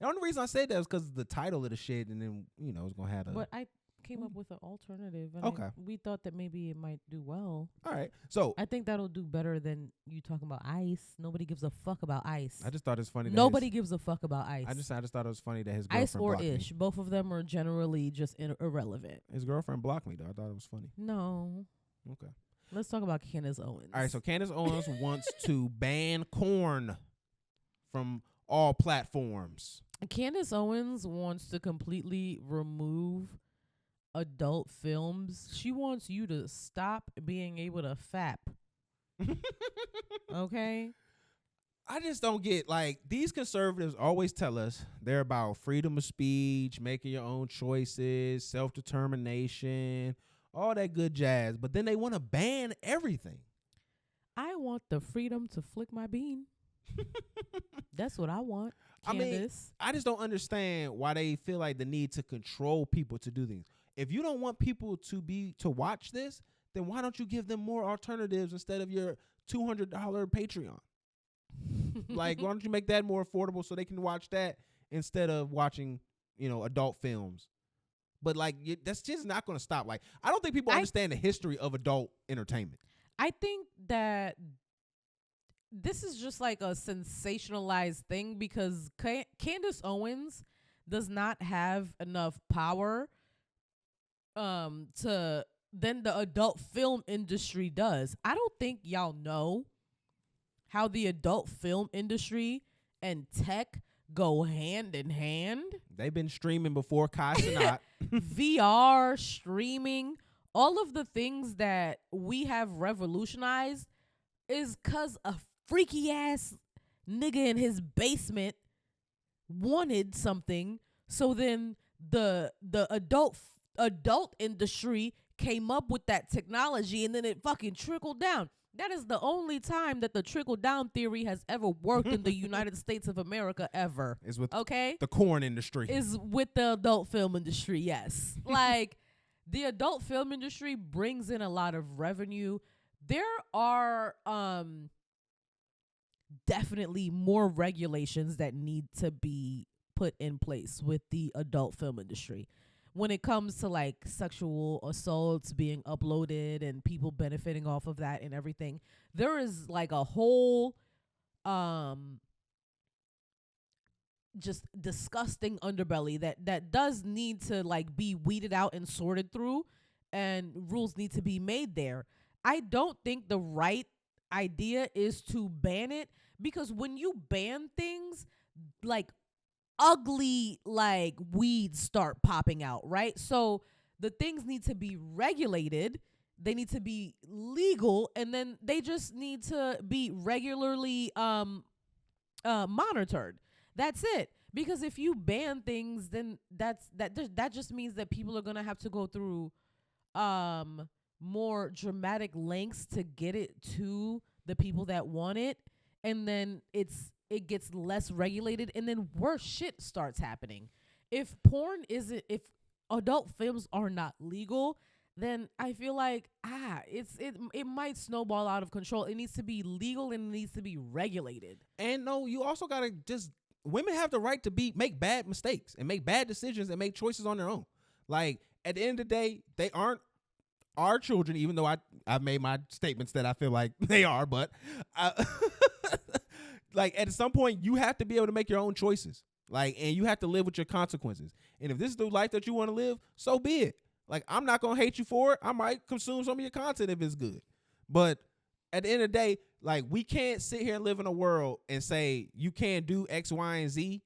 the only reason I said that was because of the title of the shit, and then it's gonna have. But I came up with an alternative. And okay. We thought that maybe it might do well. All right, so I think that'll do better than you talking about Ice. Nobody gives a fuck about Ice. I just thought it's funny. Nobody gives a fuck about Ice. I just thought it was funny that his girlfriend Ice or blocked Ish, me. both of them are generally just irrelevant. His girlfriend blocked me though. I thought it was funny. No. Okay. Let's talk about Candace Owens. All right, so Candace Owens wants to ban corn from all platforms. Candace Owens wants to completely remove adult films. She wants you to stop being able to fap. Okay? I just don't get, like, these conservatives always tell us they're about freedom of speech, making your own choices, self-determination, all that good jazz, but then they want to ban everything. I want the freedom to flick my bean. That's what I want, Candace. I just don't understand why they feel like the need to control people to do things. If you don't want people to watch this, then why don't you give them more alternatives instead of your $200 Patreon? Like, why don't you make that more affordable so they can watch that instead of watching, adult films? But like, that's just not going to stop. Like, I don't think people understand the history of adult entertainment. I think that this is just like a sensationalized thing because Candace Owens does not have enough power to then the adult film industry does. I don't think y'all know how the adult film industry and tech go hand in hand. They've been streaming before Kai Cenat. VR, streaming, all of the things that we have revolutionized is because a freaky ass nigga in his basement wanted something. So then the adult industry came up with that technology and then it fucking trickled down. That is the only time that the trickle down theory has ever worked in the United States of America ever. Is with the corn industry. Is with the adult film industry, yes. Like, the adult film industry brings in a lot of revenue. There are definitely more regulations that need to be put in place with the adult film industry. When it comes to like sexual assaults being uploaded and people benefiting off of that and everything, there is like a whole just disgusting underbelly that does need to like be weeded out and sorted through, and rules need to be made there. I don't think the right idea is to ban it, because when you ban things, like ugly like weeds start popping out, right? So the things need to be regulated, they need to be legal, and then they just need to be regularly monitored. That's it. Because if you ban things, then that just means that people are gonna have to go through more dramatic lengths to get it to the people that want it, and then it gets less regulated, and then worse shit starts happening. If adult films are not legal, then I feel like it might snowball out of control. It needs to be legal and it needs to be regulated. And no, you also gotta women have the right to make bad mistakes and make bad decisions and make choices on their own. Like, at the end of the day, they aren't our children, even though I've made my statements that I feel like they are, but like, at some point you have to be able to make your own choices. Like, and you have to live with your consequences. And if this is the life that you want to live, so be it. Like, I'm not going to hate you for it. I might consume some of your content if it's good. But at the end of the day, like, we can't sit here and live in a world and say you can't do X, Y, and Z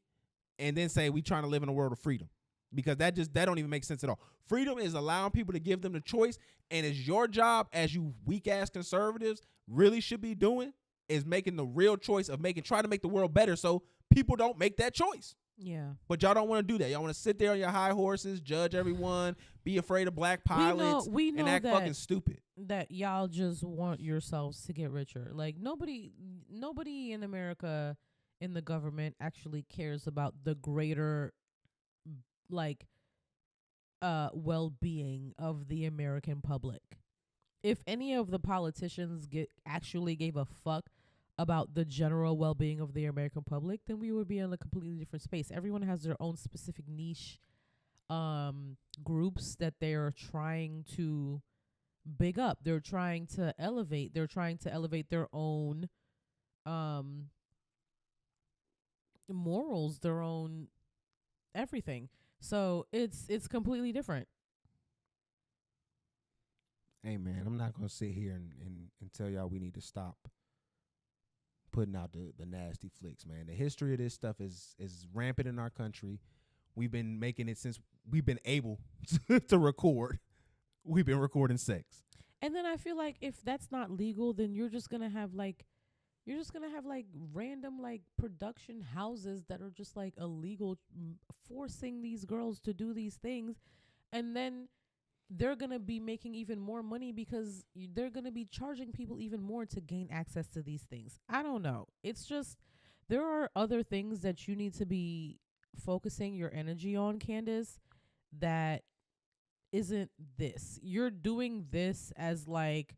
and then say we trying to live in a world of freedom, because that don't even make sense at all. Freedom is allowing people to give them the choice, and it's your job, as you weak ass conservatives really should be doing, is making the real choice of trying to make the world better so people don't make that choice. Yeah. But y'all don't want to do that. Y'all want to sit there on your high horses, judge everyone, be afraid of black pilots, we know and act fucking stupid. That y'all just want yourselves to get richer. Like, nobody in America, in the government, actually cares about the greater like well-being of the American public. If any of the politicians actually gave a fuck about the general well-being of the American public, then we would be in a completely different space. Everyone has their own specific niche groups that they're trying to big up. They're trying to elevate. They're trying to elevate their own morals, their own everything. So it's completely different. Hey, man, I'm not going to sit here and tell y'all we need to stop putting out the nasty flicks, man. The history of this stuff is rampant in our country. We've been making it since we've been able to record. We've been recording sex. And then I feel like if that's not legal, then you're just going to have random like production houses that are just like illegal, forcing these girls to do these things. And then they're going to be making even more money because they're going to be charging people even more to gain access to these things. I don't know. It's just, there are other things that you need to be focusing your energy on, Candace, that isn't this. You're doing this as like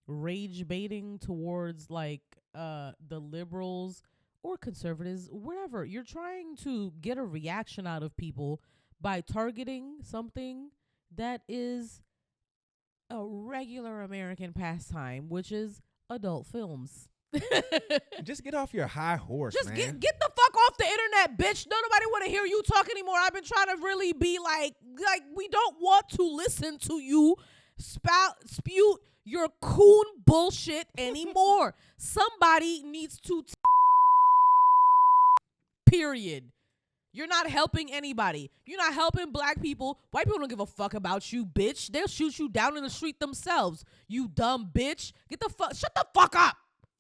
rage baiting towards like the liberals or conservatives, wherever. You're trying to get a reaction out of people by targeting something that is a regular American pastime, which is adult films. Just get off your high horse, Just man. get the fuck off the internet, bitch. Nobody want to hear you talk anymore. I've been trying to really be like we don't want to listen to you spew your coon bullshit anymore. Somebody needs to period. You're not helping anybody. You're not helping black people. White people don't give a fuck about you, bitch. They'll shoot you down in the street themselves. You dumb bitch. Shut the fuck up.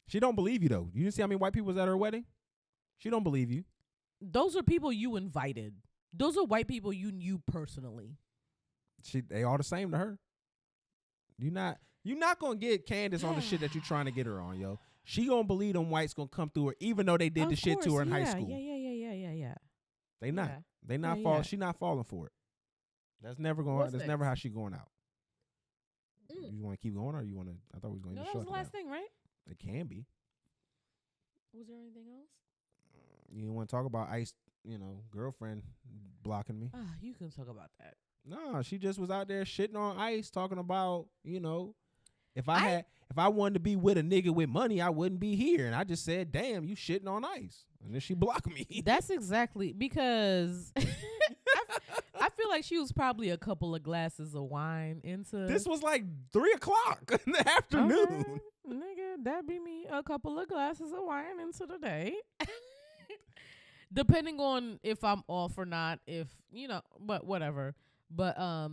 She don't believe you, though. You didn't see how many white people was at her wedding? She don't believe you. Those are people you invited. Those are white people you knew personally. They all the same to her. You're not going to get Candace on the shit that you're trying to get her on, yo. She going to believe them whites going to come through her, even though they did the shit to her in high school. Yeah. They not. Yeah. They not fall. She not falling for it. That's never going. That's never how she going out. You want to keep going, or you want to? I thought we was going to. No, that was the last thing, right? It can be. Was there anything else? You don't want to talk about Ice, girlfriend blocking me. You can talk about that. No, she just was out there shitting on Ice, talking about, if I wanted to be with a nigga with money, I wouldn't be here. And I just said, damn, you shitting on Ice. And then she blocked me. That's exactly because I feel like she was probably a couple of glasses of wine into. This was like 3:00 in the afternoon. Okay, nigga, that be me. A couple of glasses of wine into the day. Depending on if I'm off or not, but whatever. But I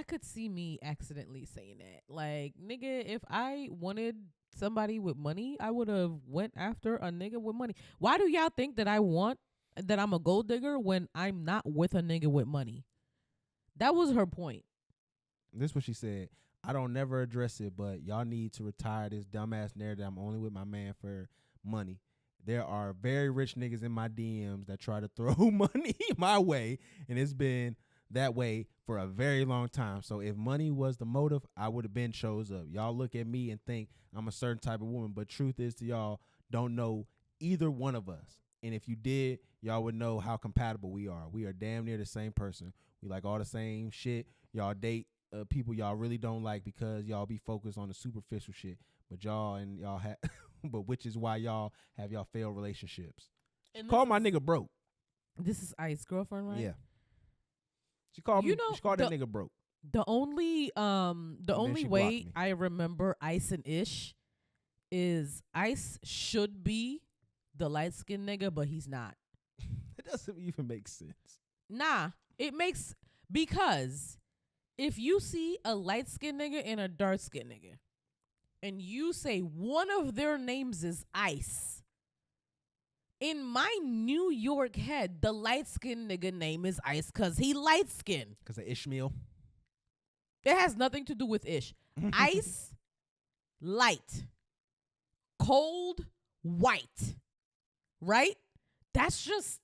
could see me accidentally saying that. Like, nigga, if I wanted somebody with money, I would have went after a nigga with money. Why do y'all think that I'm a gold digger when I'm not with a nigga with money? That was her point. This is what she said. I don't never address it, but y'all need to retire this dumbass narrative. I'm only with my man for money. There are very rich niggas in my DMs that try to throw money my way, and it's been that way for a very long time. So if money was the motive, I would have been chose up. Y'all look at me and think I'm a certain type of woman, but truth is to y'all, don't know either one of us. And if you did, y'all would know how compatible we are. We are damn near the same person. We like all the same shit. Y'all date people y'all really don't like because y'all be focused on the superficial shit. But y'all have, but which is why y'all have y'all failed relationships. Call my nigga broke. This is Ice's girlfriend, right? Yeah. She called me. She called that nigga broke. The only way I remember Ice and Ish is Ice should be the light skinned nigga, but he's not. It doesn't even make sense. Nah, it makes, because if you see a light skinned nigga and a dark skinned nigga, and you say one of their names is Ice, in my New York head, the light-skinned nigga name is Ice because he light-skinned. Because of Ishmael? It has nothing to do with Ish. Ice, light. Cold, white. Right? That's just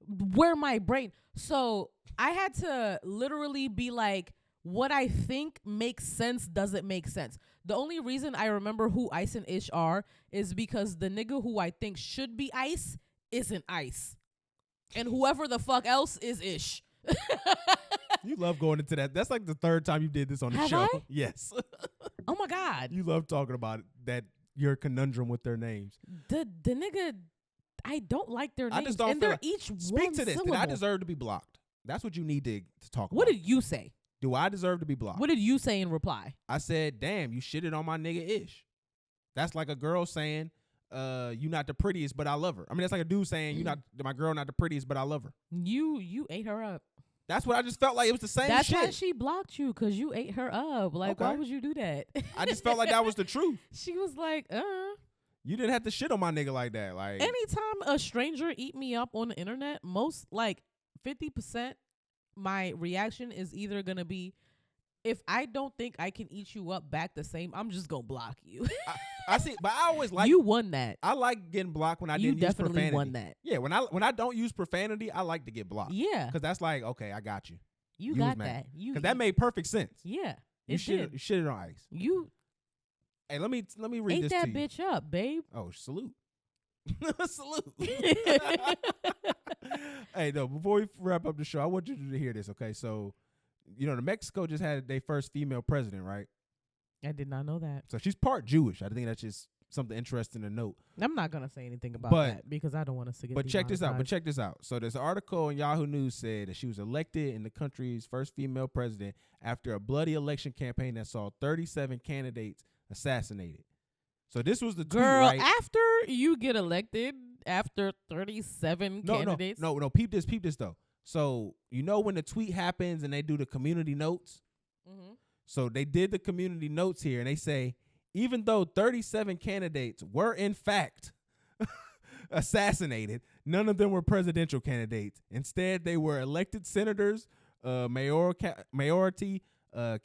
where my brain... So I had to literally be like, what I think makes sense doesn't make sense. The only reason I remember who Ice and Ish are is because the nigga who I think should be Ice isn't Ice. And whoever the fuck else is Ish. You love going into that. That's like the third time you did this on the show. I? Yes. Oh my God. You love talking about it, that your conundrum with their names. The nigga, I don't like their names. I just don't and they're each Speak one to this. syllable. Did I deserve to be blocked? That's what you need to talk about. What did you say? Do I deserve to be blocked? What did you say in reply? I said, damn, you shitted on my nigga Ish. That's like a girl saying, you not the prettiest, but I love her. I mean, that's like a dude saying, you not my girl, not the prettiest, but I love her. You ate her up. That's what I just felt like. It was the same That's shit. why she blocked you, because you ate her up. Like, Okay. why would you do that? I just felt like that was the truth. She was like, You didn't have to shit on my nigga like that. Like, anytime a stranger eat me up on the internet, most, like, 50% my reaction is either gonna be, if I don't think I can eat you up back the same, I'm just gonna block you. I see, but I always like you won that. I like getting blocked when I You didn't use definitely profanity. won that. Yeah, when I don't use profanity, I like to get blocked. Yeah, because that's like, okay, I got you. You was got mad. that. You Because that made perfect sense. Yeah, You it did. shit it on ice. You Hey, let me read ate this that to you. bitch up, babe. Oh, salute. Salute. Hey, no, before we wrap up the show, I want you to hear this, okay? So, the Mexico just had their first female president, right? I did not know that. So she's part Jewish. I think that's just something interesting to note. I'm not gonna say anything about But- that because I don't want to get. But check this out. demonetized. So there's an article in Yahoo News said that she was elected in the country's first female president after a bloody election campaign that saw 37 candidates assassinated. So this was the tweet, Girl, right? after you get elected, after 37 candidates. No. Peep this though. So when the tweet happens and they do the community notes. Mm-hmm. So they did the community notes here, and they say, even though 37 candidates were in fact assassinated, none of them were presidential candidates. Instead, they were elected senators, mayority,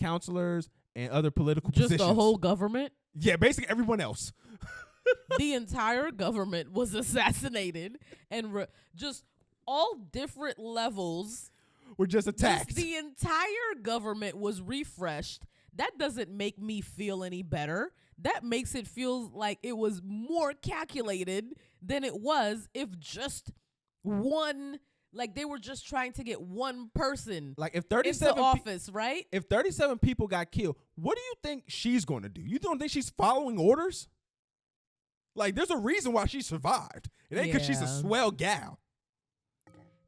councilors, and other political positions. Just the whole government? Yeah, basically everyone else. The entire government was assassinated, and just all different levels. Were just attacked. The entire government was refreshed. That doesn't make me feel any better. That makes it feel like it was more calculated than it was if just one, like they were just trying to get one person like if 37 into office, right? If 37 people got killed, what do you think she's going to do? You don't think she's following orders? Like there's a reason why she survived. It ain't because she's a swell gal.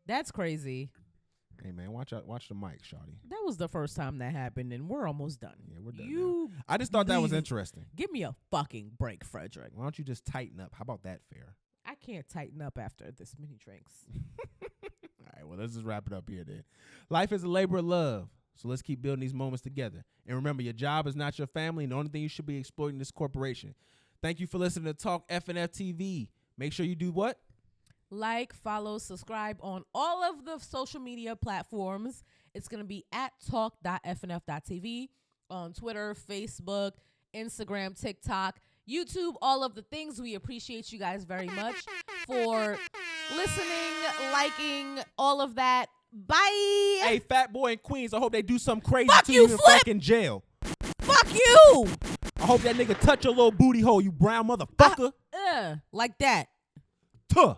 That's crazy. Hey man, watch the mic, shawty. That was the first time that happened, and we're almost done. Yeah, we're done. Now. I just thought that was interesting. Give me a fucking break, Frederick. Why don't you just tighten up? How about that, fair? I can't tighten up after this many drinks. All right, well, let's just wrap it up here then. Life is a labor of love, so let's keep building these moments together. And remember, your job is not your family, and the only thing you should be exploiting is corporation. Thank you for listening to Talk FNF TV. Make sure you do what? Like, follow, subscribe on all of the social media platforms. It's going to be at talk.fnf.tv on Twitter, Facebook, Instagram, TikTok, YouTube, all of the things. We appreciate you guys very much for listening, liking, all of that. Bye. Hey, Fat Boy and Queens, I hope they do something crazy Fuck to you, you Flip. back in jail. Fuck you. I hope that nigga touch your little booty hole, you brown motherfucker. Like that. Tuh.